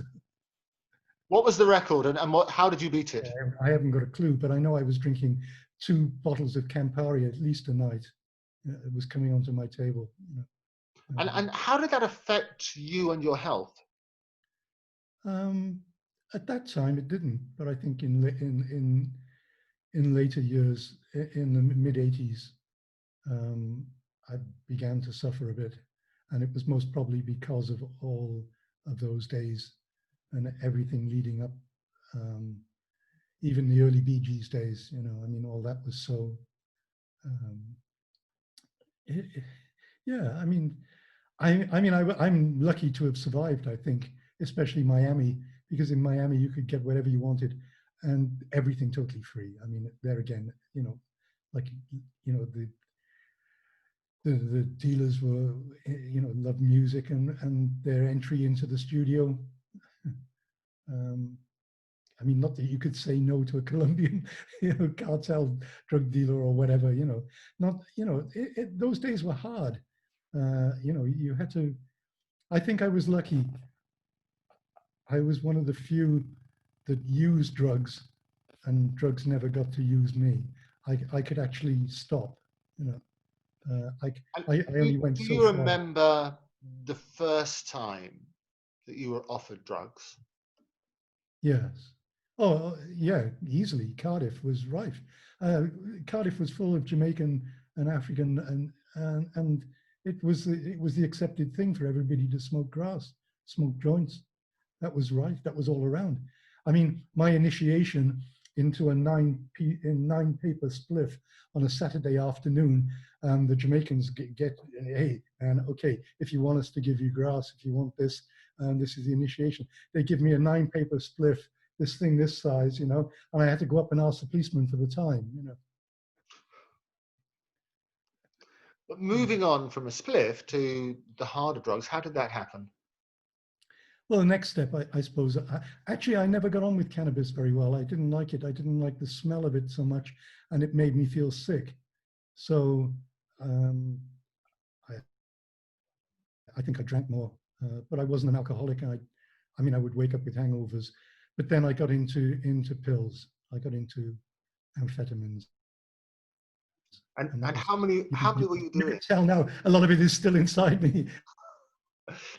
What was the record, and how did you beat it? I haven't got a clue, but I know I was drinking 2 bottles of Campari at least a night. It was coming onto my table. You know. And how did that affect you and your health? At that time, it didn't, but I think in later years, in the mid-80s, I began to suffer a bit, and it was most probably because of all of those days and everything leading up, even the early Bee Gees days. You know, I mean, all that was so. Yeah, I mean, I'm lucky to have survived. I think, especially Miami, because in Miami you could get whatever you wanted, and everything totally free. I mean, there again, you know, like, you know, the dealers were, you know, loved music, and their entry into the studio. I mean, not that you could say no to a Colombian, you know, cartel drug dealer or whatever, you know. Not, you know, those days were hard. You know, you had to. I think I was lucky. I was one of the few that used drugs, and drugs never got to use me. I could actually stop, you know. I only went so far. Do you remember the first time that you were offered drugs? Yes. Oh, yeah, easily. Cardiff was rife. Cardiff was full of Jamaican and African, and it was the accepted thing for everybody to smoke grass, smoke joints. That was right. That was all around. I mean, my initiation into a 9-paper spliff on a Saturday afternoon. The Jamaicans get, hey, and okay, if you want us to give you grass, if you want this, this is the initiation. They give me a 9-paper spliff, this thing this size, you know, and I had to go up and ask the policeman for the time, you know. But moving on from a spliff to the harder drugs, how did that happen? Well, the next step, I suppose, actually, I never got on with cannabis very well. I didn't like it. I didn't like the smell of it so much, and it made me feel sick. So um, I think I drank more, but I wasn't an alcoholic. I mean, I would wake up with hangovers, but then I got into pills. I got into amphetamines, and that And was, how many were you you can doing? tell now, a lot of it is still inside me.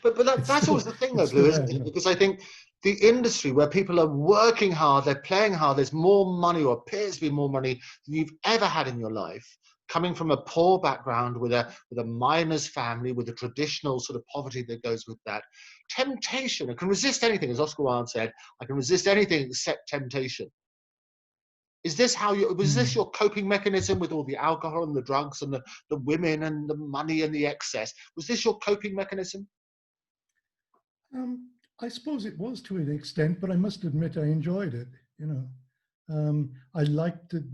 But It's that's still, always the thing, though, it's Blue, still there, isn't you it? know. Because I think the industry where people are working hard, they're playing hard, there's more money, or appears to be more money than you've ever had in your life. Coming from a poor background with a miner's family, with a traditional sort of poverty that goes with that, temptation. I can resist anything, as Oscar Wilde said. I can resist anything except temptation. Is this how you? Was this Mm. your coping mechanism with all the alcohol and the drugs and the women and the money and the excess? Was this your coping mechanism? I suppose it was to an extent, but I must admit I enjoyed it. You know, I liked it.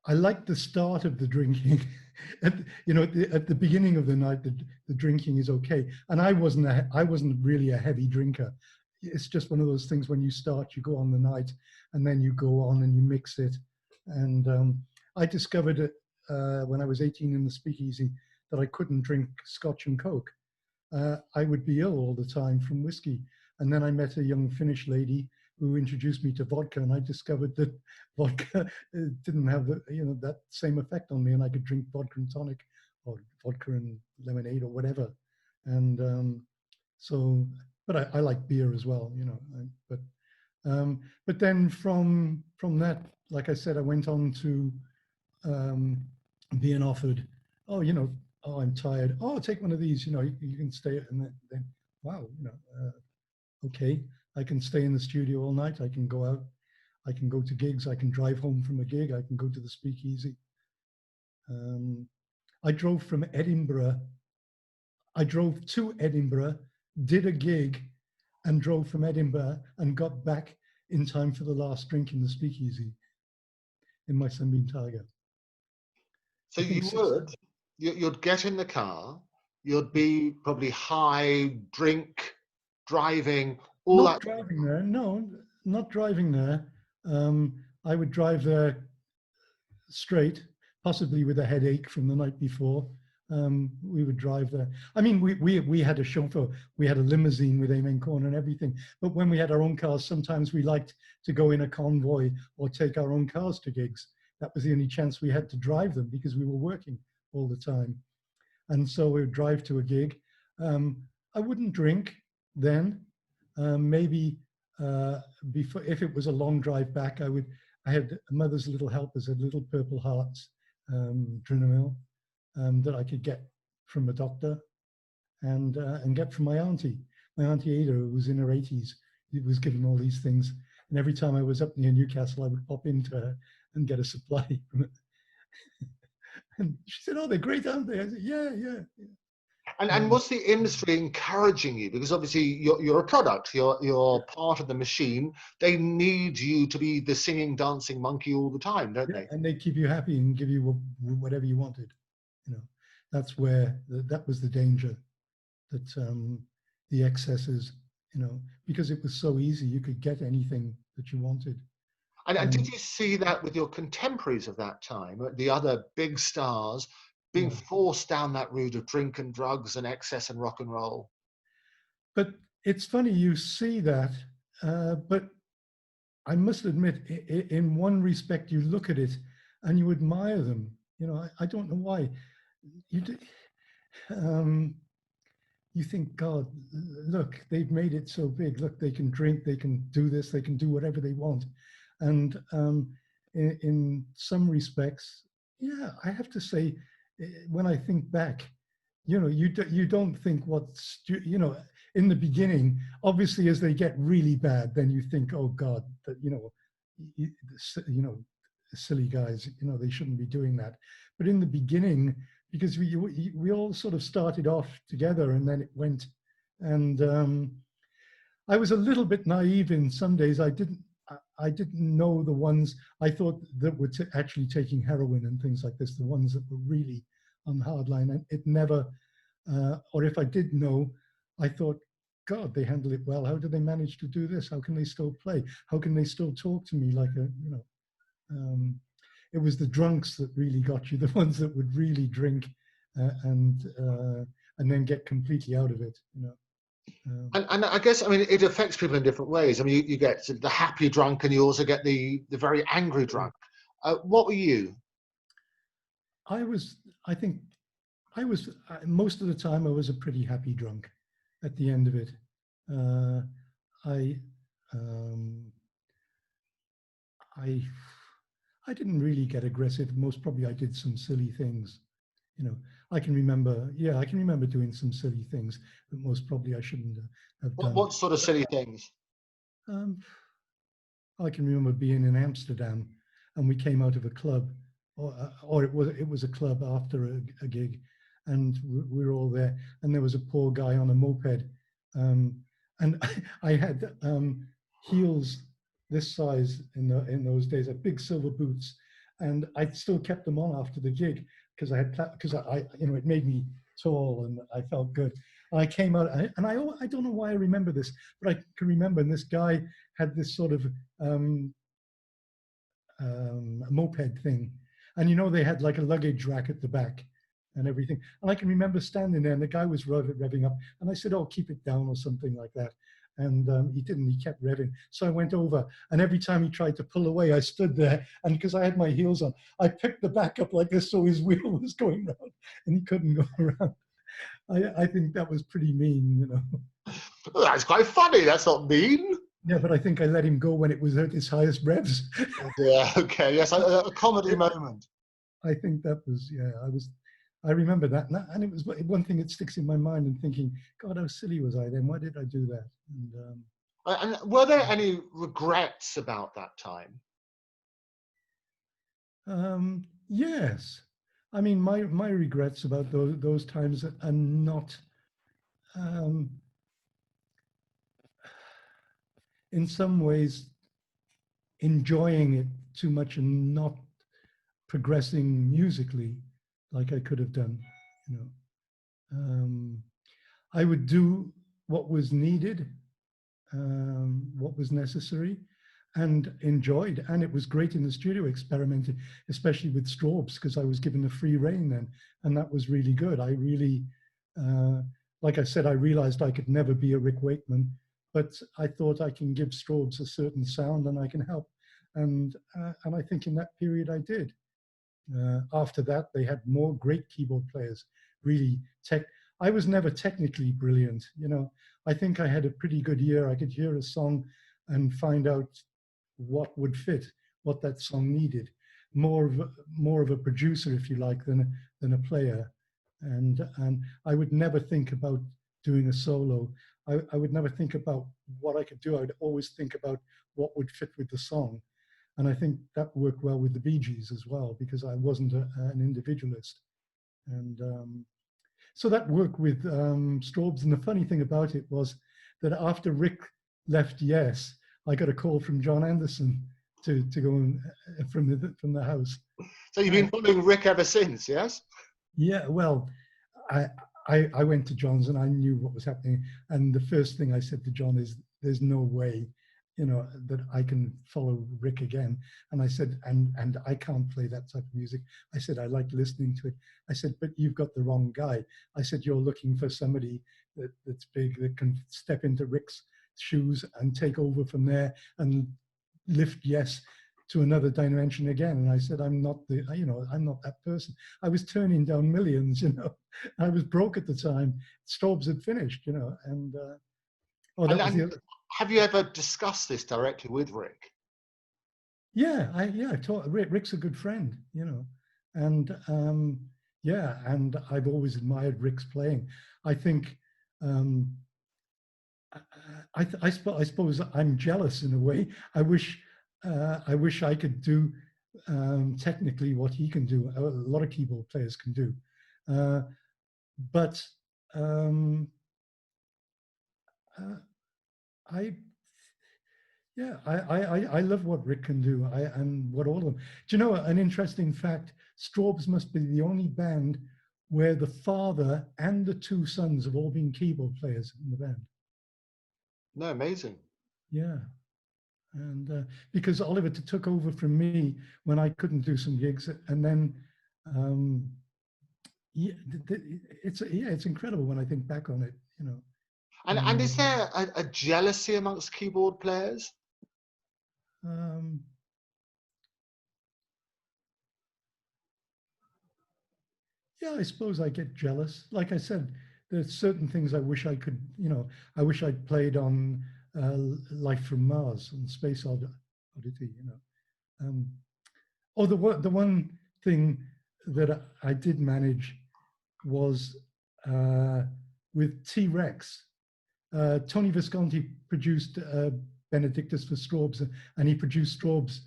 I liked the start of the drinking. You know, at the beginning of the night, the drinking is okay. And I wasn't really a heavy drinker. It's just one of those things when you start, you go on the night, and then you go on and you mix it. And I discovered it when I was 18 in the speakeasy that I couldn't drink Scotch and Coke. I would be ill all the time from whiskey. And then I met a young Finnish lady who introduced me to vodka, and I discovered that vodka didn't have that same effect on me, and I could drink vodka and tonic, or vodka and lemonade, or whatever. And so, but I like beer as well, you know. But then from that, like I said, I went on to um, being offered, oh, you know, oh, I'm tired. Oh, take one of these. You know, you can stay, and then wow, you know, okay, I can stay in the studio all night. I can go out. I can go to gigs. I can drive home from a gig. I can go to the speakeasy. Um, I drove from Edinburgh. I drove to Edinburgh, did a gig, and drove from Edinburgh and got back in time for the last drink in the speakeasy in my Sunbeam Tiger. So I think you six. would, you'd get in the car, you'd be probably high, drink, driving, all Not that. driving there. No, not driving there. I would drive there straight, possibly with a headache from the night before. We would drive there. I mean, we had a chauffeur, we had a limousine with Amen Corn and everything. But when we had our own cars, sometimes we liked to go in a convoy or take our own cars to gigs. That was the only chance we had to drive them because we were working all the time. And so we would drive to a gig. I wouldn't drink then. Maybe before, if it was a long drive back, I had Mother's Little Helpers, had little purple hearts, Drinamil, that I could get from a doctor and get from my auntie. My auntie Ada, who was in her 80s, was given all these things. And every time I was up near Newcastle, I would pop into her and get a supply from it. And she said, "Oh, they're great, aren't they?" I said, "Yeah, yeah." And what's the industry encouraging you? Because obviously you're a product, you're part of the machine. They need you to be the singing, dancing monkey all the time, don't Yeah, they? and they keep you happy and give you whatever you wanted. You know, that's where that was the danger, that the excesses. You know, because it was so easy, you could get anything that you wanted. And did And you see that with your contemporaries of that time, the other big stars, being yeah, forced down that route of drink and drugs and excess and rock and roll? but it's funny you see that, but I must admit, in one respect, you look at it and you admire them. You know, I don't know why. You do, um, you think, God, look, they've made it so big. Look, they can drink, they can do this, they can do whatever they want. And in some respects, yeah, I have to say, when I think back, you know, you don't think what's, you know, in the beginning, obviously, as they get really bad, then you think, oh God, that, you know, silly guys, you know, they shouldn't be doing that. But in the beginning, because we all sort of started off together and then it went, and I was a little bit naive in some days. I didn't know the ones I thought that were actually taking heroin and things like this, the ones that were really on the hard line. And it never, or if I did know, I thought, God, they handle it well. How do they manage to do this? How can they still play? How can they still talk to me like a, you know? It was the drunks that really got you, the ones that would really drink and then get completely out of it, you know. And I guess, I mean, it affects people in different ways. I mean, you get the happy drunk, and you also get the very angry drunk. What were you? I think most of the time I was a pretty happy drunk at the end of it. I, um, I didn't really get aggressive. Most probably I did some silly things. You know, I can remember doing some silly things that most probably I shouldn't have done. What sort of silly things? I can remember being in Amsterdam, and we came out of a club, or it was a club after a gig, and we were all there, and there was a poor guy on a moped, and I had heels this size in those days, big silver boots, and I still kept them on after the gig because I you know, it made me tall and I felt good. And I came out, and I don't know why I remember this, but I can remember, and this guy had this sort of moped thing, and you know, they had like a luggage rack at the back and everything, and I can remember standing there, and the guy was revving up, and I said, "Oh, keep it down," or something like that, and he didn't. He kept revving, so I went over, and every time he tried to pull away, I stood there, and because I had my heels on, I picked the back up like this so his wheel was going round and he couldn't go around. I think that was pretty mean, you know. Well, that's quite funny. That's not mean. Yeah, but I think I let him go when it was at its highest revs. Yeah, okay, yes, a comedy moment. I think that was, yeah, I remember that. And it was one thing that sticks in my mind, and thinking, God, how silly was I then? Why did I do that? And were there any regrets about that time? Yes. I mean, my regrets about those times are not, in some ways, enjoying it too much and not progressing musically like I could have done. You know, I would do what was needed, what was necessary, and enjoyed. And it was great in the studio experimenting, especially with strobes, because I was given a free rein then, and that was really good. I really, like I said, I realized I could never be a Rick Wakeman, but I thought I can give strobes a certain sound and I can help. And I think in that period I did. After that, they had more great keyboard players, really I was never technically brilliant, you know. I think I had a pretty good ear. I could hear a song and find out what would fit, what that song needed. More of a producer, if you like, than a player. And I would never think about doing a solo. I would never think about what I could do. I would always think about what would fit with the song. And I think that worked well with the Bee Gees as well, because I wasn't an individualist. And so that worked with strobes. And the funny thing about it was that after Rick left Yes, I got a call from John Anderson to go from the house. So you've been following Rick ever since, yes? Yeah, well, I went to John's and I knew what was happening. And the first thing I said to John is, there's no way, you know, that I can follow Rick again. And I said, and I can't play that type of music. I said, I like listening to it. I said, but you've got the wrong guy. I said, you're looking for somebody that's big, that can step into Rick's shoes and take over from there and lift Yes to another dimension again. And I said, I'm not that person. I was turning down millions, you know. I was broke at the time. Strobes had finished, you know, and have you ever discussed this directly with Rick? Yeah, I taught Rick's a good friend, you know, and yeah, and I've always admired Rick's playing. I think I suppose I'm jealous in a way. I wish I could do technically what he can do. A lot of keyboard players can do, but I love what Rick can do, and what all of them. Do you know an interesting fact? Strobes must be the only band where the father and the two sons have all been keyboard players in the band. No, amazing. Yeah. And because Oliver took over from me when I couldn't do some gigs, and then yeah, it's incredible when I think back on it, you know. And is there a jealousy amongst keyboard players? Um, yeah, I suppose I get jealous. Like I said, there's certain things I wish I could, you know, I wish I'd played on Life from Mars and Space Oddity, you know. Oh, the one thing that I did manage was with T-Rex. Tony Visconti produced Benedictus for Straub's, and he produced Straub's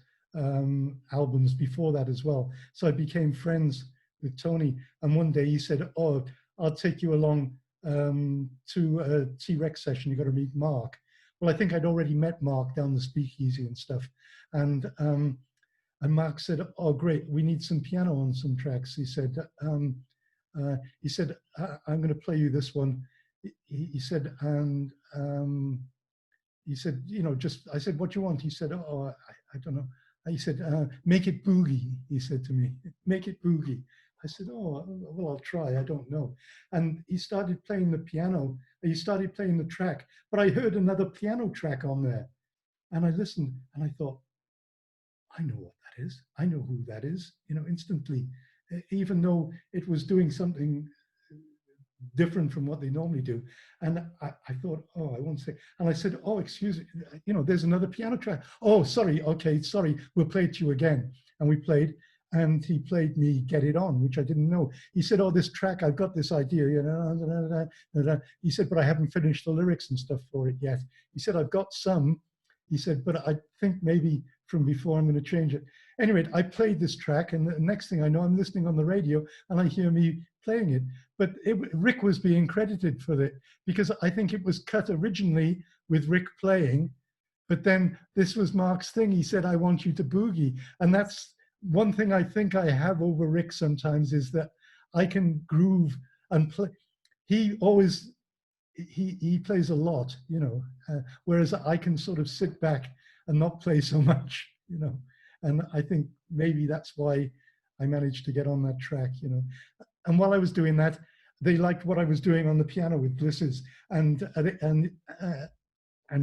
albums before that as well. So I became friends with Tony. And one day he said, "Oh, I'll take you along to a T-Rex session. You got to meet Mark." Well, I think I'd already met Mark down the speakeasy and stuff. And Mark said, "Oh, great, we need some piano on some tracks." He said, "I'm going to play you this one." He said, and he said, you know, just, I said, "What do you want?" He said, "Oh, I don't know." He said, "Make it boogie," he said to me, "Make it boogie." I said, "Oh, well, I'll try, I don't know." And he started playing the piano, he started playing the track, but I heard another piano track on there. And I listened and I thought, I know what that is. I know who that is, you know, instantly, even though it was doing something different from what they normally do. And I thought, oh, I won't say. And I said, "Oh, excuse me, you know, there's another piano track." "Oh, sorry, okay, sorry, we'll play it to you again." And we played, and he played me Get It On, which I didn't know. He said, "Oh, this track, I've got this idea, you know." He said, "But I haven't finished the lyrics and stuff for it yet." He said, "I've got some." He said, "But I think maybe from before I'm going to change it." Anyway, I played this track, and the next thing I know, I'm listening on the radio and I hear me playing it. But Rick was being credited for it, because I think it was cut originally with Rick playing, but then this was Mark's thing. He said, "I want you to boogie." And that's one thing I think I have over Rick sometimes, is that I can groove and play. He always, he plays a lot, you know, whereas I can sort of sit back and not play so much, you know. And I think maybe that's why I managed to get on that track, you know. And while I was doing that, they liked what I was doing on the piano with Blisses, and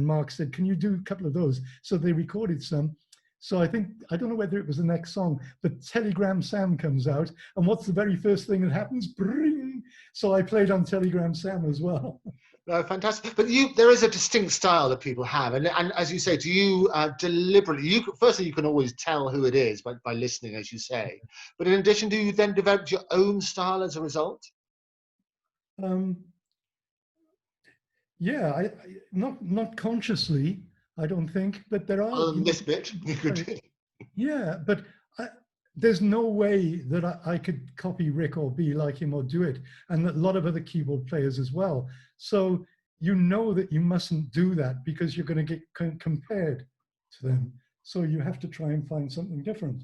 Mark said, "Can you do a couple of those?" So they recorded some. So I think, I don't know whether it was the next song, but Telegram Sam comes out, and what's the very first thing that happens? Bring. So I played on Telegram Sam as well. No, fantastic. But there is a distinct style that people have, and as you say, do you deliberately? Firstly, you can always tell who it is by listening, as you say. But in addition, do you then develop your own style as a result? Yeah, I not consciously, I don't think, but there are, Other than you know, this bit, you could. yeah, but there's no way that I could copy Rick or be like him or do it, and a lot of other keyboard players as well. So you know that you mustn't do that, because you're going to get compared to them. So you have to try and find something different.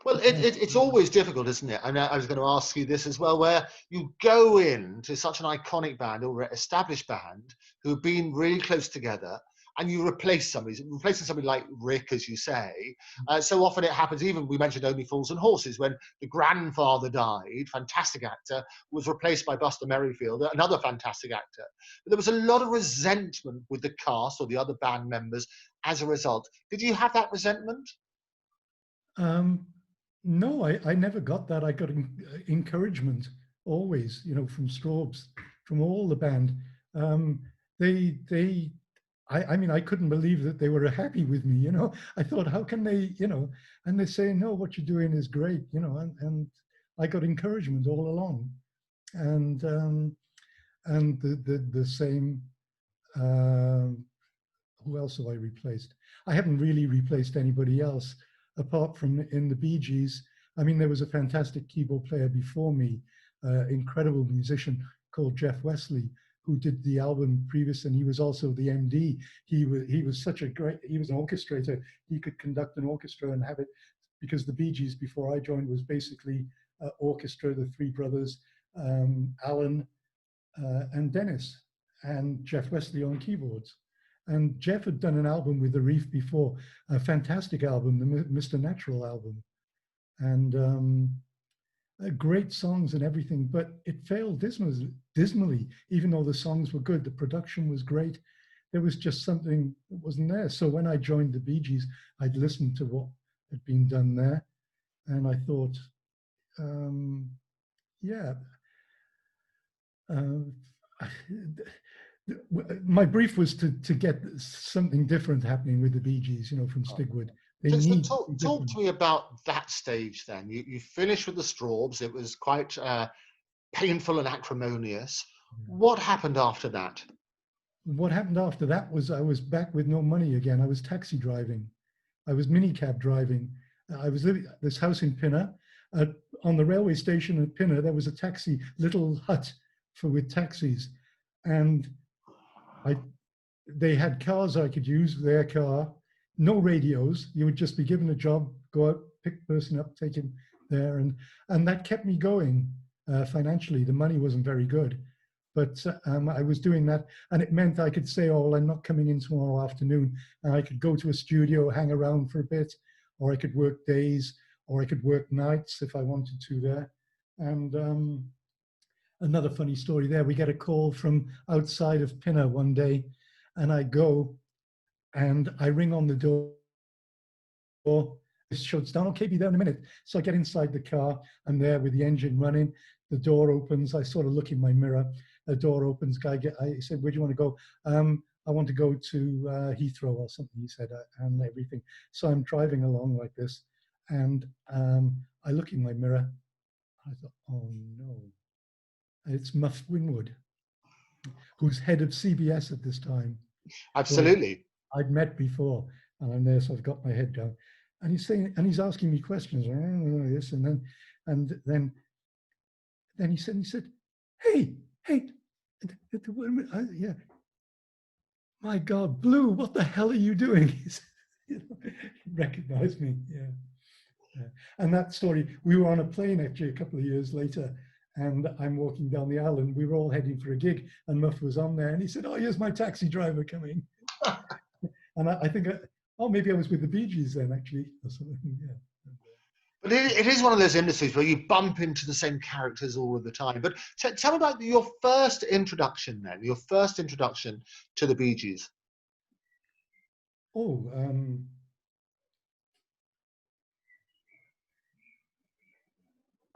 Well, it's always difficult, isn't it? And I was going to ask you this as well, where you go into such an iconic band or established band who've been really close together, and you replacing somebody like Rick, as you say. So often it happens, even we mentioned Only Fools and Horses, when the grandfather died, fantastic actor, was replaced by Buster Merrifield, another fantastic actor. But there was a lot of resentment with the cast or the other band members as a result. Did you have that resentment? No, I never got that. I got encouragement always, you know, from Straub's, from all the band. I mean, I couldn't believe that they were happy with me, you know. I thought, how can they, you know, and they say, "No, what you're doing is great," you know, and I got encouragement all along. And the same, who else have I replaced? I haven't really replaced anybody else apart from in the Bee Gees. I mean, there was a fantastic keyboard player before me, incredible musician called Jeff Wesley, who did the album previous, and he was also the MD. He was such a great, he was an orchestrator. He could conduct an orchestra and have it, because the Bee Gees before I joined was basically orchestra, the three brothers, Alan and Dennis. and Jeff Wesley on keyboards. And Jeff had done an album with The Reef before, a fantastic album, the Mr. Natural album. And great songs and everything, but it failed dismally, even though the songs were good, the production was great. There was just something that wasn't there. So when I joined the Bee Gees, I'd listened to what had been done there, and I thought, yeah, my brief was to get something different happening with the Bee Gees, you know, from Stigwood. They need talk to me about that stage then. You finished with the Strawbs. It was quite painful and acrimonious. What happened after that? What happened after that was I was back with no money again. I was taxi driving. I was minicab driving. I was living at this house in Pinner. On the railway station at Pinner, there was a taxi, little hut with taxis. And they had cars I could use, their car, no radios. You would just be given a job, go out, pick the person up, take him there. And that kept me going financially. The money wasn't very good. But I was doing that, and it meant I could say, oh, well, I'm not coming in tomorrow afternoon. And I could go to a studio, hang around for a bit, or I could work days, or I could work nights if I wanted to there. And another funny story there, we get a call from outside of Pinner one day, and I go, and I ring on the door. It shuts down. Okay, be there in a minute. So I get inside the car. I'm there with the engine running. The door opens. I sort of look in my mirror. The door opens. I said, where do you want to go? I want to go to Heathrow or something, he said, and everything. So I'm driving along like this, and I look in my mirror. I thought, oh no. It's Muff Winwood, who's head of CBS at this time. Absolutely. I'd met before, and I'm there, so I've got my head down. And he's saying, and he's asking me questions, this, and then he said, hey, yeah, my God, Blue, what the hell are you doing? He said, he recognized me, yeah. And that story, we were on a plane actually a couple of years later, and I'm walking down the aisle, and we were all heading for a gig, and Muff was on there, and he said, oh, here's my taxi driver coming. And I think, maybe I was with the Bee Gees then, actually, or something, yeah. But it is one of those industries where you bump into the same characters all of the time. But tell me about your first introduction then, your first introduction to the Bee Gees. Oh,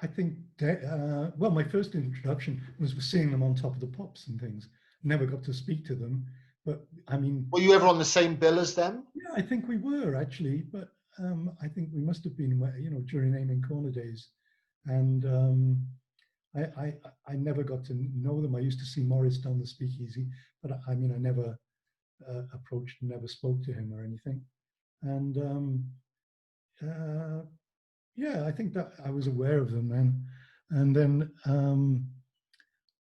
I think, well, my first introduction was seeing them on Top of the Pops and things. Never got to speak to them, but I mean... Were you ever on the same bill as them? Yeah, I think we were actually, but I think we must have been, you know, during Amen Corner days. And I never got to know them. I used to see Morris down the Speakeasy, but I mean, I never approached and never spoke to him or anything. And yeah, I think that I was aware of them then. And then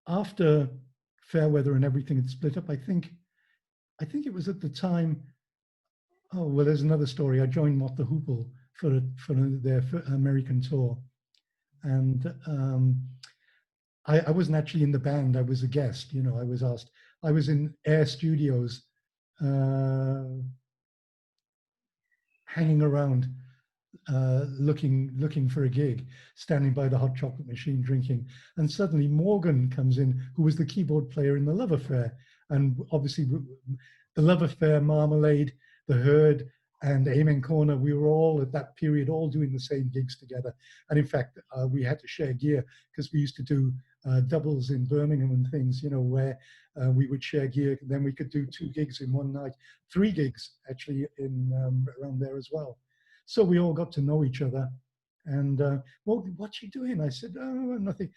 after Fairweather and everything had split up, I think it was at the time, oh, well, there's another story. I joined Mott the Hoople for their American tour. And I wasn't actually in the band. I was a guest, you know, I was asked. I was in Air Studios hanging around, looking for a gig, standing by the hot chocolate machine drinking, and suddenly Morgan comes in, who was the keyboard player in the Love Affair, and obviously the Love Affair, Marmalade, The Herd, and Amen Corner, we were all at that period all doing the same gigs together. And in fact, we had to share gear because we used to do doubles in Birmingham and things, you know, where we would share gear. Then we could do 2 gigs in one night, 3 gigs actually in around there as well. So we all got to know each other. And, well, what you doing? I said, oh, nothing.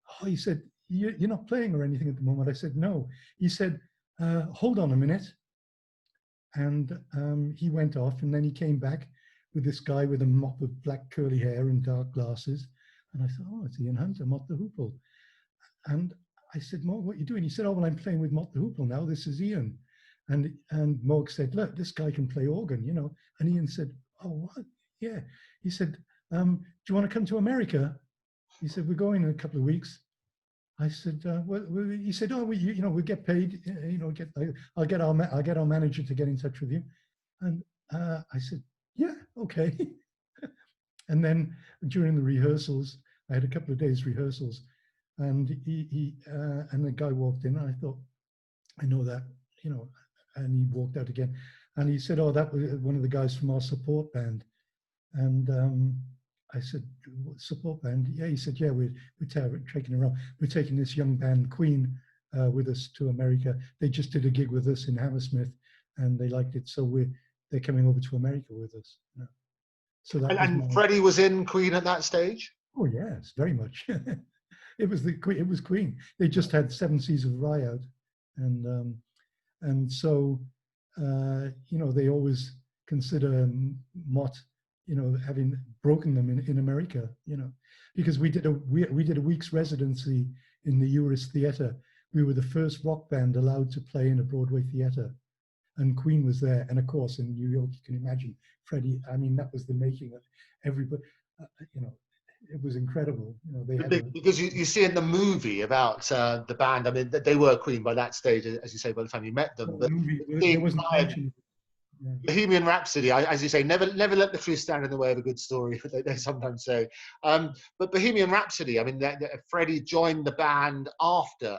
Oh, he said, you're not playing or anything at the moment. I said, no. He said, hold on a minute. And he went off, and then he came back with this guy with a mop of black curly hair and dark glasses. And I thought, oh, it's Ian Hunter, Mott the Hoople. And I said, Morg, what are you doing? He said, oh, well, I'm playing with Mott the Hoople now. This is Ian. And Morg said, look, this guy can play organ, you know. And Ian said, oh, what? Yeah. He said, do you want to come to America? He said, we're going in a couple of weeks. I said, he said, oh, we'll get paid, I'll get our manager to get in touch with you. And I said, yeah, okay. And then during the rehearsals, I had a couple of days rehearsals, and and the guy walked in, and I thought, I know that, and he walked out again, and he said, oh, that was one of the guys from our support band. And I said, what support band? Yeah, he said, yeah, we're taking around. We're taking this young band, Queen, with us to America. They just did a gig with us in Hammersmith, and they liked it, so they're coming over to America with us. So that was And Freddie was in Queen at that stage? Oh yes, very much. It was Queen. They just had 7 Seas of Rye out, and so they always consider Mott, having broken them in America, because we did a week's residency in the Uris Theatre. We were the first rock band allowed to play in a Broadway theatre, and Queen was there. And of course, in New York, you can imagine Freddie. I mean, that was the making of everybody. It was incredible. They had because you see in the movie about the band. I mean, they were Queen by that stage, as you say, by the time you met them. But there wasn't mention. Yeah. Bohemian Rhapsody, as you say, never let the truth stand in the way of a good story. They sometimes say. But Bohemian Rhapsody, I mean, Freddie joined the band after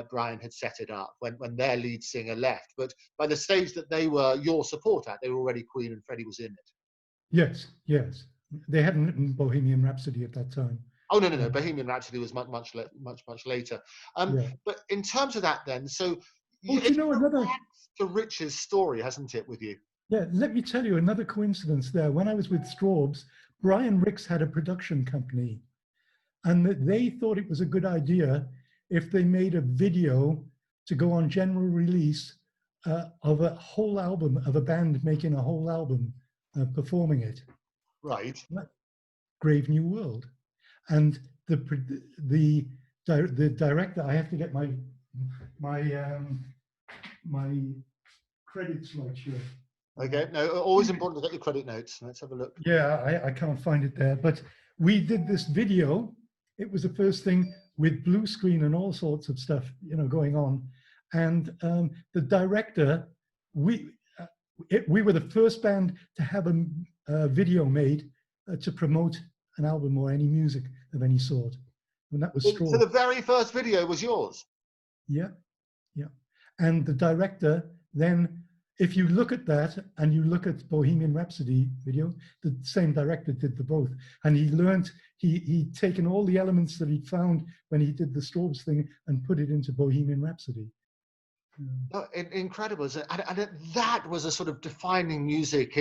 Brian had set it up, when their lead singer left. But by the stage that they were your support at, they were already Queen, and Freddie was in it. Yes. They hadn't written Bohemian Rhapsody at that time. Oh no! Bohemian Rhapsody was much later. But in terms of that, then, so another to Rich's story, hasn't it, with you? Yeah, let me tell you another coincidence there. When I was with Straubs, Brian Ricks had a production company, and they thought it was a good idea if they made a video to go on general release of a whole album, of a band making a whole album, performing it. Right. Grave New World. And the director, I have to get my credits right here. Okay, no, always important to get your credit notes. Let's have a look. Yeah, I can't find it there, but we did this video. It was the first thing with blue screen and all sorts of stuff, going on. And the director, we were the first band to have a video made to promote an album or any music of any sort. And that was Straw. So the very first video was yours? Yeah. And the director then, if you look at that and you look at Bohemian Rhapsody video, the same director did the both. And he learned, he'd taken all the elements that he'd found when he did the Straubs thing and put it into Bohemian Rhapsody. Oh, incredible. And that was a sort of defining music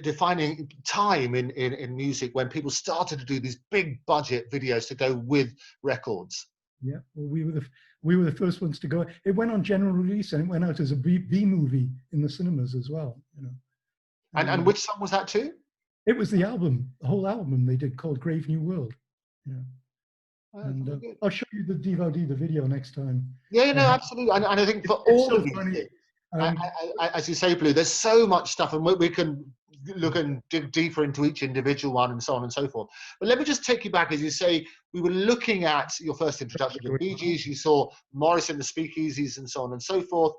defining time in music, when people started to do these big budget videos to go with records. Yeah, well, we were the first ones to go. It went on general release, and it went out as a B movie in the cinemas as well. And which song was that too? It was the whole album they did, called Grave New World. Yeah. And I'll show you the DVD, the video, next time. Yeah, no, absolutely. And I think for all of these, as you say, Blue, there's so much stuff, and we can look and dig deeper into each individual one and so on and so forth. But let me just take you back, as you say, we were looking at your first introduction to the Bee Gees. You saw Morris in the Speakeasies and so on and so forth.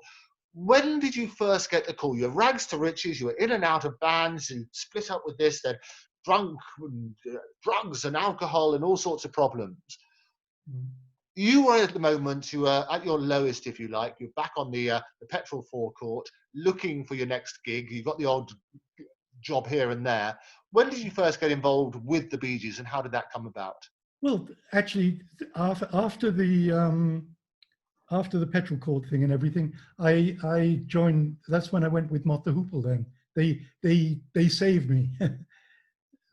When did you first get the call? You were rags to riches, you were in and out of bands, you split up with this, then drunk, and, drugs and alcohol and all sorts of problems. You were at the moment, you were at your lowest, if you like. You're back on the petrol forecourt, looking for your next gig. You've got the odd job here and there. When did you first get involved with the Bee Gees, and how did that come about? Well, actually, after the petrol court thing and everything, I joined. That's when I went with Mott the Hoople. Then they saved me.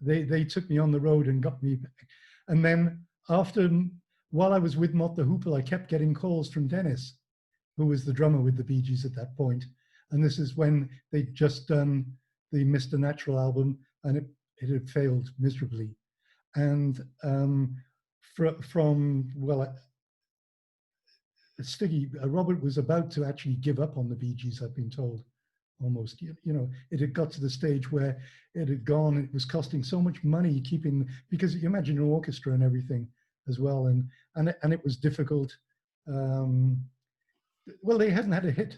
they took me on the road and got me back. And then while I was with Mott the Hoople, I kept getting calls from Dennis, who was the drummer with the Bee Gees at that point. And this is when they'd just done the Mr. Natural album, and it had failed miserably. And Stiggy, Robert was about to actually give up on the Bee Gees, I've been told, almost. It had got to the stage where it had gone, it was costing so much money keeping, because you imagine an orchestra and everything, as well, and it was difficult. Well, they hadn't had a hit.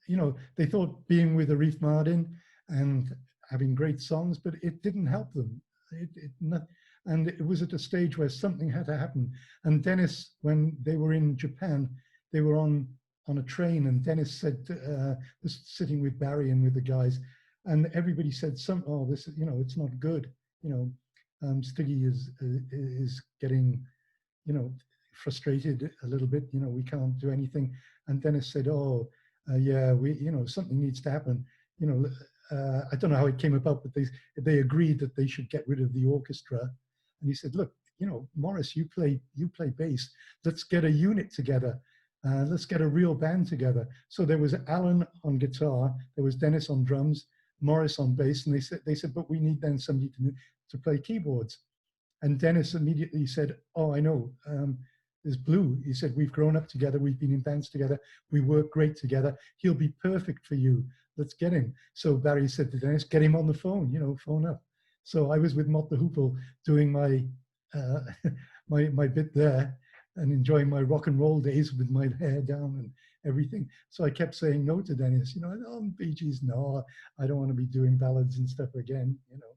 You know, they thought being with Arif Mardin and having great songs, but it didn't help them. And it was at a stage where something had to happen. And Dennis, when they were in Japan, they were on a train, and Dennis said, was sitting with Barry and with the guys, and everybody said, "Oh, this is, you know, it's not good. You know, Stiggy is getting, you know, frustrated a little bit. You know, we can't do anything." And Dennis said, "Oh, yeah, you know, something needs to happen. You know, I don't know how it came about, but they agreed that they should get rid of the orchestra." And he said, "Look, you know, Morris, you play bass. Let's get a unit together. Let's get a real band together." So there was Alan on guitar, there was Dennis on drums, Morris on bass, and they said, "But we need then somebody to play keyboards." And Dennis immediately said, "Oh, I know. There's Blue." He said, "We've grown up together. We've been in bands together. We work great together. He'll be perfect for you. Let's get him." So Barry said to Dennis, "Get him on the phone, you know, phone up." So I was with Mott the Hoople doing my my bit there and enjoying my rock and roll days with my hair down and everything. So I kept saying no to Dennis, you know, "Oh, Bee Gees, no, I don't want to be doing ballads and stuff again, you know."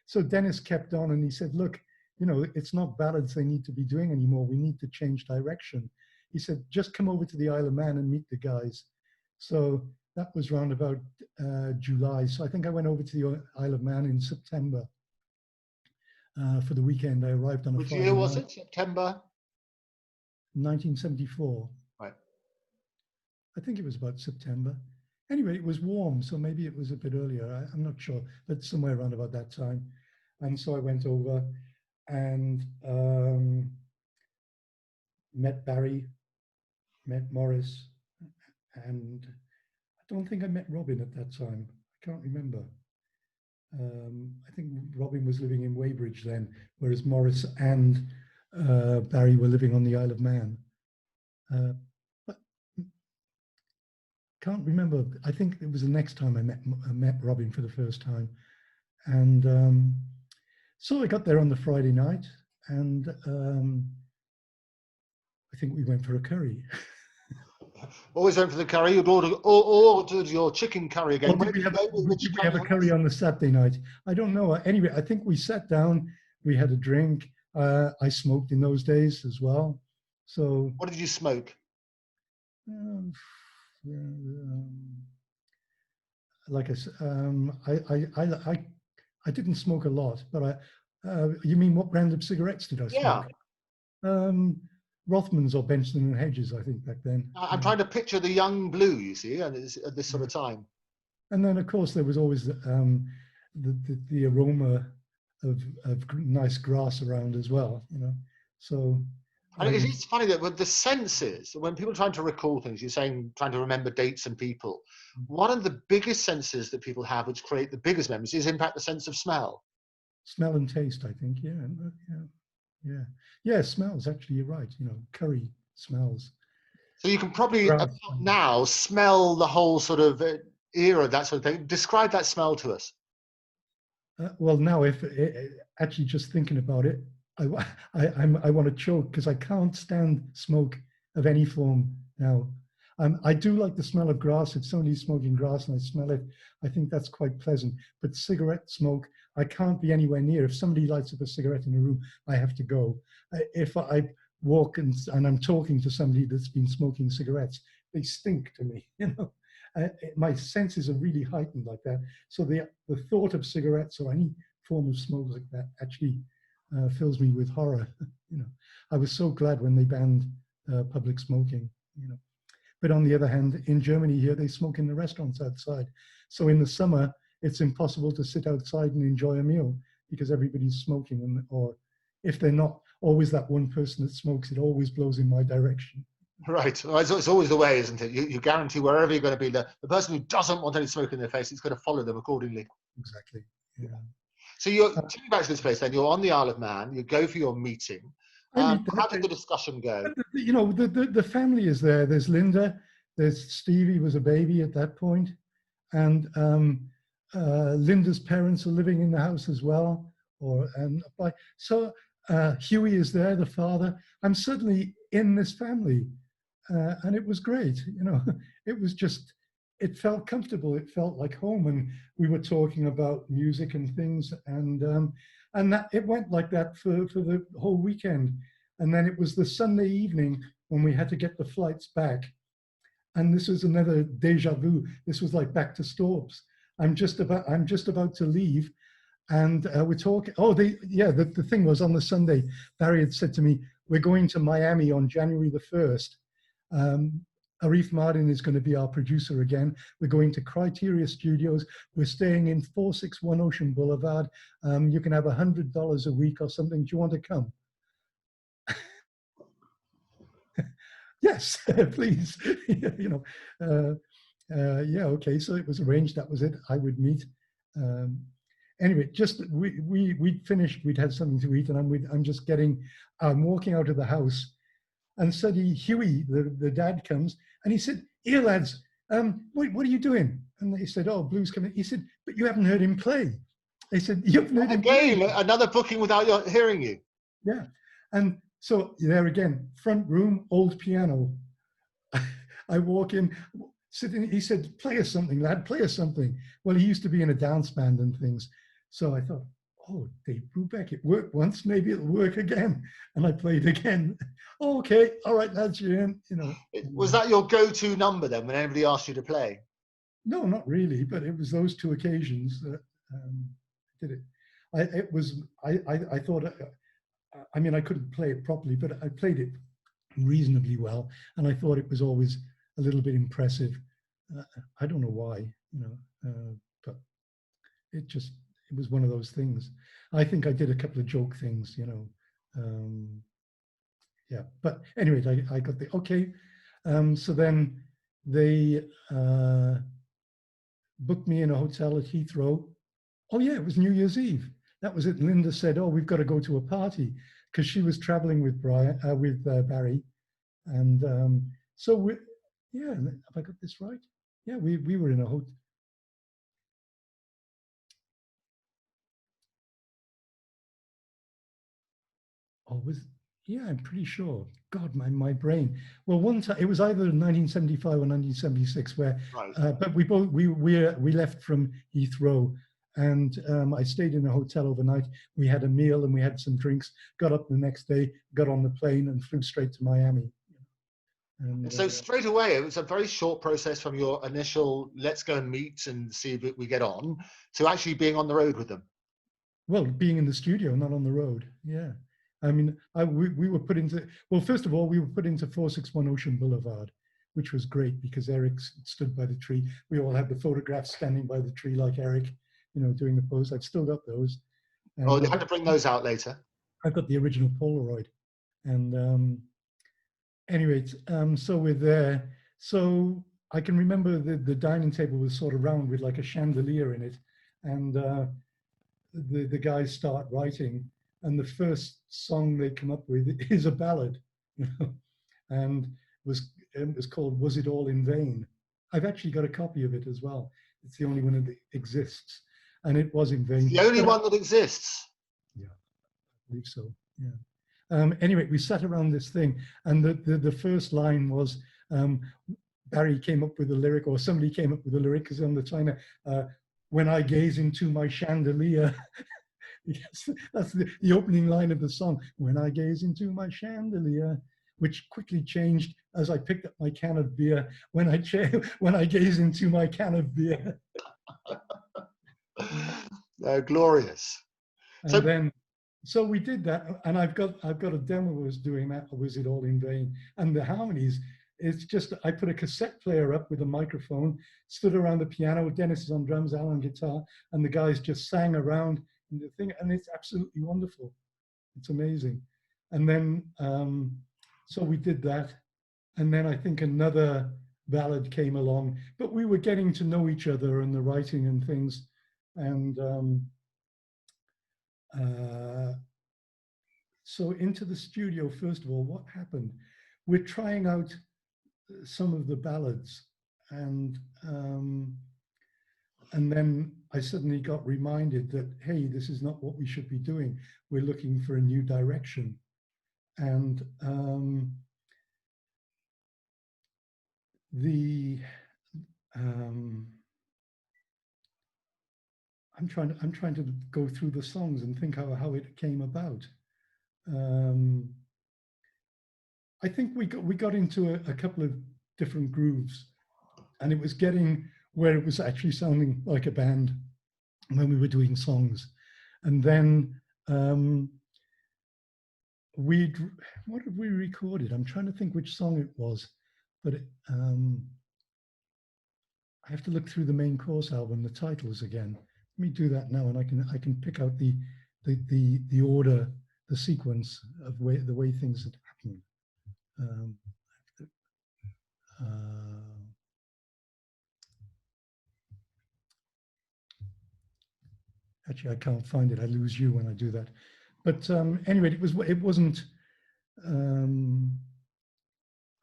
So Dennis kept on, and he said, "Look, you know, it's not ballads they need to be doing anymore. We need to change direction." He said, "Just come over to the Isle of Man and meet the guys." So that was round about July. So I think I went over to the Isle of Man in September for the weekend. I arrived on a Friday Which year was night, it? September? 1974. Right. I think it was about September. Anyway, it was warm, so maybe it was a bit earlier. I'm not sure, but somewhere around about that time. And so I went over and met Barry, met Morris, and I don't think I met Robin at that time. I can't remember. I think Robin was living in Weybridge then, whereas Morris and Barry were living on the Isle of Man. But can't remember. I think it was the next time I met Robin for the first time. And so I got there on the Friday night, and I think we went for a curry. Always went for the curry. You'd ordered your chicken curry again. Or did we have a curry on the Saturday night? I don't know. Anyway, I think we sat down, we had a drink. I smoked in those days as well. So what did you smoke? Like I said, I didn't smoke a lot, but you mean what brand of cigarettes did I smoke? Yeah. Rothmans or Benson and Hedges, I think, back then. I'm trying to picture the young Blue, you see, at this sort of time. And then, of course, there was always the aroma of nice grass around as well, you know. So, and it's funny that with the senses, when people are trying to recall things, you're saying trying to remember dates and people. One of the biggest senses that people have, which create the biggest memories, is in fact the sense of smell. Smell and taste, I think. Yeah. Smells. Actually, you're right. You know, curry smells. So you can probably now smell the whole sort of era, that sort of thing. Describe that smell to us. Well, now, if actually just thinking about it, I want to choke because I can't stand smoke of any form now. I do like the smell of grass. If somebody's smoking grass and I smell it, I think that's quite pleasant. But cigarette smoke, I can't be anywhere near. If somebody lights up a cigarette in a room, I have to go. If I walk and I'm talking to somebody that's been smoking cigarettes, they stink to me, you know. My senses are really heightened like that. So the thought of cigarettes or any form of smoke like that actually fills me with horror. You know, I was so glad when they banned public smoking, you know. But on the other hand, in Germany here, they smoke in the restaurants outside. So in the summer, it's impossible to sit outside and enjoy a meal because everybody's smoking. Or if they're not always that one person that smokes, it always blows in my direction. Right. Well, it's always the way, isn't it? You guarantee wherever you're going to be, the person who doesn't want any smoke in their face is going to follow them accordingly. Exactly. Yeah. So you're taking back to this place then, you're on the Isle of Man, you go for your meeting. How did the discussion go? You know, the family is there. There's Linda, there's Stevie was a baby at that point, and Linda's parents are living in the house as well. So Huey is there, the father. I'm suddenly in this family, and it was great. You know, it was just, it felt comfortable. It felt like home, and we were talking about music and things, and that it went like that for the whole weekend. And then it was the Sunday evening when we had to get the flights back. And this was another deja vu. This was like back to Storps. I'm just about to leave, and we're talking. Oh, the thing was on the Sunday, Barry had said to me, "We're going to Miami on January the 1st. Arif Mardin is going to be our producer again. We're going to Criteria Studios. We're staying in 461 Ocean Boulevard. You can have $100 a week or something. Do you want to come?" Yes, please. You know, yeah, okay. So it was arranged. That was it. I would meet. Anyway, just we'd finished. We'd had something to eat, and I'm walking out of the house, and suddenly Huey, the dad, comes, and he said, "Here, lads, what are you doing?" And they said, "Oh, Blue's coming." He said, "But you haven't heard him play." They said, "You haven't heard him play." Again, another booking without hearing you. Yeah, and so there again, front room, old piano. I walk in, sitting. He said, "Play us something, lad. Play us something." Well, he used to be in a dance band and things, so I thought, "Oh, Dave Brubeck, it worked once. Maybe it'll work again." And I played again. "Oh, okay, all right, lads, you're in." You know. Was that your go-to number then when anybody asked you to play? No, not really, but it was those two occasions that did it. I thought. I mean, I couldn't play it properly, but I played it reasonably well, and I thought it was always a little bit impressive. I don't know why, you know, but it was one of those things. I think I did a couple of joke things, you know. Yeah, but anyway, I got the okay. So then they booked me in a hotel at Heathrow. Oh yeah, it was New Year's Eve. That was it. Linda said, "Oh, we've got to go to a party," because she was traveling with Barry, and so yeah. Have I got this right? Yeah, we were in a hotel. Oh, yeah, I'm pretty sure. God, my brain. Well, one time it was either 1975 or 1976, where, Right. but we left from Heathrow, and I stayed in a hotel overnight. We had a meal and we had some drinks. Got up the next day, got on the plane, and flew straight to Miami. And so straight away, it was a very short process from your initial "let's go and meet and see if we get on" to actually being on the road with them. Well, being in the studio, not on the road. Yeah. I mean, we were put into, well, first of all, we were put into 461 Ocean Boulevard, which was great because Eric stood by the tree. We all had the photographs standing by the tree like Eric, you know, doing the pose. I've still got those. And Oh, they had to bring those out later. I've got the original Polaroid. And anyway, so we're there. So I can remember the dining table was sort of round with like a chandelier in it. And the guys start writing, and the first song they come up with is a ballad, you know, and it was called "Was It All in Vain?" I've actually got a copy of it as well. It's the only one that exists, and it was in vain. It's the only one that exists. Yeah, I believe so. Yeah. Anyway, we sat around this thing, and the first line was Barry came up with a lyric, or somebody came up with a lyric, because on the China. "When I gaze into my chandelier," yes, that's the opening line of the song. "When I gaze into my chandelier," which quickly changed as I picked up my can of beer. When I gaze into my can of beer." Glorious. And so we did that, and I've got a demo of us doing that. Was It All in Vain? And the harmonies. It's just, I put a cassette player up with a microphone, stood around the piano, Dennis is on drums, Al on guitar, and the guys just sang around the thing, and it's absolutely wonderful. It's amazing. And then, so we did that, and then I think another ballad came along, but we were getting to know each other and the writing and things, and so into the studio, first of all, what happened? We're trying out some of the ballads, and And then I suddenly got reminded that, hey, this is not what we should be doing. We're looking for a new direction. And I'm trying to go through the songs and think how it came about. I think we got into a couple of different grooves, and it was getting where it was actually sounding like a band when we were doing songs. And then what have we recorded? I'm trying to think which song it was, but I have to look through the main course album, the titles again. Let me do that now, and I can pick out the order, the sequence of the way things had happened. Actually, I can't find it. I lose you when I do that. But anyway, it wasn't. I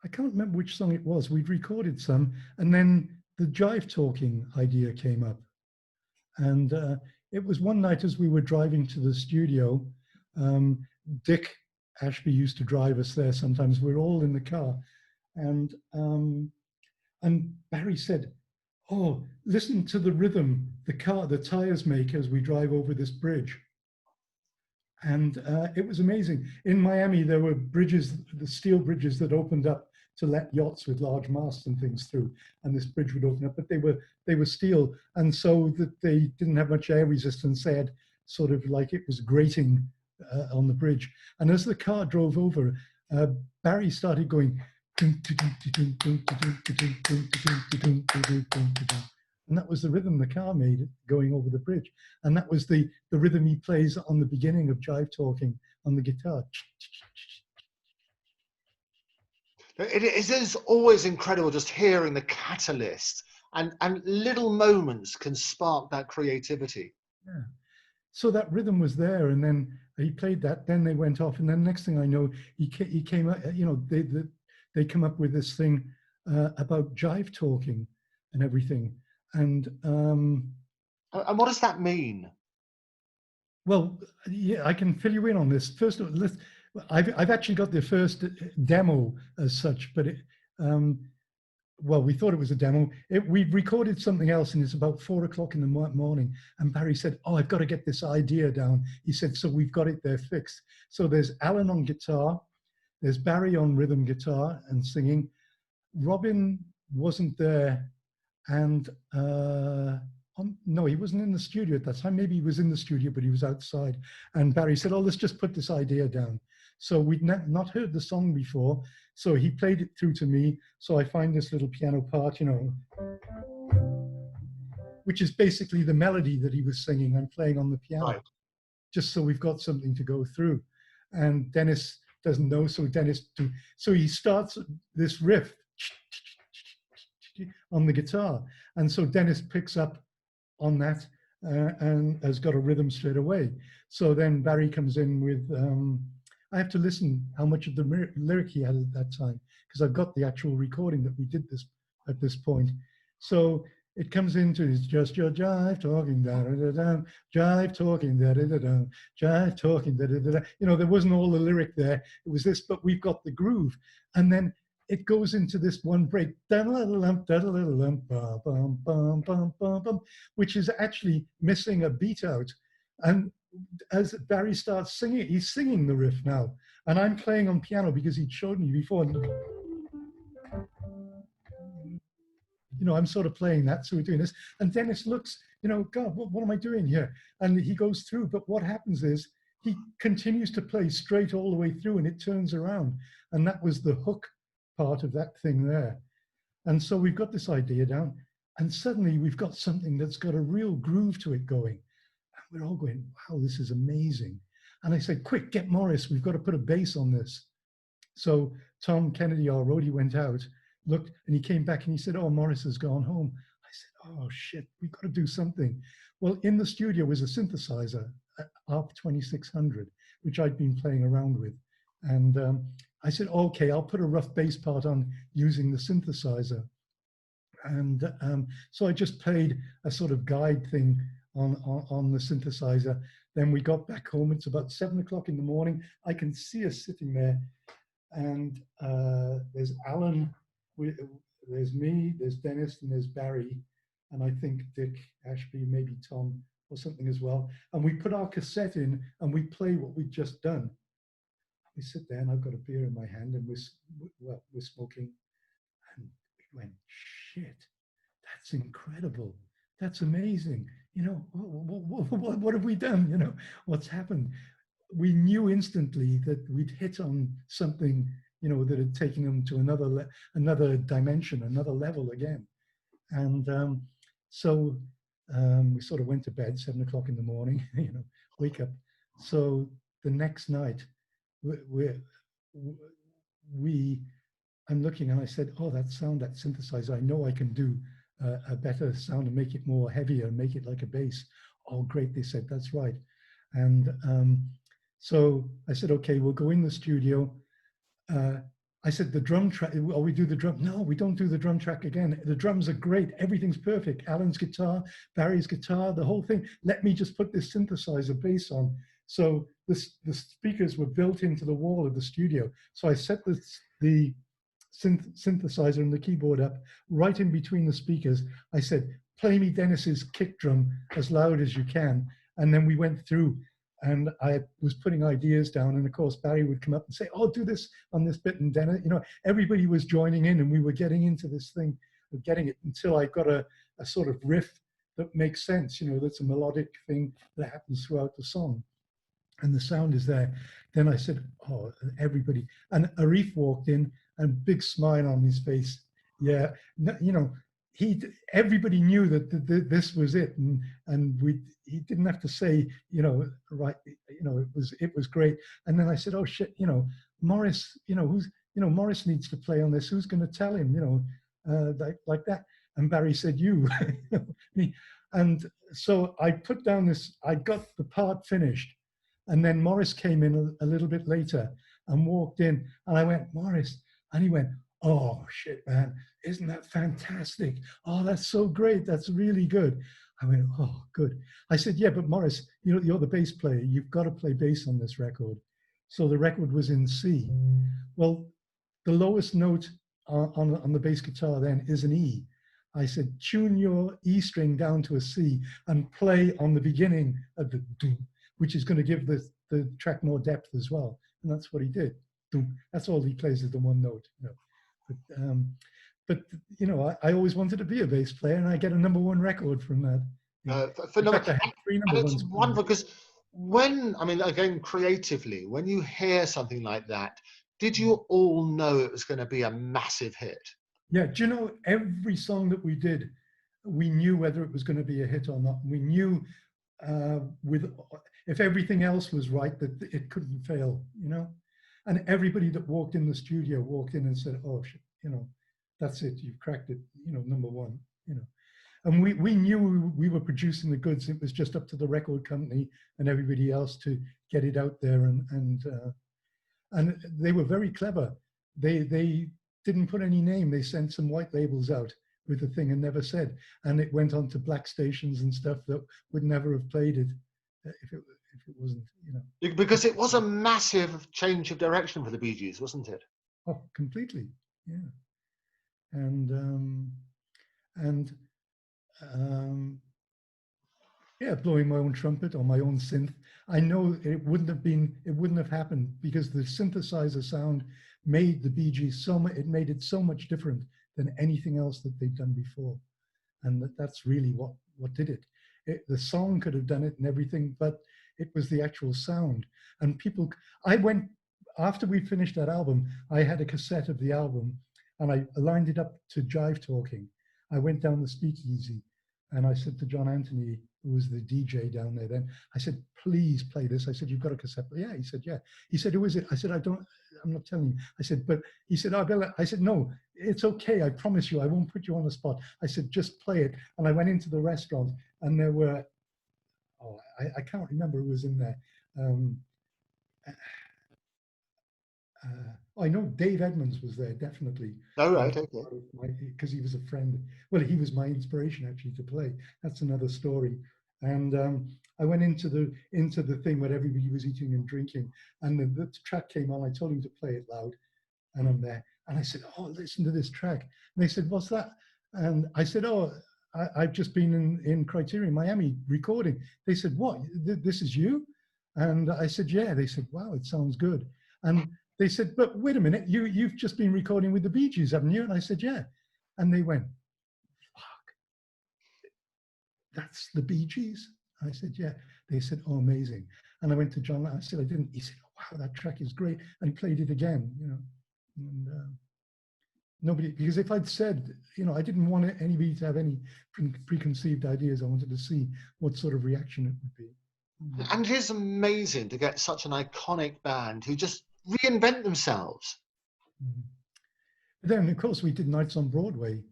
can't remember which song it was. We'd recorded some, and then the jive talking idea came up. And it was one night as we were driving to the studio. Dick Ashby used to drive us there sometimes. We were all in the car, and Barry said, "Oh, listen to the rhythm the tires make as we drive over this bridge." And it was amazing. In Miami, there were bridges, the steel bridges that opened up to let yachts with large masts and things through, and this bridge would open up, but they were steel, and so that they didn't have much air resistance. They had sort of like it was grating on the bridge. And as the car drove over, Barry started going, and that was the rhythm the car made going over the bridge. And that was the rhythm he plays on the beginning of Jive Talking on the guitar. It is always incredible just hearing the catalyst, and little moments can spark that creativity. Yeah. So that rhythm was there, and then he played that, then they went off, and then next thing I know, he came up, you know, they come up with this thing about Jive Talking and everything. And what does that mean? Well, yeah, I can fill you in on this. First of all, I've actually got the first demo as such, but well, we thought it was a demo. We recorded something else, and it's about 4 o'clock in the morning. And Barry said, "Oh, I've got to get this idea down." He said, "So we've got it there fixed." So there's Alan on guitar, there's Barry on rhythm guitar and singing. Robin wasn't there, and no, he wasn't in the studio at that time. Maybe he was in the studio, but he was outside. And Barry said, "Oh, let's just put this idea down." So we'd not heard the song before. So he played it through to me. So I find this little piano part, you know, which is basically the melody that he was singing. I'm playing on the piano, Right. just so we've got something to go through. And Dennis doesn't know, so he starts this riff on the guitar. And so Dennis picks up on that and has got a rhythm straight away. So then Barry comes in with, I have to listen how much of the lyric he had at that time, because I've got the actual recording that we did this at this point. So it comes into, it's just your jive talking, da da da da, jive talking, da da da da, jive talking, da da da da. You know, there wasn't all the lyric there. It was this, but we've got the groove. And then it goes into this one break, which is actually missing a beat out. And as Barry starts singing, he's singing the riff now. And I'm playing on piano because he'd showed me before. You know, I'm sort of playing that, so we're doing this. And Dennis looks, you know, God, what am I doing here? And he goes through, but what happens is he continues to play straight all the way through, and it turns around. And that was the hook part of that thing there. And so we've got this idea down, and suddenly we've got something that's got a real groove to it going. And we're all going, wow, this is amazing. And I said, quick, get Morris, we've got to put a bass on this. So Tom Kennedy, our roadie, went out, looked, and he came back and he said, "Oh, Morris has gone home." I said, "Oh shit, we've got to do something." Well, in the studio was a synthesizer, ARP 2600, which I'd been playing around with. And I said, "Okay, I'll put a rough bass part on using the synthesizer." And so I just played a sort of guide thing on the synthesizer. Then we got back home. It's about 7 o'clock in the morning. I can see us sitting there, and there's Alan, there's me, there's Dennis, and there's Barry, and I think Dick Ashby, maybe Tom or something as well. And we put our cassette in and we play what we'd just done. We sit there and I've got a beer in my hand and we're smoking, and we went, shit, that's incredible. That's amazing. You know, what have we done? You know, what's happened? We knew instantly that we'd hit on something, you know, that had taken them to another dimension, another level again. And so we sort of went to bed, 7 o'clock in the morning, you know, wake up. So the next night, I'm looking and I said, oh, that sound, that synthesizer, I know I can do a better sound and make it more heavier and make it like a bass. Oh, great, they said, that's right. And so I said, okay, we'll go in the studio. I said, the drum track, oh, we do the drum. No, we don't do the drum track again. The drums are great. Everything's perfect. Alan's guitar, Barry's guitar, the whole thing. Let me just put this synthesizer bass on. So the speakers were built into the wall of the studio. So I set the synthesizer and the keyboard up right in between the speakers. I said, play me Dennis's kick drum as loud as you can. And then we went through, and I was putting ideas down, and of course Barry would come up and say, oh, do this on this bit, and Dennis, you know, everybody was joining in, and we were getting into this thing of getting it until I got a sort of riff that makes sense, you know, that's a melodic thing that happens throughout the song, and the sound is there. Then I said, oh, everybody, and Arif walked in, and big smile on his face. Yeah, you know, everybody knew that this was it, and he didn't have to say, you know, right, you know, it was great. And then I said, oh shit, you know, Morris, you know, Morris needs to play on this. Who's going to tell him, you know, like that? And Barry said, you. And so I put down this. I got the part finished, and then Morris came in a little bit later and walked in, and I went, Morris, and he went, oh shit, man, isn't that fantastic? Oh, that's so great. That's really good. I went, oh, good. I said, yeah, but Morris, you know, you're the bass player. You've got to play bass on this record. So the record was in C. Well, the lowest note on the bass guitar then is an E. I said, tune your E string down to a C and play on the beginning of the doom, which is going to give the track more depth as well. And that's what he did. Doom. That's all he plays is the one note, you know. But you know, I always wanted to be a bass player, and I get a #1 record from that. In fact, I had 3 and #1s. it's wonderful because when, I mean, again, creatively, when you hear something like that, did you all know it was going to be a massive hit? Yeah, do you know, every song that we did, we knew whether it was going to be a hit or not. We knew if everything else was right, that it couldn't fail, you know. And everybody that walked in the studio walked in and said, oh, shit, you know, that's it, you've cracked it, you know, #1, you know. And we knew we were producing the goods. It was just up to the record company and everybody else to get it out there. And they were very clever. They didn't put any name. They sent some white labels out with the thing and never said. And it went on to black stations and stuff that would never have played it if it wasn't, you know. Because it was a massive change of direction for the Bee Gees, wasn't it? Oh, completely, yeah. Yeah, blowing my own trumpet or my own synth. I know it wouldn't have happened because the synthesizer sound made the Bee Gees it made it so much different than anything else that they'd done before. And that's really what did it. The song could have done it and everything, but it was the actual sound. And people, after we finished that album, I had a cassette of the album and I lined it up to Jive Talking. I went down the speakeasy and I said to John Anthony, who was the DJ down there then, I said, please play this. I said, you've got a cassette? Yeah, he said, yeah. He said, who is it? I said, I'm not telling you. I said, but he said, I said, no, it's okay. I promise you, I won't put you on the spot. I said, just play it. And I went into the restaurant and there were, I can't remember who was in there. I know Dave Edmonds was there, definitely. Oh, right, okay. Because he was a friend. Well, he was my inspiration actually to play. That's another story. And I went into the thing where everybody was eating and drinking, and the track came on. I told him to play it loud, and I'm there. And I said, "Oh, listen to this track." And they said, "What's that?" And I said, "Oh, I've just been in Criterion, Miami, recording." They said, "What? This is you?" And I said, "Yeah." They said, "Wow, it sounds good." And they said, "But wait a minute, you've just been recording with the Bee Gees, haven't you?" And I said, "Yeah." And they went, "Fuck, that's the Bee Gees?" I said, "Yeah." They said, "Oh, amazing." And I went to John. I said, "I didn't." He said, "Wow, that track is great." And he played it again, you know. And nobody, because if I'd said, you know, I didn't want anybody to have any preconceived ideas. I wanted to see what sort of reaction it would be. And it is amazing to get such an iconic band who just reinvent themselves. But then, of course, we did Nights on Broadway,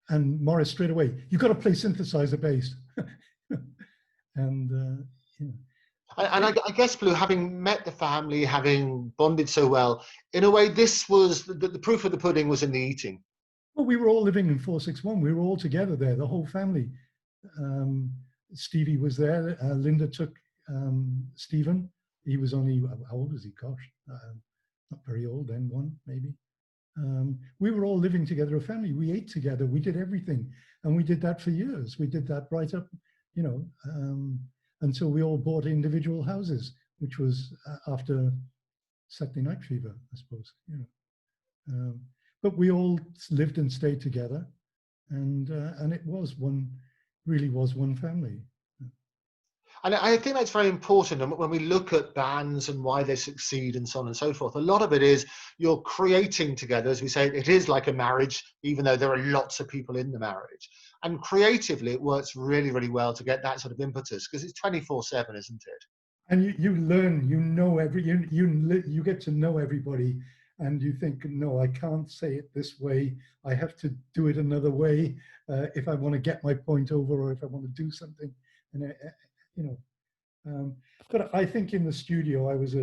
and Morris straight away, "You've got to play synthesizer bass." And, you know. And I guess, Blue, having met the family, having bonded so well, in a way, this was the proof of the pudding was in the eating. Well, we were all living in 461. We were all together there, the whole family. Stevie was there. Linda took Stephen. He was only, how old was he? Gosh, not very old then, one maybe. We were all living together, a family. We ate together. We did everything. And we did that for years. We did that right up, you know, until we all bought individual houses, which was after Saturday Night Fever, I suppose, you know. But we all lived and stayed together, and it was really was one family. And I think that's very important. And when we look at bands and why they succeed and so on and so forth, a lot of it is you're creating together. As we say, it is like a marriage, even though there are lots of people in the marriage. And creatively, it works really, really well to get that sort of impetus, because it's 24/7, isn't it? And you learn, you know, you get to know everybody, and you think, no, I can't say it this way. I have to do it another way if I want to get my point over, or if I want to do something. And you know, but I think in the studio I was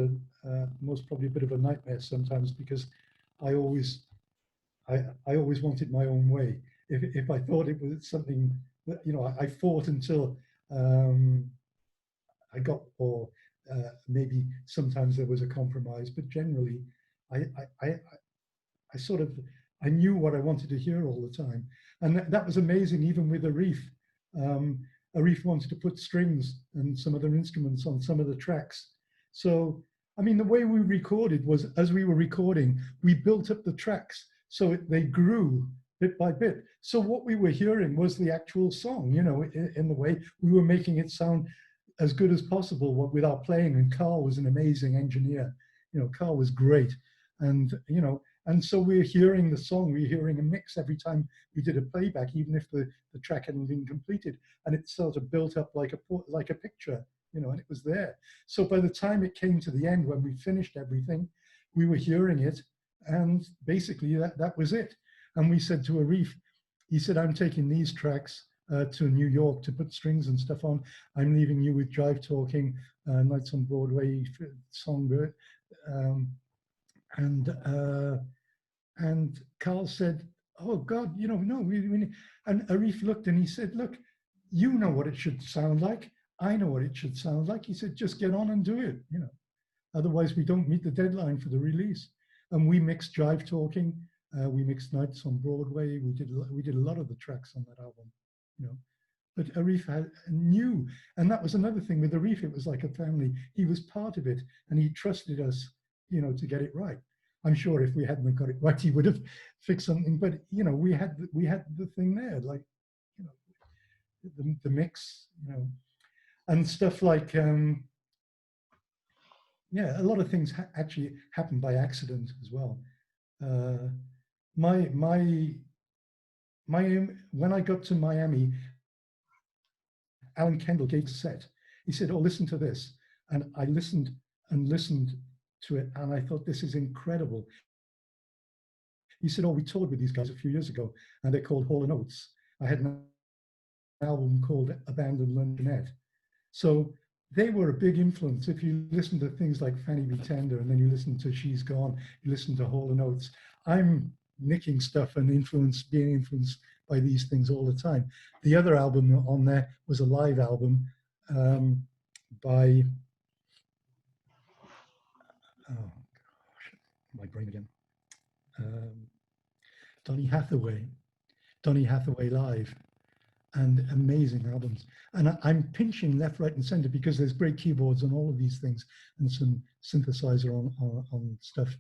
most probably a bit of a nightmare sometimes, because I always wanted my own way. If I thought it was something that, you know, I fought until I got, or maybe sometimes there was a compromise, but generally I sort of, I knew what I wanted to hear all the time. And that was amazing, even with Arif. Arif wanted to put strings and some other instruments on some of the tracks. So, I mean, the way we recorded was, as we were recording, we built up the tracks so they grew bit by bit. So what we were hearing was the actual song, you know, in the way we were making it sound as good as possible without playing. And Carl was an amazing engineer. You know, Carl was great. And, you know, and so we're hearing the song, we're hearing a mix every time we did a playback, even if the track hadn't been completed. And it sort of built up like a picture, you know, and it was there. So by the time it came to the end, when we finished everything, we were hearing it. And basically that was it. And we said to Arif, he said, "I'm taking these tracks to New York to put strings and stuff on. I'm leaving you with Jive Talking, Nights on Broadway, Songbird." And Carl said, "Oh God, you know, no, we." And Arif looked and he said, "Look, you know what it should sound like. I know what it should sound like." He said, "Just get on and do it, you know. Otherwise, we don't meet the deadline for the release." And we mixed Jive Talking. We mixed Nights on Broadway. We did a lot of the tracks on that album, you know. But Arif knew, and that was another thing with Arif. It was like a family. He was part of it, and he trusted us, you know, to get it right. I'm sure if we hadn't got it right, he would have fixed something. But you know, we had the thing there, like, you know, the mix, you know, and stuff like yeah, a lot of things actually happened by accident as well. When I got to Miami, Alan Kendall gave a set. He said, "Oh, listen to this," and I listened and listened to it, and I thought, this is incredible. He said, "Oh, we toured with these guys a few years ago, and they're called Hall & Oates. I had an album called Abandoned Luncheonette." So they were a big influence. If you listen to things like Fanny Be Tender, and then you listen to She's Gone, you listen to Hall & Oates, I'm nicking stuff and being influenced by these things all the time. The other album on there was a live album by, oh gosh, my brain again. Donny Hathaway Live, and amazing albums. And I'm pinching left, right, and center because there's great keyboards on all of these things and some synthesizer on stuff.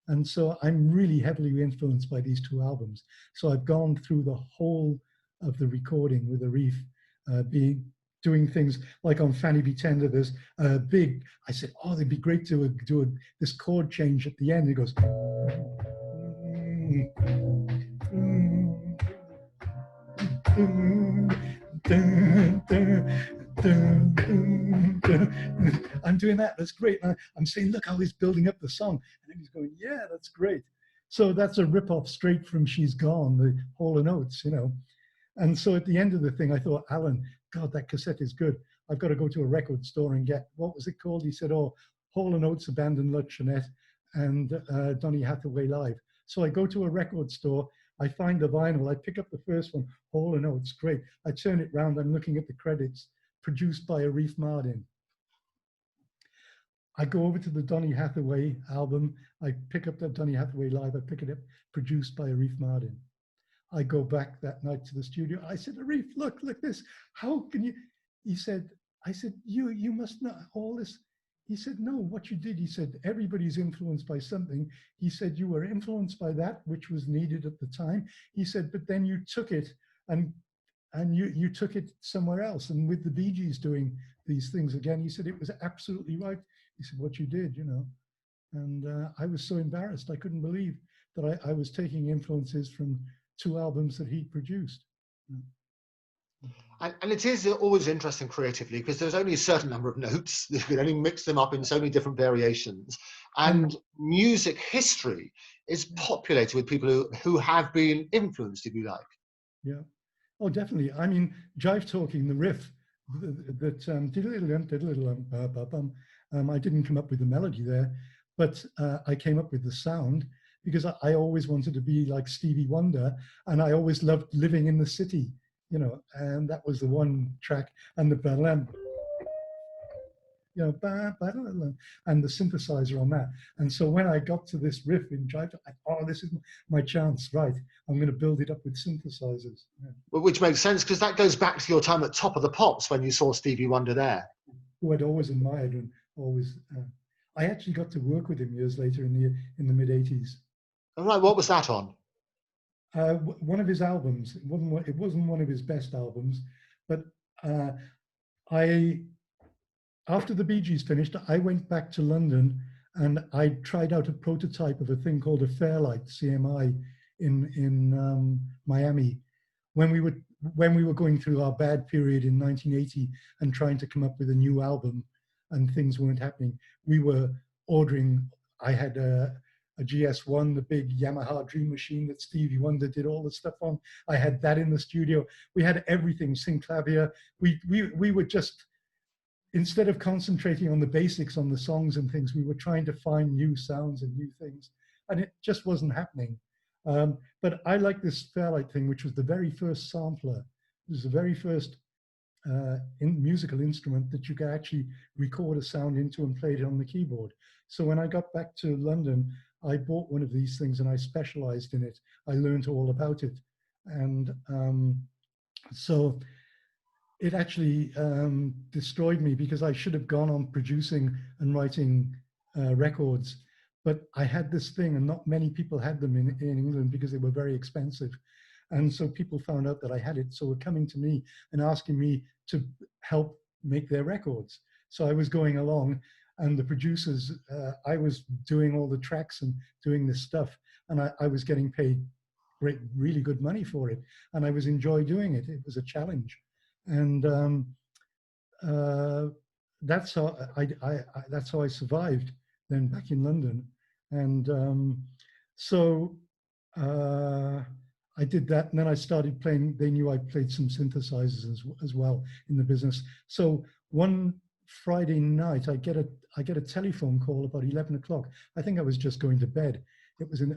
And so I'm really heavily influenced by these two albums. So I've gone through the whole of the recording with Arif, doing things like on Fanny Be Tender, there's a big, I said, oh, it'd be great to do this chord change at the end. It goes, I'm doing that, that's great. And I'm saying, look how he's building up the song. And then he's going, yeah, that's great. So that's a rip-off straight from She's Gone, the Hall & Oates, you know. And so at the end of the thing, I thought, Alan, God, that cassette is good. I've got to go to a record store and get, what was it called? He said, oh, Hall & Oates, Abandoned Luncheonette, and Donny Hathaway Live. So I go to a record store, I find the vinyl, I pick up the first one, Hall & Oates, great. I turn it round, I'm looking at the credits, produced by Arif Mardin. I go over to the Donny Hathaway album, I pick up that Donny Hathaway Live, I pick it up, produced by Arif Mardin. I go back that night to the studio, I said, Arif, look this, how can you, he said, I said, you must know all this. He said, no, what you did, he said, everybody's influenced by something. He said, you were influenced by that, which was needed at the time. He said, but then you took it and you took it somewhere else. And with the Bee Gees doing these things again, he said, it was absolutely right. He said, what you did, you know. And I was so embarrassed. I couldn't believe that I was taking influences from two albums that he produced. And it is always interesting creatively because there's only a certain number of notes. You can only mix them up in so many different variations. And music history is populated with people who have been influenced, if you like. Yeah. Oh, definitely. I mean, Jive Talking, the riff, that I didn't come up with the melody there, but I came up with the sound because I always wanted to be like Stevie Wonder, and I always loved living in the city. You know, and that was the one track, and the balam, you know, and the synthesizer on that. And so when I got to this riff in Jive, I thought, oh, this is my chance, right? I'm going to build it up with synthesizers. Yeah. Well, which makes sense because that goes back to your time at Top of the Pops when you saw Stevie Wonder there. Who I'd always admired and always. I actually got to work with him years later in the mid '80s. All right, what was that on? One of his albums. It wasn't one of his best albums, but after the Bee Gees finished, I went back to London and I tried out a prototype of a thing called a Fairlight CMI in Miami when we were going through our bad period in 1980 and trying to come up with a new album and things weren't happening. We were ordering. I had a GS1, the big Yamaha Dream Machine that Stevie Wonder did all the stuff on. I had that in the studio. We had everything, synclavier. We were just, instead of concentrating on the basics, on the songs and things, we were trying to find new sounds and new things. And it just wasn't happening. But I like this Fairlight thing, which was the very first sampler. It was the very first musical instrument that you could actually record a sound into and play it on the keyboard. So when I got back to London, I bought one of these things and I specialized in it. I learned all about it. And so it actually destroyed me because I should have gone on producing and writing records. But I had this thing and not many people had them in England because they were very expensive. And so people found out that I had it. So were coming to me and asking me to help make their records. So I was going along and the producers, I was doing all the tracks and doing this stuff. And I was getting paid really good money for it. And I was enjoying doing it. It was a challenge. And that's how I survived then back in London. And so I did that, and then I started playing. They knew I played some synthesizers as well in the business. So one Friday night, I get a telephone call about 11 o'clock. I think I was just going to bed.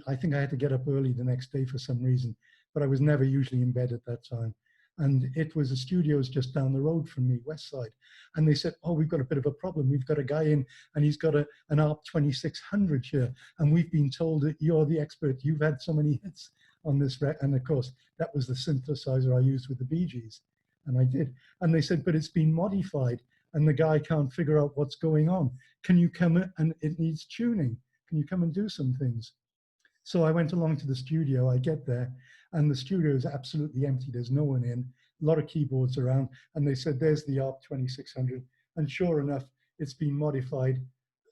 I think I had to get up early the next day for some reason, but I was never usually in bed at that time. And it was the studios just down the road from me, West Side. And they said, oh, we've got a bit of a problem. We've got a guy in and he's got an ARP 2600 here. And we've been told that you're the expert. You've had so many hits on this. And of course, that was the synthesizer I used with the Bee Gees. And I did. And they said, but it's been modified and the guy can't figure out what's going on. Can you come and it needs tuning? Can you come and do some things? So I went along to the studio. I get there and the studio is absolutely empty. There's no one in, a lot of keyboards around. And they said, there's the ARP 2600. And sure enough, it's been modified.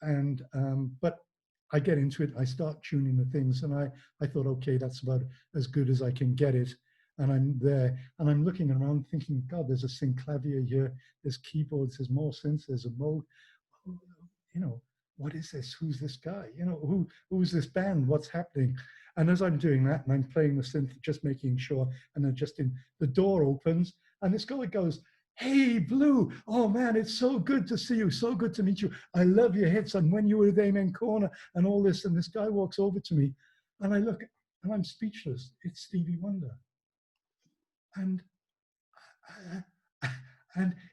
And, but I get into it, I start tuning the things and I thought, okay, that's about as good as I can get it. And I'm there and I'm looking around thinking, God, there's a synclavier here, there's keyboards, there's more synths, there's a mode. You know, what is this? Who's this guy? You know, who's this band? What's happening? And as I'm doing that and I'm playing the synth, just making sure, and then just in the door opens and this guy goes, hey, Blue, oh man, it's so good to see you, so good to meet you. I love your hits and when you were with Amen Corner and all this. And this guy walks over to me and I look and I'm speechless. It's Stevie Wonder. And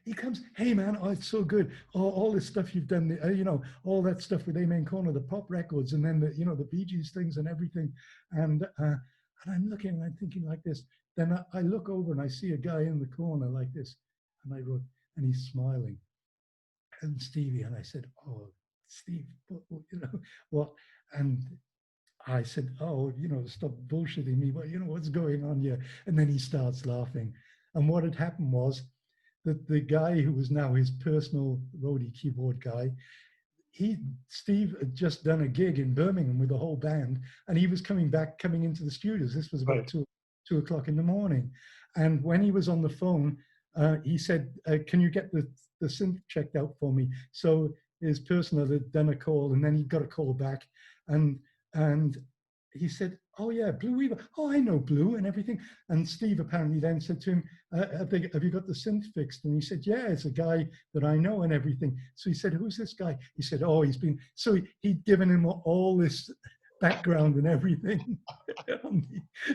he comes, hey man, oh, it's so good. Oh, all this stuff you've done, you know, all that stuff with Amen Corner, the pop records, and then the, you know, the Bee Gees things and everything. And I'm looking and I'm thinking like this. Then I look over and I see a guy in the corner like this. And I wrote, and he's smiling. And Stevie, and I said, oh, Steve, you know, what? And I said, oh, you know, stop bullshitting me. But you know, what's going on here? And then he starts laughing. And what had happened was that the guy who was now his personal roadie keyboard guy, Steve had just done a gig in Birmingham with the whole band. And he was coming into the studios. This was about Right. 2 o'clock in the morning. And when he was on the phone, he said, can you get the synth checked out for me? So his personal had done a call and then he got a call back and he said, oh yeah, Blue Weaver. Oh, I know Blue and everything. And Steve apparently then said to him, have you got the synth fixed? And he said, yeah, it's a guy that I know and everything. So he said, who's this guy? He said, oh, so he'd given him all this background and everything.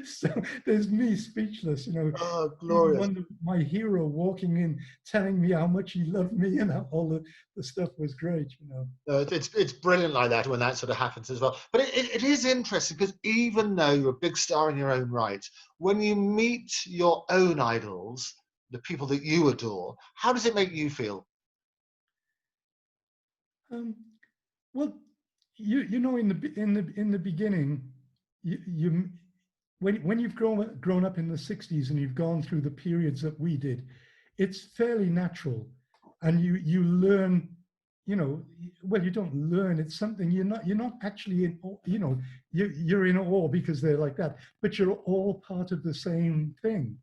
So there's me speechless, you know. Oh, glorious. Wonder, my hero walking in, telling me how much he loved me and how all the stuff was great, you know. It's brilliant like that when that sort of happens as well. But it is interesting because even though you're a big star in your own right, when you meet your own idols, the people that you adore, how does it make you feel? Well, you know, in the beginning, when you've grown up in the 60s and you've gone through the periods that we did, it's fairly natural, and you learn, you know, well, you don't learn, it's something you're not actually in, you know, you're in awe because they're like that, but you're all part of the same thing.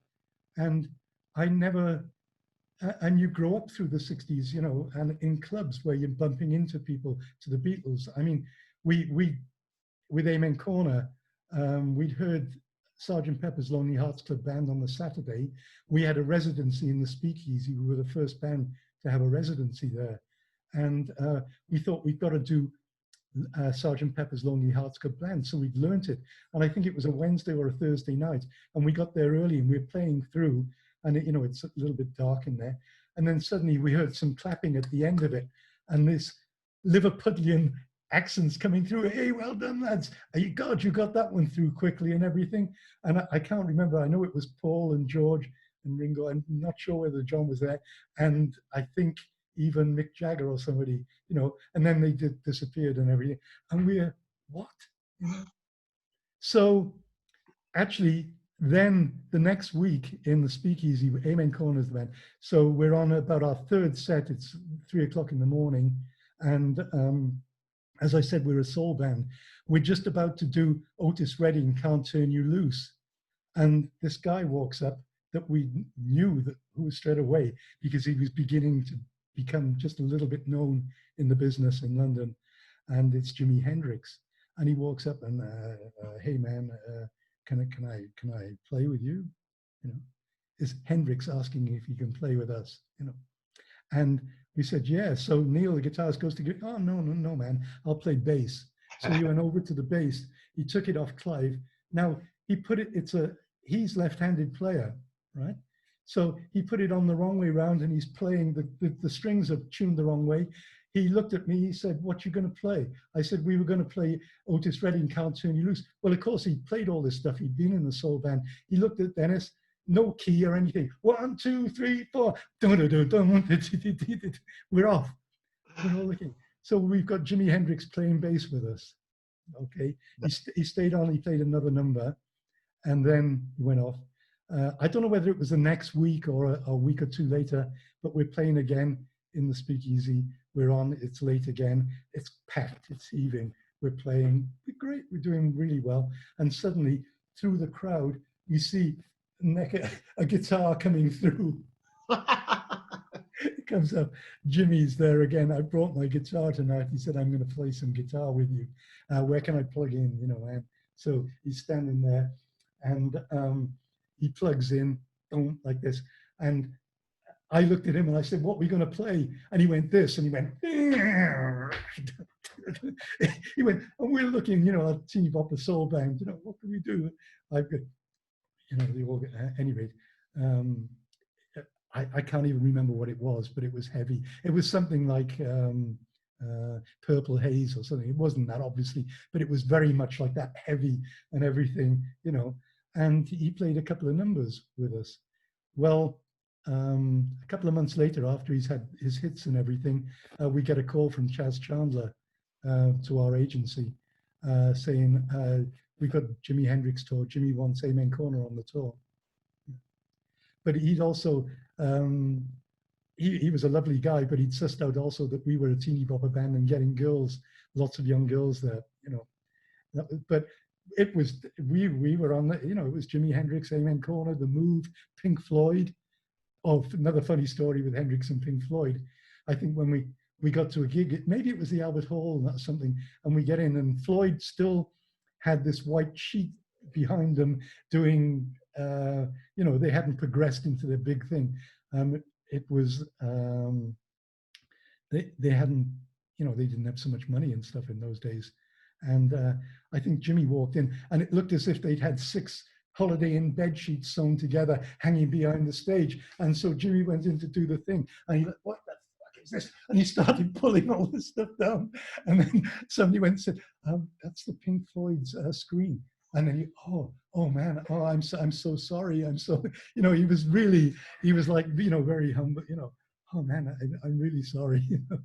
And I never, and you grow up through the 60s, you know, and in clubs where you're bumping into people, to the Beatles. I mean, we with Amen Corner, we'd heard Sergeant Pepper's Lonely Hearts Club Band on the Saturday. We had a residency in the Speakeasy. We were the first band to have a residency there. And we thought we've got to do Sergeant Pepper's Lonely Hearts Club Band. So we'd learnt it. And I think it was a Wednesday or a Thursday night. And we got there early and we were playing through. And you know, it's a little bit dark in there. And then suddenly we heard some clapping at the end of it. And this Liverpudlian accents coming through. Hey, well done, lads. You got that one through quickly and everything. And I can't remember. I know it was Paul and George and Ringo. I'm not sure whether John was there. And I think even Mick Jagger or somebody, you know, and then they disappeared and everything. And we're, what? You know? So actually, then the next week in the Speakeasy, Amen Corner's the band. So we're on about our third set. It's 3 o'clock in the morning. And as I said, we're a soul band. We're just about to do Otis Redding, Can't Turn You Loose. And this guy walks up that we knew that who was straight away because he was beginning to become just a little bit known in the business in London. And it's Jimi Hendrix. And he walks up and, hey man, can I play with you? You know, is Hendrix asking if he can play with us? You know, And we said, yeah. So Neil, the guitarist, goes to get, oh, no, no, no, man, I'll play bass. So he went over to the bass. He took it off Clive. Now he put it, he's left-handed player, right? So he put it on the wrong way round, and he's playing, the strings are tuned the wrong way. He looked at me, he said, what you going to play? I said, we were going to play Otis Redding, Can't Turn You Loose. Well, of course, he played all this stuff. He'd been in the soul band. He looked at Dennis, no key or anything. 1, 2, 3, 4. We're off. We're all looking. So we've got Jimi Hendrix playing bass with us. Okay. He stayed on, he played another number, and then he went off. I don't know whether it was the next week or a week or two later, but we're playing again in the Speakeasy. We're on, it's late again. It's packed, it's heaving. We're playing, we're great, we're doing really well. And suddenly, through the crowd, we see a guitar coming through. It comes up, Jimmy's there again. I brought my guitar tonight. He said, I'm going to play some guitar with you. Where can I plug in? You know, and so he's standing there, and he plugs in like this. And I looked at him and I said, what are we going to play? And he went this, and he went, he went, and we're looking, you know, a teeny bopper soul band, you know, what can we do? I've got, you know, the organ, at any rate, I can't even remember what it was, but it was heavy. It was something like Purple Haze or something. It wasn't that, obviously, but it was very much like that, heavy and everything, you know. And he played a couple of numbers with us. Well, a couple of months later, after he's had his hits and everything, we get a call from Chaz Chandler to our agency saying, we've got Jimi Hendrix tour. Jimmy wants Amen Corner on the tour. But he'd also, he was a lovely guy, but he'd sussed out also that we were a teeny bopper band and getting girls, lots of young girls there, you know. But it was, we were on the, you know, it was Jimi Hendrix, Amen Corner, The Move, Pink Floyd. Oh, another funny story with Hendrix and Pink Floyd. I think when we got to a gig, maybe it was the Albert Hall and that's something, and we get in, and Floyd still had this white sheet behind them doing, you know, they hadn't progressed into the big thing. It was, they hadn't, you know, they didn't have so much money and stuff in those days. And I think Jimmy walked in, and it looked as if they'd had 6 Holiday Inn bed sheets sewn together hanging behind the stage. And so Jimmy went in to do the thing, and he went, what the fuck is this? And he started pulling all this stuff down. And then somebody went and said, that's the Pink Floyd's screen. And then oh man, I'm so sorry. I'm so, you know, he was like, you know, very humble, you know, oh man, I'm really sorry. You know?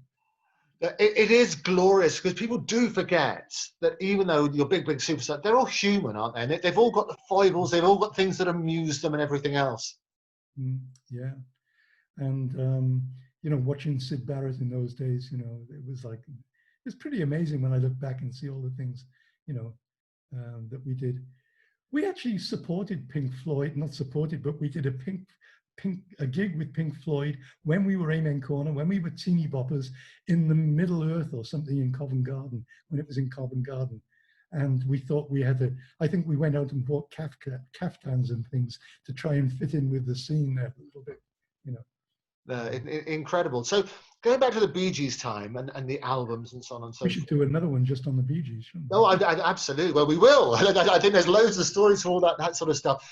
It is glorious, because people do forget that even though you're big superstar, they're all human, aren't they? And they've all got the foibles, they've all got things that amuse them and everything else. Yeah. And, you know, watching Syd Barrett in those days, you know, it was like, it's pretty amazing when I look back and see all the things, you know, that we did. We actually supported Pink Floyd, not supported, but we did a gig with Pink Floyd when we were Amen Corner, when we were teeny boppers in the Middle Earth or something in Covent Garden, when it was in Covent Garden. And we thought we had to, I think we went out and bought caftans and things to try and fit in with the scene there a little bit, you know. Incredible. So going back to the Bee Gees time and the albums and so on and so forth. We should do another one just on the Bee Gees, shouldn't we? No, absolutely. Well, we will. I think there's loads of stories for all that sort of stuff.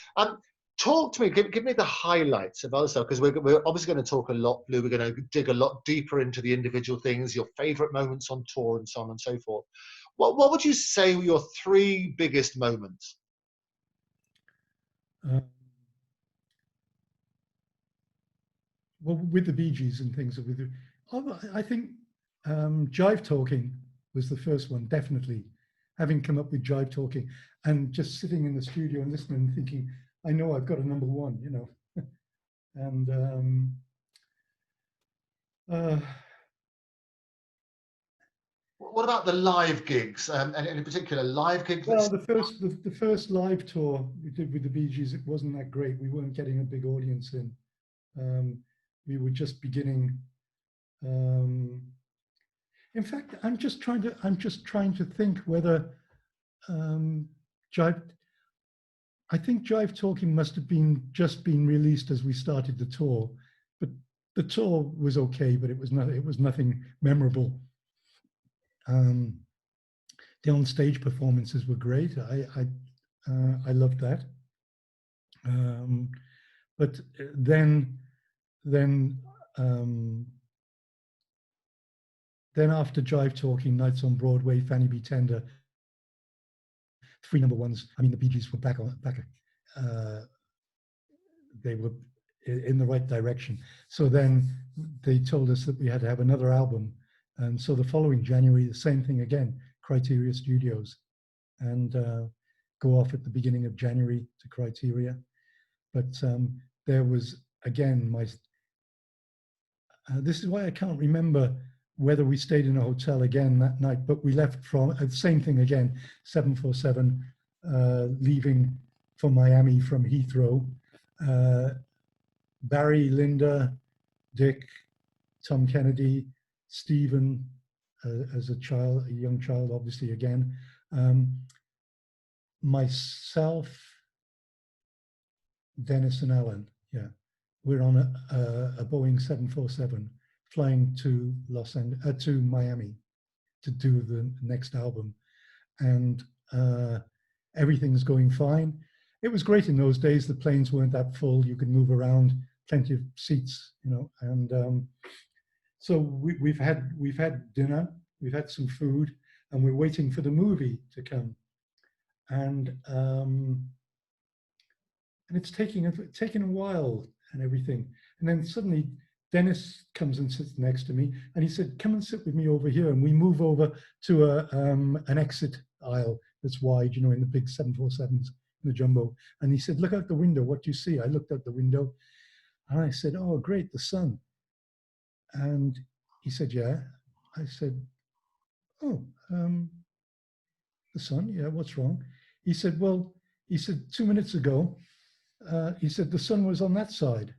Talk to me, give me the highlights of other stuff, because we're obviously going to talk a lot, Lou. We're going to dig a lot deeper into the individual things, your favourite moments on tour and so on and so forth. What would you say were your 3 biggest moments? Well, with the Bee Gees and things, I think Jive Talking was the first one, definitely. Having come up with Jive Talking and just sitting in the studio and listening and thinking, I know I've got a number 1, you know. And what about the live gigs, and in particular live gigs? Well, the first live tour we did with the Bee Gees, it wasn't that great. We weren't getting a big audience in. We were just beginning. In fact, I'm just trying to think whether I think Jive Talking must have just been released as we started the tour, but the tour was okay, but it was nothing memorable. The on-stage performances were great. I loved that. But then after Jive Talking, Nights on Broadway, Fanny B. Tender, 3 number ones. I mean, the Bee Gees were back. They were in the right direction. So then they told us that we had to have another album. And so the following January, the same thing again, Criteria Studios, and go off at the beginning of January to Criteria. But there was, again, this is why I can't remember whether we stayed in a hotel again that night, but we left from, same thing again, 747, leaving for Miami from Heathrow. Barry, Linda, Dick, Tom Kennedy, Stephen, as a young child, obviously again, myself, Dennis and Alan, yeah. We're on a Boeing 747 flying to to Miami to do the next album. And everything's going fine. It was great in those days. The planes weren't that full. You could move around, plenty of seats, you know. And so we've had dinner, we've had some food, and we're waiting for the movie to come. And it's taking a while and everything. And then suddenly Dennis comes and sits next to me, and he said, "Come and sit with me over here." And we move over to an exit aisle that's wide, you know, in the big 747s, in the jumbo. And he said, "Look out the window. What do you see?" I looked out the window, and I said, "Oh, great, the sun." And he said, "Yeah." I said, "Oh, the sun? Yeah, what's wrong?" He said, "Well," he said, "2 minutes ago, he said, the sun was on that side."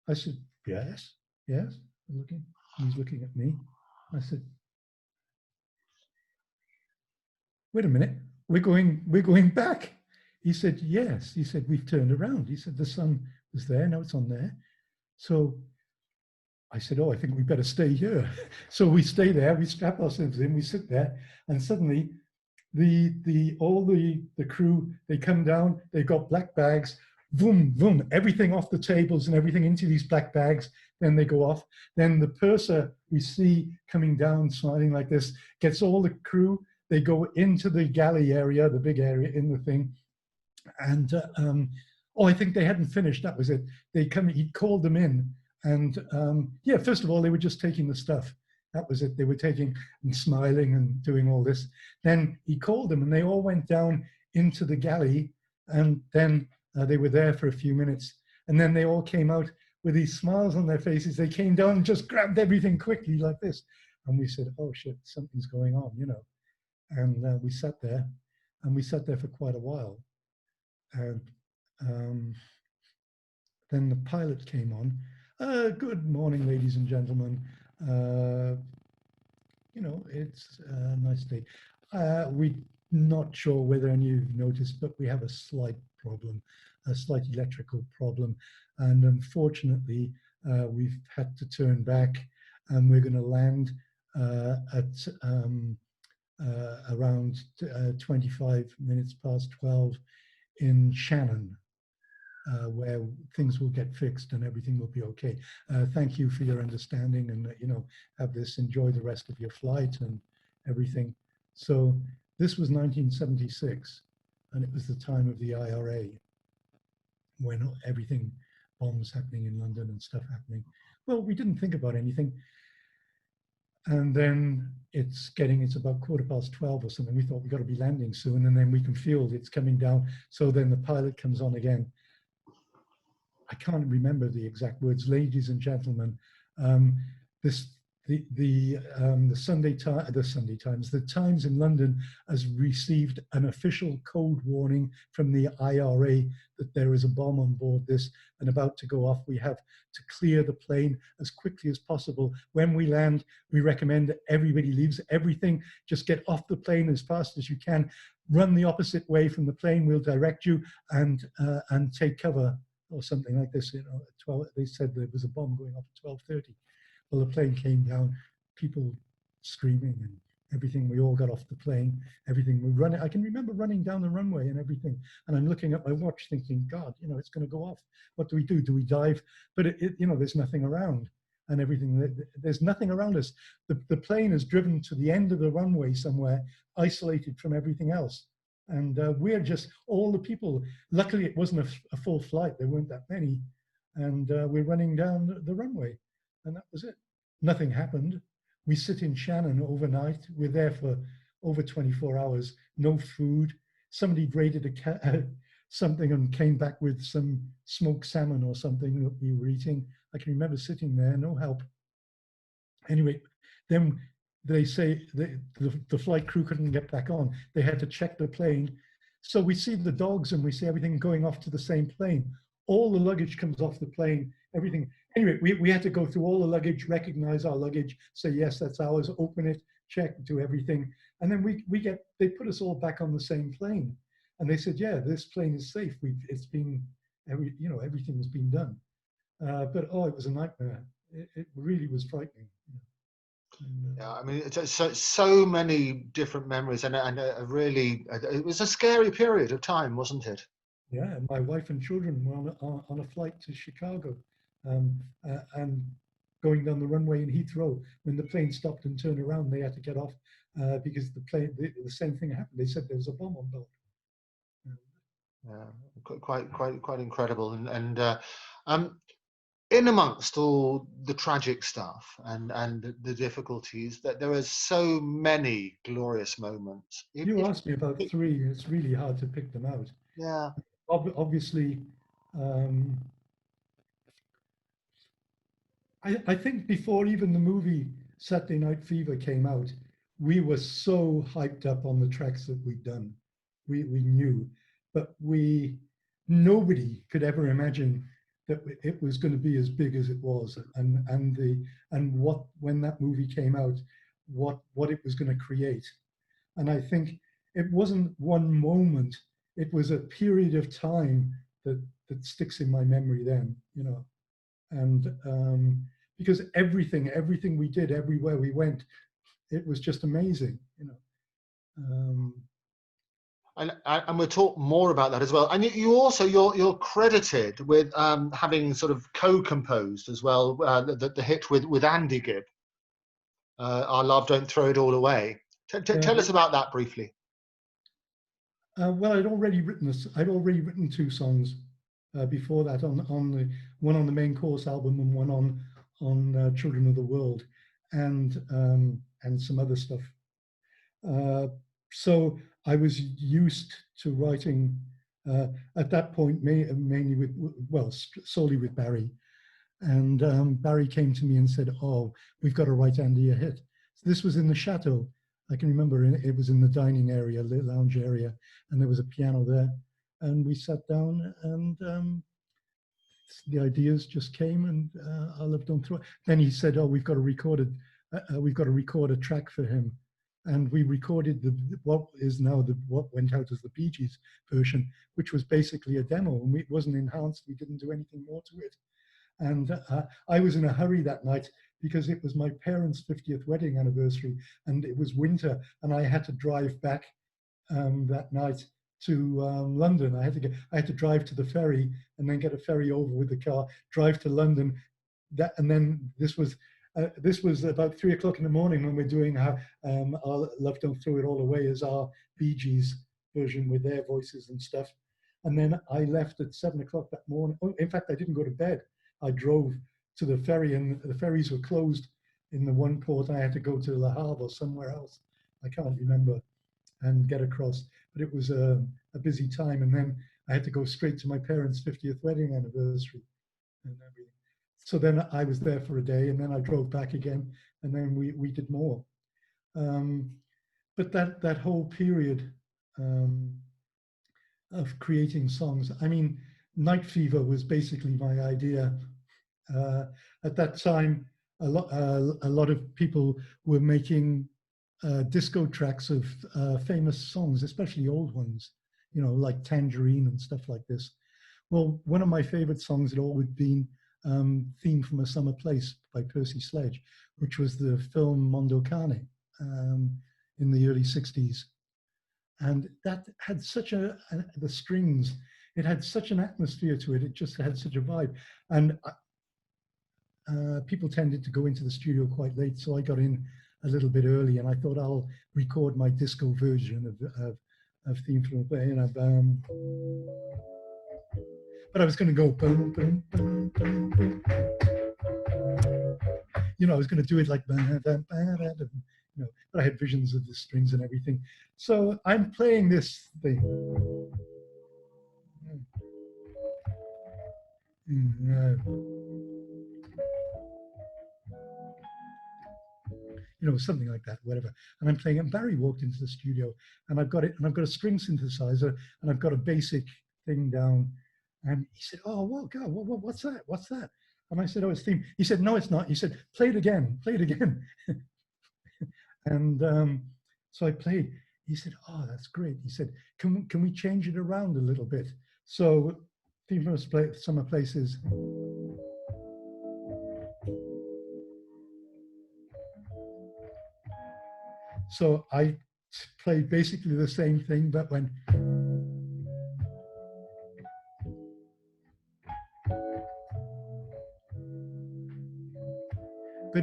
I said, "Yes, yes." Looking, he's looking at me. I said, "Wait a minute, we're going back." He said, "Yes." He said, "We've turned around." He said, "The sun was there, now it's on there." So I said, "Oh, I think we better stay here." So we stay there, we strap ourselves in, we sit there, and suddenly all the crew, they come down, they've got black bags, boom, boom, everything off the tables and everything into these black bags. Then they go off. Then the purser we see coming down, smiling like this, gets all the crew. They go into the galley area, the big area in the thing. And oh, I think they hadn't finished. That was it. He called them in. And yeah, first of all, they were just taking the stuff. That was it. They were taking and smiling and doing all this. Then he called them, and they all went down into the galley. And then they were there for a few minutes. And then they all came out with these smiles on their faces. They came down and just grabbed everything quickly like this. And we said, "Oh shit, something's going on, you know." And we sat there, and we sat there for quite a while. And then the pilot came on. "Good morning, ladies and gentlemen. You know, it's a nice day. We're not sure whether any of you noticed, but we have a slight problem, a slight electrical problem. And unfortunately, we've had to turn back, and we're going to land at around 25 minutes past 12 in Shannon, where things will get fixed and everything will be okay. Thank you for your understanding, and you know, have this, enjoy the rest of your flight and everything." So this was 1976, and it was the time of the IRA, when everything, bombs happening in London and stuff happening. Well, we didn't think about anything. And then it's about 12:15 or something. We thought we got to be landing soon, and then we can feel it's coming down. So then the pilot comes on again. I can't remember the exact words. "Ladies and gentlemen, the Times in London has received an official code warning from the IRA that there is a bomb on board this and about to go off. We have to clear the plane as quickly as possible. When we land, we recommend that everybody leaves everything. Just get off the plane as fast as you can. Run the opposite way from the plane. We'll direct you and take cover or something like this. You know, at 12, they said there was a bomb going off at 12:30. Well, the plane came down, people screaming and everything. We all got off the plane, everything. We running. I can remember running down the runway and everything. And I'm looking at my watch thinking, God, you know, it's going to go off. What do we do? Do we dive? But, you know, there's nothing around and everything. There's nothing around us. The plane is driven to the end of the runway somewhere, isolated from everything else. And we're just, all the people, luckily it wasn't a full flight. There weren't that many. And we're running down the runway. And that was it. Nothing happened. We sit in Shannon overnight. We're there for over 24 hours. No food. Somebody raided something and came back with some smoked salmon or something that we were eating. I can remember sitting there, no help. Anyway, then they say the flight crew couldn't get back on. They had to check the plane. So we see the dogs and we see everything going off to the same plane. All the luggage comes off the plane, everything. Anyway, we had to go through all the luggage, recognize our luggage, say, yes, that's ours, open it, check, do everything. And then they put us all back on the same plane. And they said, yeah, this plane is safe. It's been, everything's been done. But, oh, it was a nightmare. It really was frightening. Yeah, I mean, it's so many different memories, and really, it was a scary period of time, wasn't it? Yeah, my wife and children were on a flight to Chicago, and going down the runway in Heathrow. When the plane stopped and turned around, they had to get off because the same thing happened. They said there was a bomb on board. Yeah, quite incredible, and in amongst all the tragic stuff and the difficulties, that there are so many glorious moments. You asked me about three. It's really hard to pick them out. Yeah. Obviously, I think before even the movie Saturday Night Fever came out, we were so hyped up on the tracks that we'd done. We knew, but nobody could ever imagine that it was going to be as big as it was, and what, when that movie came out, what it was going to create. And I think it wasn't one moment, it was a period of time that sticks in my memory then, you know. And because everything we did, everywhere we went, it was just amazing, you know. And we'll talk more about that as well. And you also, you're credited with having sort of co-composed as well the hit with Andy Gibb, Our Love Don't Throw It All Away. Tell us about that briefly. Well, I'd already written two songs before that, on the one on the main course album and one on Children of the World, and some other stuff. So I was used to writing at that point mainly solely with Barry, and Barry came to me and said, "Oh, we've got to write Andy a hit." So this was in the Chateau. I can remember it was in the dining area, the lounge area, and there was a piano there. And we sat down, and the ideas just came, and Our Love Don't Throw It. Then he said, "Oh, we've got to record a track for him," and we recorded what went out as the Bee Gees version, which was basically a demo, and it wasn't enhanced. We didn't do anything more to it. And I was in a hurry that night because it was my parents' 50th wedding anniversary, and it was winter, and I had to drive back that night to London. I had to drive to the ferry and then get a ferry over with the car, drive to London. And then this was about 3 o'clock in the morning when we're doing Our Love Don't Throw It All Away as our Bee Gees version with their voices and stuff. And then I left at 7 o'clock that morning. Oh, in fact, I didn't go to bed. I drove to the ferry, and the ferries were closed in the one port. I had to go to Le Havre or somewhere else. I can't remember, and get across. But it was a busy time. And then I had to go straight to my parents' 50th wedding anniversary and everything. So then I was there for a day, and then I drove back again, and then we did more. But that whole period of creating songs, I mean, Night Fever was basically my idea. At that time, a lot of people were making disco tracks of famous songs, especially old ones, you know, like Tangerine and stuff like this. Well, one of my favorite songs had always been Theme from a Summer Place by Percy Sledge, which was the film Mondo Cane in the early 60s. And that had such the strings, it had such an atmosphere to it. It just had such a vibe. And people tended to go into the studio quite late. So I got in a little bit early and I thought I'll record my disco version of Theme from a Place. But I was going to go, boom, boom, boom, boom, boom. You know, I was going to do it like, you know, but I had visions of the strings and everything. So I'm playing this thing. You know, something like that, whatever. And I'm playing, and Barry walked into the studio, and I've got it, and I've got a string synthesizer, and I've got a basic thing down. And he said, "Oh, well, God, what's that? What's that?" And I said, "Oh, it's theme." He said, "No, it's not." He said, "Play it again, play it again." And so I played. He said, "Oh, that's great." He said, "Can we change it around a little bit?" So Theme from a Summer Places. So I played basically the same thing, but when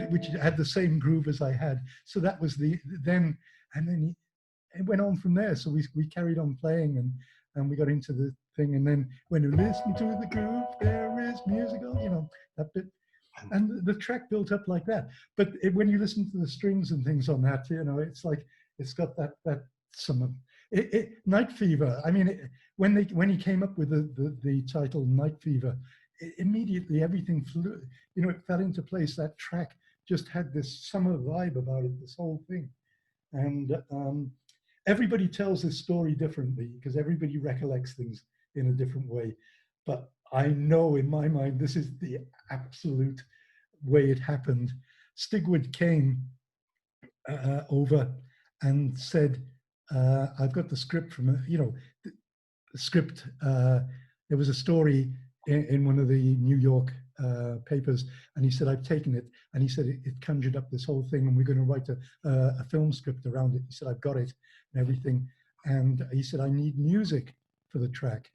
which had the same groove as I had. So that was and then it went on from there. So we carried on playing and we got into the thing. And then when you listen to the groove, there is musical, you know, that bit. And the track built up like that. But when you listen to the strings and things on that, you know, it's like, it's got that Night Fever. I mean, when he came up with the title Night Fever, immediately everything flew, you know, it fell into place. That track just had this summer vibe about it, this whole thing. And everybody tells this story differently because everybody recollects things in a different way. But I know in my mind, this is the absolute way it happened. Stigwood came over and said, I've got the script from, you know, the script. There was a story in one of the New York papers, and he said, I've taken it, and he said, it conjured up this whole thing, and we're going to write a film script around it. He said, I've got it and everything. And he said, I need music for the track.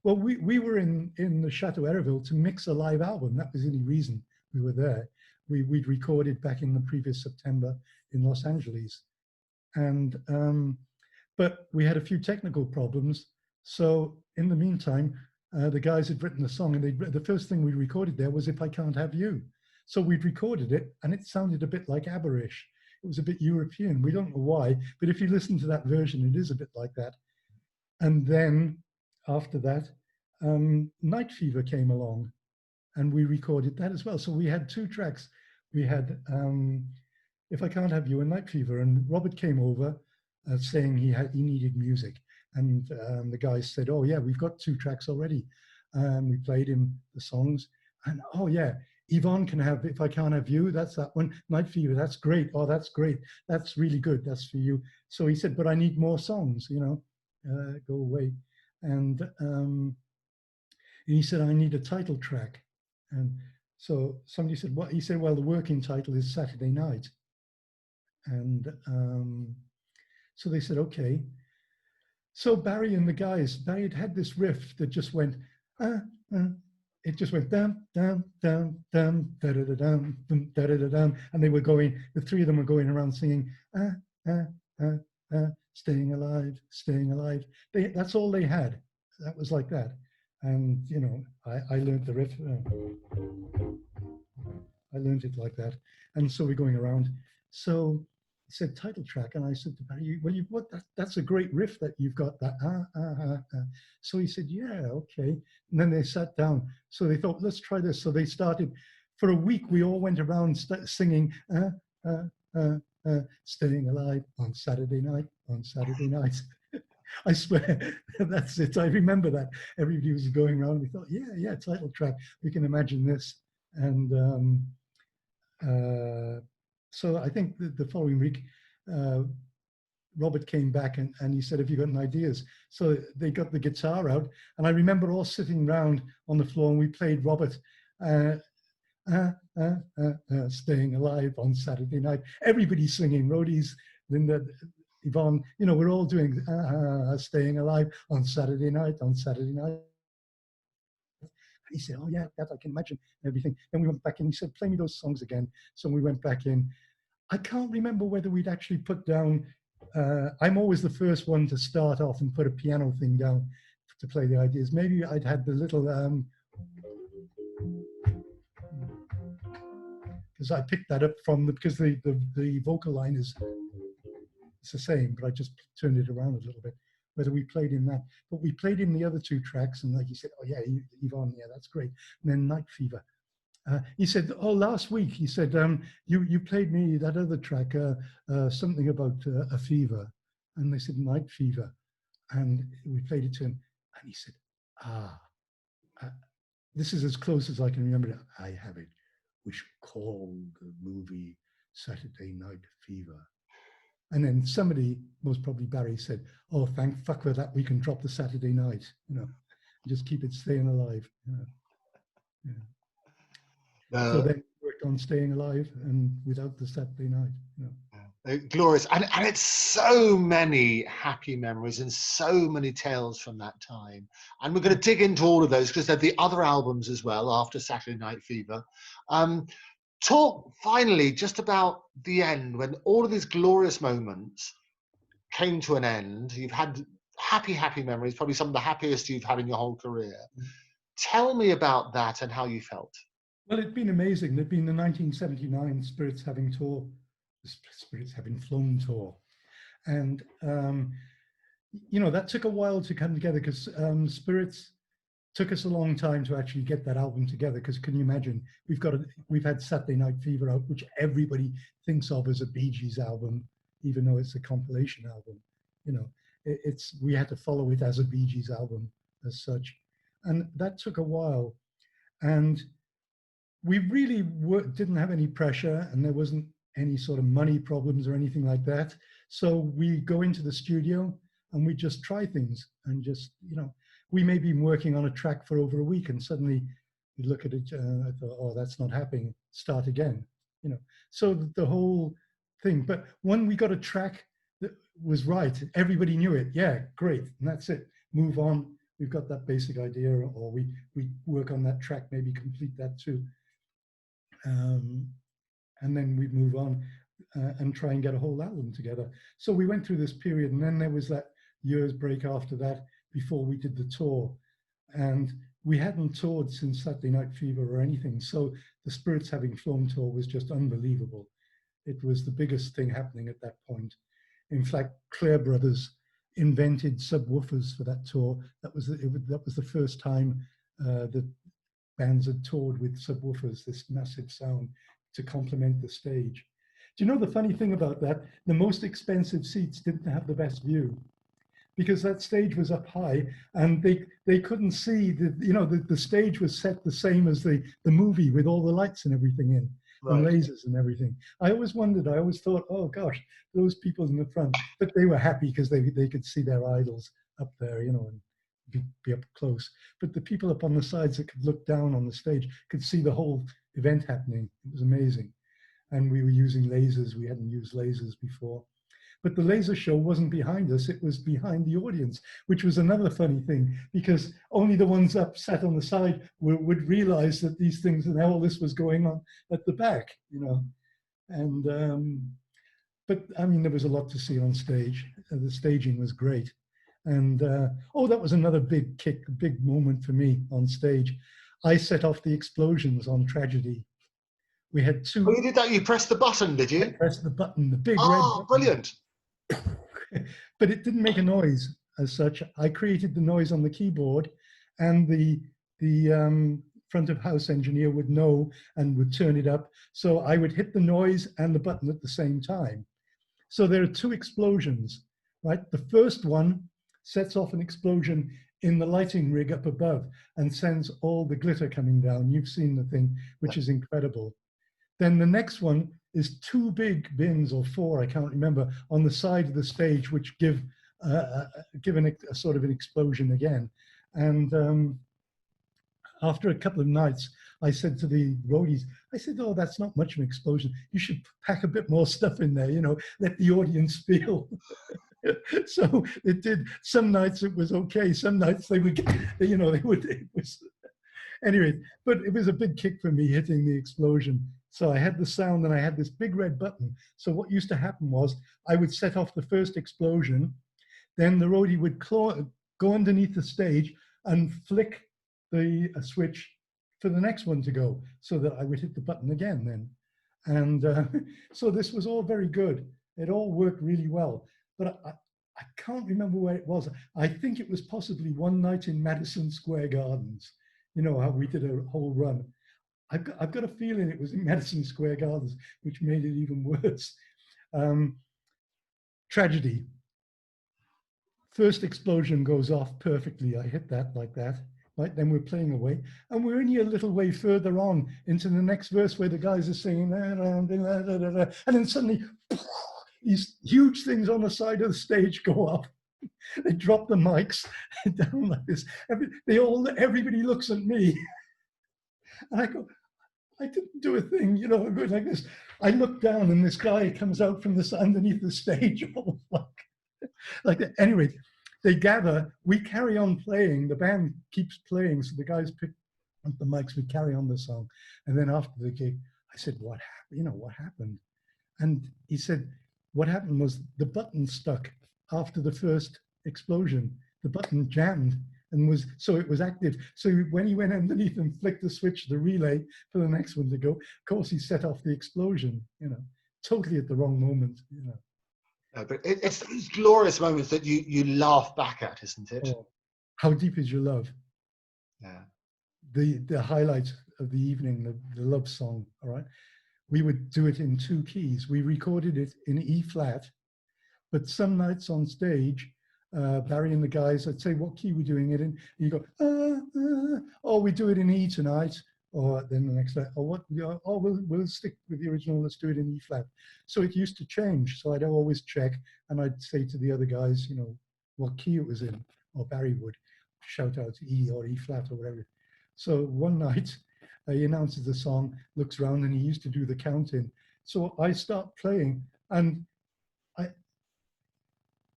Well, we were in the Chateau Erreville to mix a live album. That was the only reason we were there. We'd recorded back in the previous September in Los Angeles. And, but we had a few technical problems. So in the meantime, the guys had written the song, and the first thing we recorded there was If I Can't Have You. So we'd recorded it, and it sounded a bit like ABBA-ish. It was a bit European. We don't know why, but if you listen to that version, it is a bit like that. And then after that, Night Fever came along, and we recorded that as well. So we had two tracks. We had If I Can't Have You and Night Fever, and Robert came over saying he needed music. And the guys said, oh yeah, we've got two tracks already. We played him the songs, and oh yeah, Yvonne can have If I Can't Have You, that's that one. Night Fever, that's great. Oh, that's great. That's really good. That's for you. So he said, but I need more songs, you know, go away. And he said, I need a title track. And so somebody said, what? He said, well, the working title is Saturday Night. And so they said, okay. So Barry and the guys, Barry had this riff that just went, it just went dum, dum, dum, dum, da da da dum, da da da dum. And they were going, the three of them were going around singing, staying alive, staying alive. That's all they had. That was like that. And, you know, I learned the riff. I learned it like that. And so we're going around. So he said title track, and I said to Barry, well, that's a great riff that you've got, that So he said, yeah, okay. And then they sat down. So they thought, let's try this. So they started, for a week, we all went around singing, staying alive on Saturday night, on Saturday night. I swear, that's it. I remember that. Everybody was going around. We thought, yeah, title track. We can imagine this. And so I think the following week, Robert came back and he said, have you got any ideas? So they got the guitar out, and I remember all sitting round on the floor, and we played Robert, Staying Alive on Saturday Night. Everybody's singing, roadies, Linda, Yvonne, you know, we're all doing Staying Alive on Saturday Night, on Saturday night. He said, oh yeah, that I can imagine, everything. Then we went back in, he said, play me those songs again. So we went back in. I can't remember whether we'd actually put down, I'm always the first one to start off and put a piano thing down to play the ideas. Maybe I'd had the little, because I picked that up from because the vocal line is it's the same, but I just turned it around a little bit. Whether we played in that, but we played in the other two tracks, and like he said, oh yeah, Yvonne, yeah, that's great. And then Night Fever. He said, oh, last week, he said, you played me that other track, something about a fever. And they said, Night Fever. And we played it to him. And he said, this is as close as I can remember it. I have it. We should call the movie Saturday Night Fever. And then somebody, most probably Barry, said, oh, thank fuck for that. We can drop the Saturday night, you know, just keep it staying alive. You know? Yeah. So then we worked on Staying Alive and without the Saturday night. You know. Glorious. And it's so many happy memories and so many tales from that time. And we're going to dig into all of those because they're the other albums as well after Saturday Night Fever. Talk finally just about the end, when all of these glorious moments came to an end. You've had happy memories, probably some of the happiest you've had in your whole career. Tell me about that and how you felt. Well, it'd been amazing. There'd been the 1979 Spirits Having Tour, the Spirits Having Flown tour. And, you know, that took a while to come together because Spirits took us a long time to actually get that album together, because can you imagine, we've had Saturday Night Fever out, which everybody thinks of as a Bee Gees album, even though it's a compilation album. You know, we had to follow it as a Bee Gees album as such. And that took a while. And we really didn't have any pressure, and there wasn't any sort of money problems or anything like that. So we go into the studio and we just try things and just, you know, we may be working on a track for over a week and suddenly you look at it, I thought, oh, that's not happening, start again, you know. So the whole thing, but when we got a track that was right, everybody knew it, yeah, great, and that's it, move on, we've got that basic idea, or we work on that track, maybe complete that too. And then we move on and try and get a whole album together. So we went through this period, and then there was that year's break after that, before we did the tour. And we hadn't toured since Saturday Night Fever or anything. So the Spirits Having Flown tour was just unbelievable. It was the biggest thing happening at that point. In fact, Clare Brothers invented subwoofers for that tour. That was the first time that bands had toured with subwoofers, this massive sound to complement the stage. Do you know the funny thing about that? The most expensive seats didn't have the best view, because that stage was up high and they couldn't see the stage was set the same as the movie, with all the lights and everything in, right, and lasers and everything. I always wondered, I always thought, oh gosh, those people in the front, but they were happy because they could see their idols up there, you know, and be up close. But the people up on the sides that could look down on the stage could see the whole event happening. It was amazing. And we were using lasers. We hadn't used lasers before. But the laser show wasn't behind us, it was behind the audience, which was another funny thing, because only the ones up sat on the side would realize that these things and all this was going on at the back, you know. And, but I mean, there was a lot to see on stage. The staging was great. And, oh, that was another big moment for me on stage. I set off the explosions on Tragedy. We had two. Oh, you did that? You pressed the button, did you? I pressed the button, the big red button. Brilliant. But it didn't make a noise as such. I created the noise on the keyboard, and the front of house engineer would know and would turn it up. So I would hit the noise and the button at the same time. So there are two explosions, right? The first one sets off an explosion in the lighting rig up above and sends all the glitter coming down. You've seen the thing, which is incredible. Then the next one is 2 big bins, or 4, I can't remember, on the side of the stage, which give a sort of an explosion again. And after a couple of nights, I said to the roadies, I said, oh, that's not much of an explosion. You should pack a bit more stuff in there, let the audience feel. So it did. Some nights it was okay. Some nights they would, it was, anyway, but it was a big kick for me hitting the explosion. So I had the sound and I had this big red button. So what used to happen was I would set off the first explosion, then the roadie would go underneath the stage and flick the switch for the next one to go, so that I would hit the button again then. And so this was all very good. It all worked really well. But I can't remember where it was. I think it was possibly one night in Madison Square Gardens. You know how we did a whole run. I've got a feeling it was in Madison Square Gardens, which made it even worse. Tragedy. First explosion goes off perfectly. I hit that like that. Right, then we're playing away, and we're only a little way further on into the next verse where the guys are singing, and then suddenly these huge things on the side of the stage go up. They drop the mics down like this. Everybody looks at me, and I go, I didn't do a thing, I'm going like this. I look down, and this guy comes out from underneath the stage, like that. Anyway, they gather, we carry on playing, the band keeps playing, so the guys pick up the mics, we carry on the song. And then after the gig, I said, what happened? And he said, what happened was the button stuck after the first explosion. The button jammed and so it was active. So when he went underneath and flicked the switch, the relay for the next one to go, of course he set off the explosion, totally at the wrong moment, No, but it's those glorious moments that you laugh back at, isn't it? Oh, how deep is your love? Yeah. The highlight of the evening, the love song, all right? We would do it in 2 keys. We recorded it in E flat, but some nights on stage, Barry and the guys, I'd say, what key are we doing it in? And you go, oh, we do it in E tonight. Or then the next night, we'll stick with the original, let's do it in E flat. So it used to change. So I'd always check, and I'd say to the other guys, what key it was in, or Barry would shout out E or E flat or whatever. So one night, he announces the song, looks around, and he used to do the count-in. So I start playing, and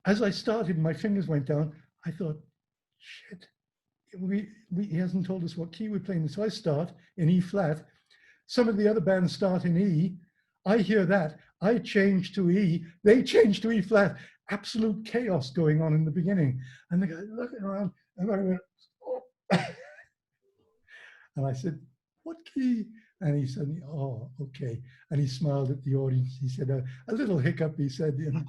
as I started, my fingers went down. I thought, shit. He hasn't told us what key we're playing. So I start in E flat. Some of the other bands start in E. I hear that. I change to E. They change to E flat. Absolute chaos going on in the beginning. And the guy looking around, and I went, oh. And I said, what key? And he said, oh, okay. And he smiled at the audience. He said, a little hiccup, he said, yeah.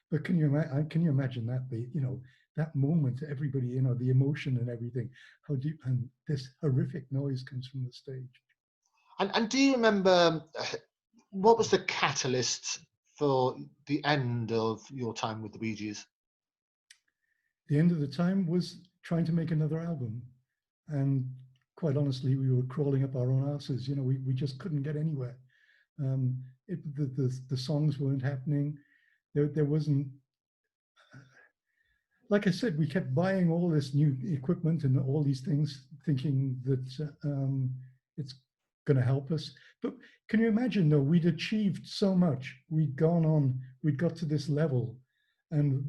But can you imagine that? That moment, everybody, the emotion and everything, how deep, and this horrific noise comes from the stage. And do you remember what was the catalyst for the end of your time with the Bee Gees? The end of the time was trying to make another album. And quite honestly, we were crawling up our own asses. We just couldn't get anywhere. The songs weren't happening. There wasn't, like I said, we kept buying all this new equipment and all these things, thinking that it's going to help us. But can you imagine, though, we'd achieved so much. We'd gone on, we'd got to this level, and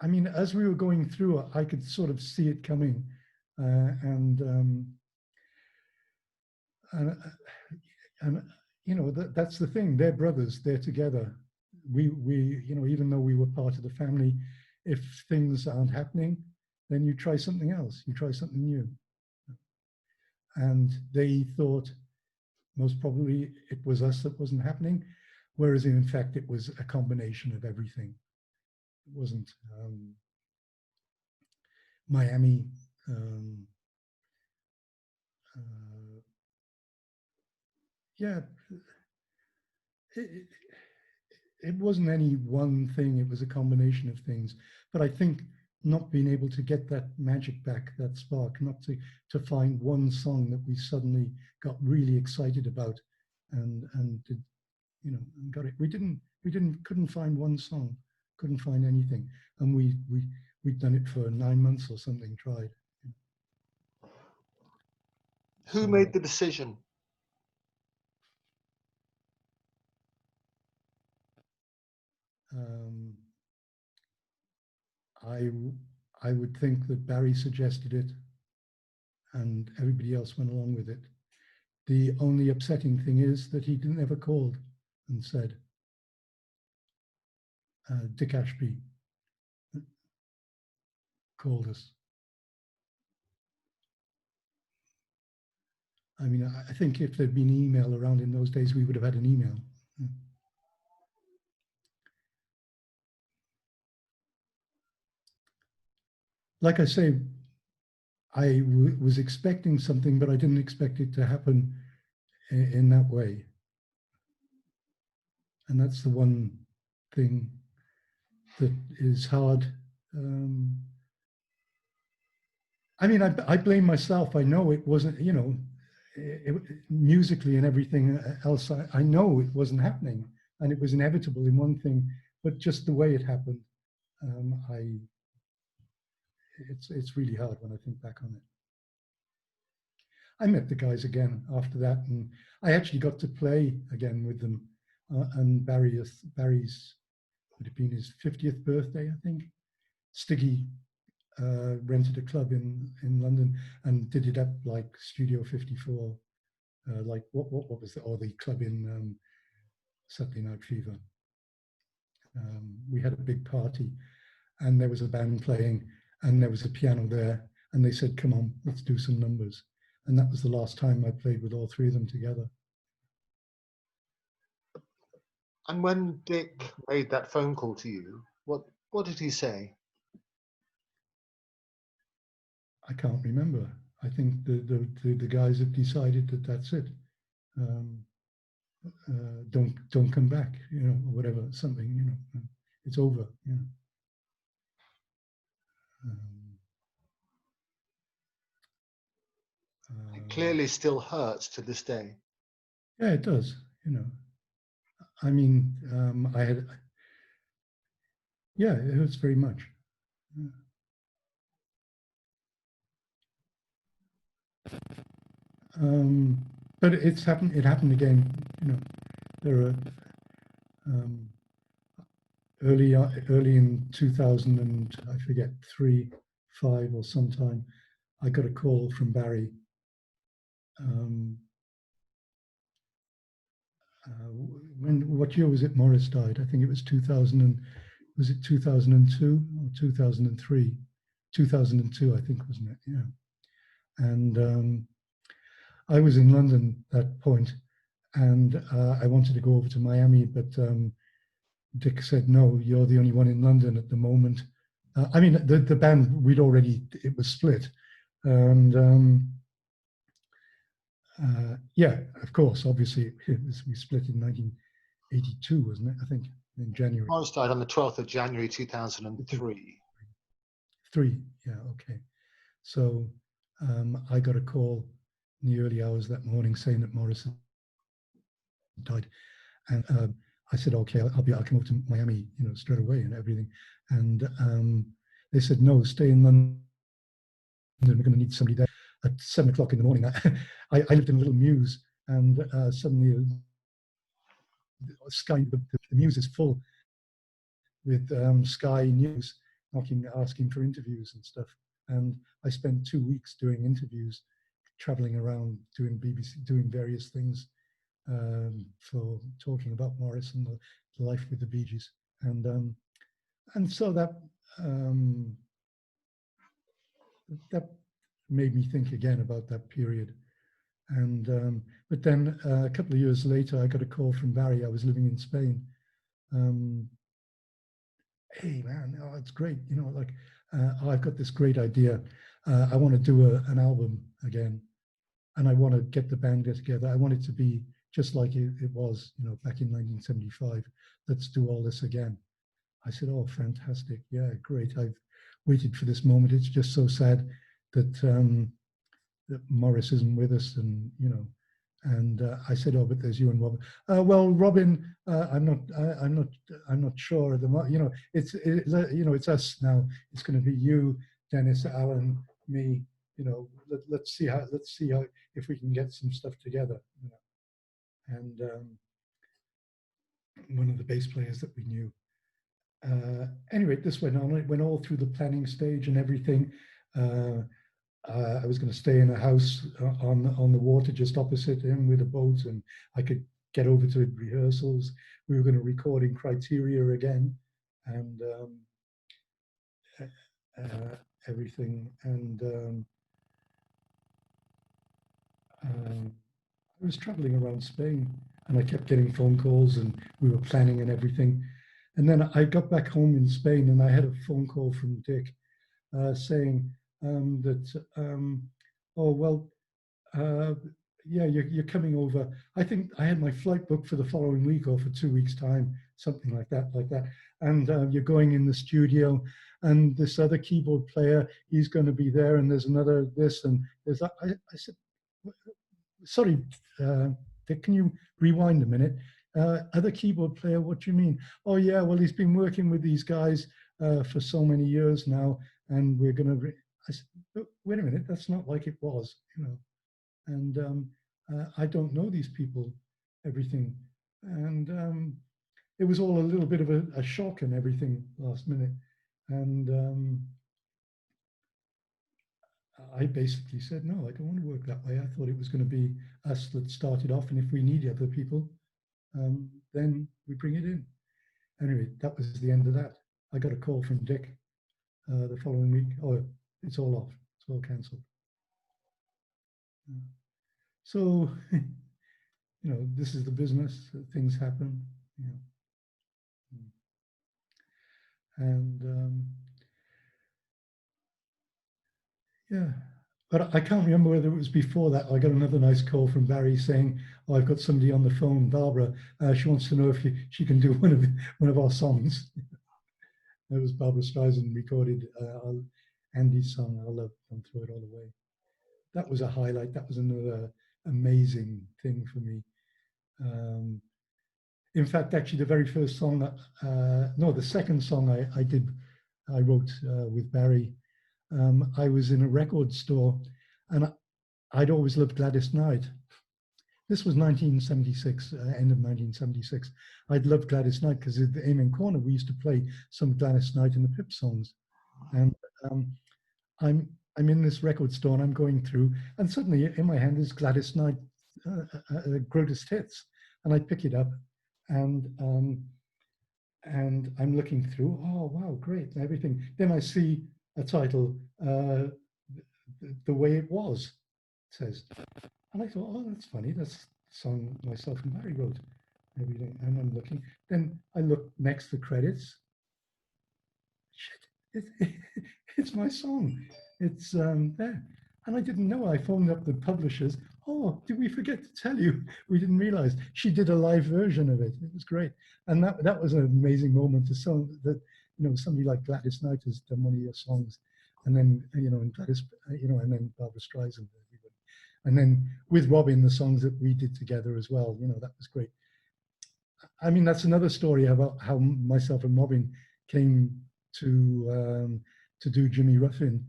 I mean, as we were going through, I could sort of see it coming, that's the thing. They're brothers. They're together. We even though we were part of the family, if things aren't happening, then you try something else. You try something new. And they thought most probably it was us that wasn't happening, whereas in fact it was a combination of everything. It wasn't Miami. It wasn't any one thing. It was a combination of things. But I think not being able to get that magic back, that spark, not to find one song that we suddenly got really excited about and did, you know, and got it. Couldn't find one song, couldn't find anything. And we'd done it for 9 months or something, tried. Who made the decision? I would think that Barry suggested it and everybody else went along with it. The only upsetting thing is that he never called and said, Dick Ashby called us. I mean, I think if there'd been email around in those days, we would have had an email. Like I say, I was expecting something, but I didn't expect it to happen in that way. And that's the one thing that is hard. I mean, I blame myself. I know it wasn't, you know, musically and everything else, I know it wasn't happening and it was inevitable in one thing, but just the way it happened, it's really hard when I think back on it. I met the guys again after that, and I actually got to play again with them. And Barry's would have been his 50th birthday, I think. Stiggy rented a club in London and did it up like Studio 54, like what was the club in Saturday Night Fever. We had a big party, and there was a band playing, and there was a piano there, and they said, "Come on, let's do some numbers." And that was the last time I played with all three of them together. And when Dick made that phone call to you, what did he say? I can't remember. I think the guys have decided that that's it. Don't come back, you know, or whatever, something, you know, it's over. You know. It clearly still hurts to this day. Yeah, it does. You know, I mean, yeah, it hurts very much. Yeah. But it's happened. It happened again. You know, there are early in 2000 and I forget 3, 5 or sometime, I got a call from Barry. What year was it Morris died? I think it was 2000 was it 2002 or 2003? 2002, I think, wasn't it? Yeah. And I was in London at that point, and I wanted to go over to Miami, but Dick said, "No, you're the only one in London at the moment." I mean, the band, it was split, and yeah, of course, obviously, we split in 1982, wasn't it? I think in January. Morris died on the 12th of January 2003. Yeah, okay. So I got a call in the early hours that morning saying that Morris had died, and I said, "Okay, I'll come over to Miami, you know, straight away and everything." And they said, "No, stay in London. We're going to need somebody there." At 7 o'clock in the morning, I lived in a little mews, and suddenly Sky, the mews is full with Sky News asking for interviews and stuff. And I spent 2 weeks doing interviews, traveling around doing BBC, doing various things for talking about Morris and the life with the Bee Gees. And so that made me think again about that period. And but then a couple of years later, I got a call from Barry. I was living in Spain. "Hey man, oh, it's great, you know, like I've got this great idea. I want to do an album again, and I want to get the band together. I want it to be just like it was, you know, back in 1975. Let's do all this again." I said, "Oh, fantastic! Yeah, great. waited for this moment. It's just so sad that, that Morris isn't with us, and you know. And I said, "Oh, but there's you and Robin." Well, Robin, I'm not sure at the moment. You know, it's us now. It's going to be you, Dennis, Alan, me. You know, let's see how if we can get some stuff together. You know. And one of the bass players that we knew. Anyway, this went on. It went all through the planning stage and everything. I was going to stay in a house on the water just opposite him with a boat, and I could get over to rehearsals. We were going to record in Criteria again, and everything. And I was traveling around Spain, and I kept getting phone calls, and we were planning and everything. And then I got back home in Spain, and I had a phone call from Dick saying that, oh, well, yeah, you're coming over. I think I had my flight booked for the following week or for 2 weeks' time, something like that. And you're going in the studio, and this other keyboard player, he's going to be there, and there's another this, and there's that. I said, sorry, Dick, can you rewind a minute? Other keyboard player, what do you mean? Oh, yeah, well, he's been working with these guys for so many years now, and we're going to... I said, oh, wait a minute, that's not like it was, you know. And I don't know these people, everything. And it was all a little bit of a shock and everything last minute. And I basically said, no, I don't want to work that way. I thought it was going to be us that started off, and if we need other people, then we bring it in. Anyway, that was the end of that. I got a call from Dick the following week. Oh, it's all off. It's all cancelled. So, you know, this is the business. Things happen. You know. And yeah, but I can't remember whether it was before that. I got another nice call from Barry saying, "Oh, I've got somebody on the phone, Barbara. She wants to know if she can do one of our songs." It was Barbara Streisand recorded Andy's song, "I Love, Don't Throw It All Away." That was a highlight. That was another amazing thing for me. In fact, actually, the very first song, no, the second song I wrote with Barry. I was in a record store, and I'd always loved Gladys Knight. This was 1976, end of 1976. I'd loved Gladys Knight because at the Amen Corner we used to play some Gladys Knight and the Pip songs, and I'm in this record store and I'm going through, and suddenly in my hand is Gladys Knight Greatest Hits, and I pick it up, and I'm looking through. Oh wow, great, and everything. Then I see a title, The Way It Was, it says. And I thought, oh, that's funny. That's the song myself and Barry wrote. Everything. And I'm looking. Then I look next to credits. Shit, it's my song. It's there. And I didn't know. I phoned up the publishers. Oh, did we forget to tell you? We didn't realize. She did a live version of it. It was great. And that was an amazing moment to song that, you know, somebody like Gladys Knight has done one of your songs. And then, you know, and Gladys, you know, and then Barbara Streisand. And then with Robin, the songs that we did together as well, you know, that was great. I mean, that's another story about how myself and Robin came to do Jimmy Ruffin.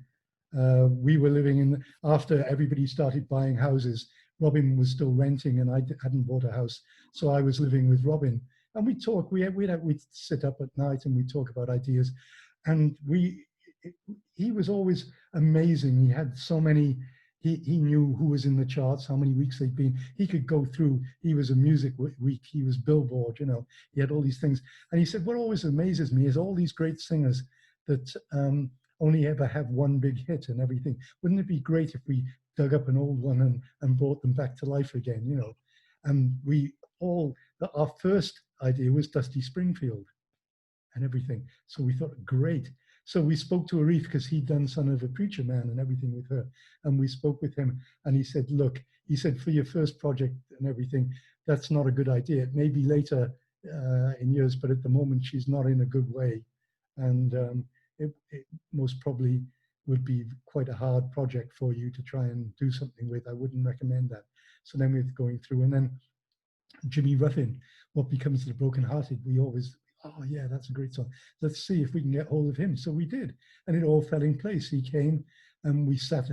We were living in, after everybody started buying houses, Robin was still renting and I hadn't bought a house. So I was living with Robin, and we'd talk, we'd sit up at night and we'd talk about ideas. And he was always amazing. He had so many, he knew who was in the charts, how many weeks they'd been. He could go through, he was a music week, he was Billboard, you know, he had all these things. And he said, what always amazes me is all these great singers that only ever have one big hit and everything. Wouldn't it be great if we dug up an old one and brought them back to life again, you know? And our first idea was Dusty Springfield and everything. So we thought, great. So we spoke to Arif because he'd done Son of a Preacher Man and everything with her. And we spoke with him and he said, look, he said, for your first project and everything, that's not a good idea. It may be later in years, but at the moment she's not in a good way. And it most probably would be quite a hard project for you to try and do something with. I wouldn't recommend that. So then we're going through, and then Jimmy Ruffin, What Becomes of the Broken Hearted, we always, oh yeah, that's a great song. Let's see if we can get hold of him. So we did, and it all fell in place. He came and we sat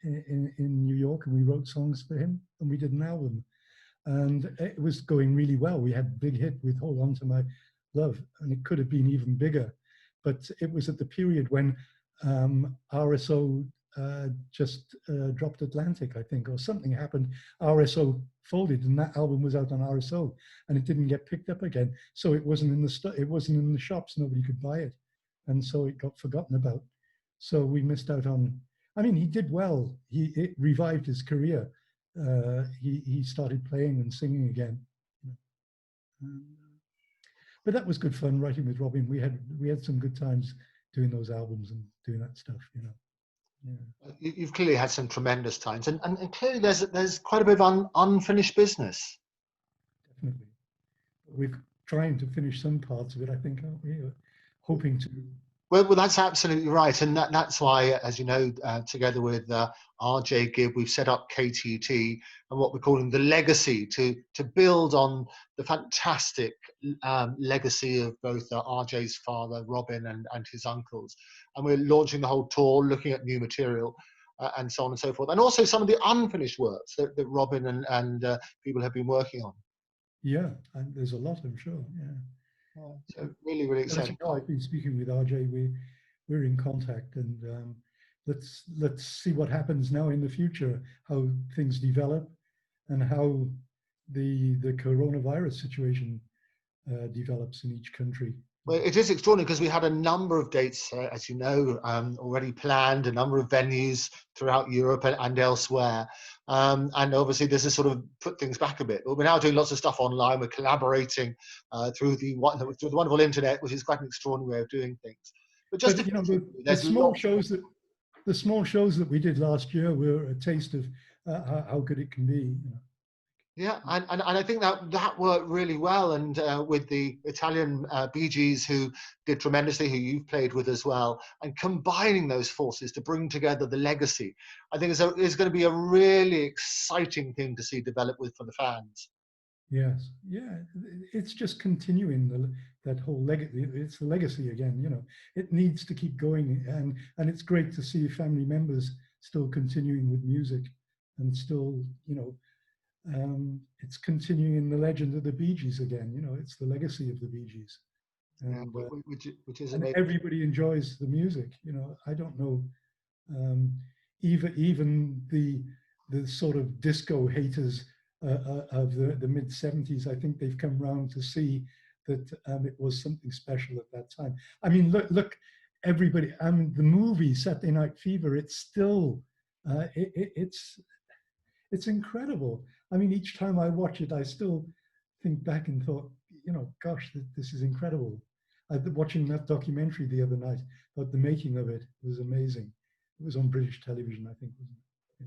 in New York and we wrote songs for him and we did an album. And it was going really well. We had a big hit with Hold On To My Love, and it could have been even bigger. But it was at the period when RSO just dropped Atlantic, I think, or something happened. RSO folded, and that album was out on RSO, and it didn't get picked up again. So it wasn't in the shops. Nobody could buy it, and so it got forgotten about. So we missed out on. I mean, he did well. It revived his career. He started playing and singing again. But that was good fun writing with Robin. We had some good times doing those albums and doing that stuff, you know. Yeah. You've clearly had some tremendous times, and clearly there's quite a bit of unfinished business. Definitely. We're trying to finish some parts of it, I think, aren't we? Hoping to. Well, that's absolutely right, and that's why, as you know, together with RJ Gibb, we've set up KTT and what we're calling the legacy to build on the fantastic legacy of both RJ's father, Robin, and his uncles. And we're launching the whole tour, looking at new material and so on and so forth, and also some of the unfinished works that Robin and people have been working on. Yeah, and there's a lot, I'm sure. Yeah. So really exciting. I've been speaking with RJ. We're in contact, and let's see what happens now in the future. How things develop, and how the coronavirus situation develops in each country. Well, it is extraordinary because we had a number of dates, as you know, already planned, a number of venues throughout Europe and elsewhere. And obviously this has sort of put things back a bit. But we're now doing lots of stuff online. We're collaborating through the wonderful internet, which is quite an extraordinary way of doing things. But just you know, the small shows that we did last year were a taste of how good it can be. You know. Yeah, and I think that worked really well, and with the Italian Bee Gees, who did tremendously, who you've played with as well, and combining those forces to bring together the legacy, I think is going to be a really exciting thing to see develop for the fans. Yes, yeah, it's just continuing that whole legacy. It's the legacy again, you know. It needs to keep going, and it's great to see family members still continuing with music, and still, you know. It's continuing the legend of the Bee Gees again. You know, it's the legacy of the Bee Gees, and, which is and amazing. Everybody enjoys the music. You know, I don't know, even the sort of disco haters of the mid '70s. I think they've come round to see that it was something special at that time. I mean, look, everybody. The movie Saturday Night Fever. It's still, it's incredible. I mean, each time I watch it, I still think back and thought, you know, gosh, this is incredible. Watching that documentary the other night about the making of it was amazing. It was on British television, I think, wasn't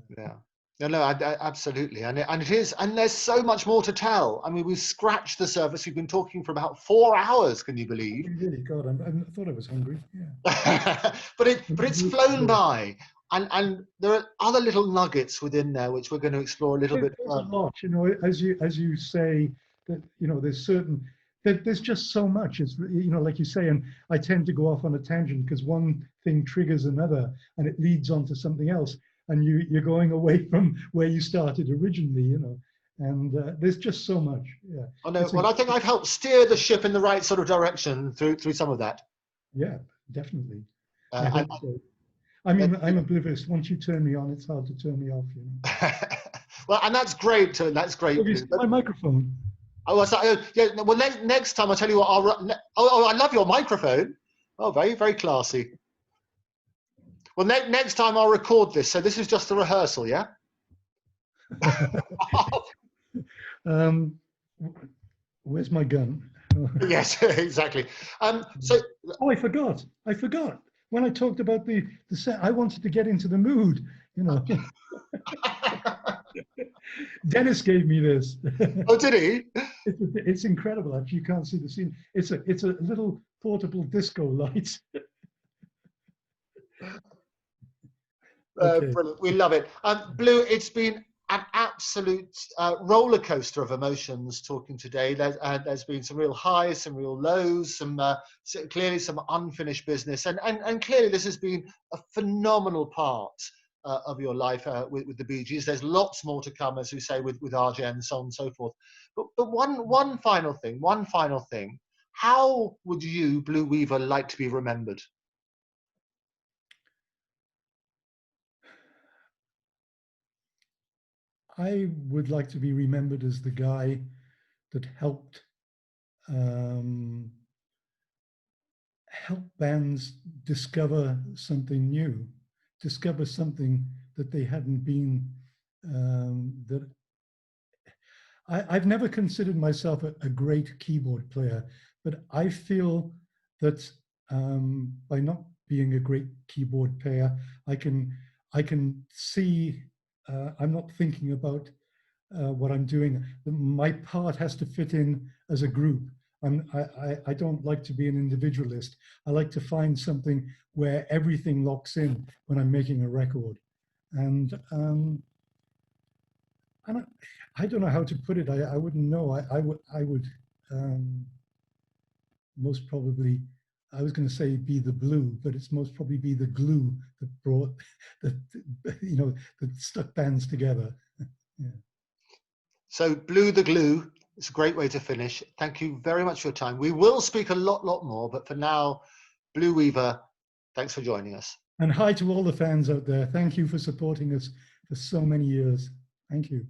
it? Yeah. No, absolutely. And it is, and there's so much more to tell. I mean, we've scratched the surface. We've been talking for about 4 hours, can you believe? Really, God, I thought I was hungry, yeah. but it's flown by. And there are other little nuggets within there which we're going to explore a little bit further. There's a lot, you know, as you say, that, you know, there's just so much. It's, you know, like you say, and I tend to go off on a tangent because one thing triggers another and it leads on to something else, and you're going away from where you started originally, you know. And there's just so much. Yeah. I know. Well, I think I've helped steer the ship in the right sort of direction through some of that. Yeah, definitely. I hope so. I mean, I'm oblivious. Once you turn me on, it's hard to turn me off, you know. Well, and that's great. That's great. My microphone. Oh, yeah. Well, next time I'll tell you what. I love your microphone. Oh, very, very classy. Well, next time I'll record this. So this is just a rehearsal, yeah. Where's my gun? Yes, exactly. So. Oh, I forgot. When I talked about the set, I wanted to get into the mood, you know. Dennis gave me this. Oh, did he? It's incredible. Actually, you can't see the scene. It's a little portable disco light. Okay. Brilliant. We love it. Blue, it's been an absolute roller coaster of emotions talking today. There's been some real highs, some real lows, clearly some unfinished business. And clearly this has been a phenomenal part of your life with the Bee Gees. There's lots more to come, as we say, with RJ and so on and so forth. But one final thing. How would you, Blue Weaver, like to be remembered? I would like to be remembered as the guy that helped help bands discover something new, discover something that they hadn't been. That I've never considered myself a great keyboard player, but I feel that by not being a great keyboard player, I can see. I'm not thinking about what I'm doing. My part has to fit in as a group. I don't like to be an individualist. I like to find something where everything locks in when I'm making a record. And I don't know how to put it. I wouldn't know. I would most probably, I was going to say be the blue, but it's most probably be the glue that brought, that, that stuck bands together. Yeah. So Blue the Glue, it's a great way to finish. Thank you very much for your time. We will speak a lot more, but for now, Blue Weaver, thanks for joining us. And hi to all the fans out there. Thank you for supporting us for so many years. Thank you.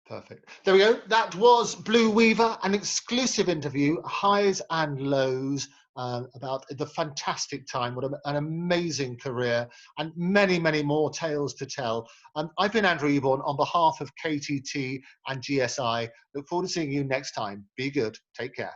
Perfect. There we go. That was Blue Weaver, an exclusive interview, highs and lows, about the fantastic time, what an amazing career, and many more tales to tell. I've been Andrew Eborn on behalf of KTT and GSI. Look forward to seeing you next time. Be good. Take care.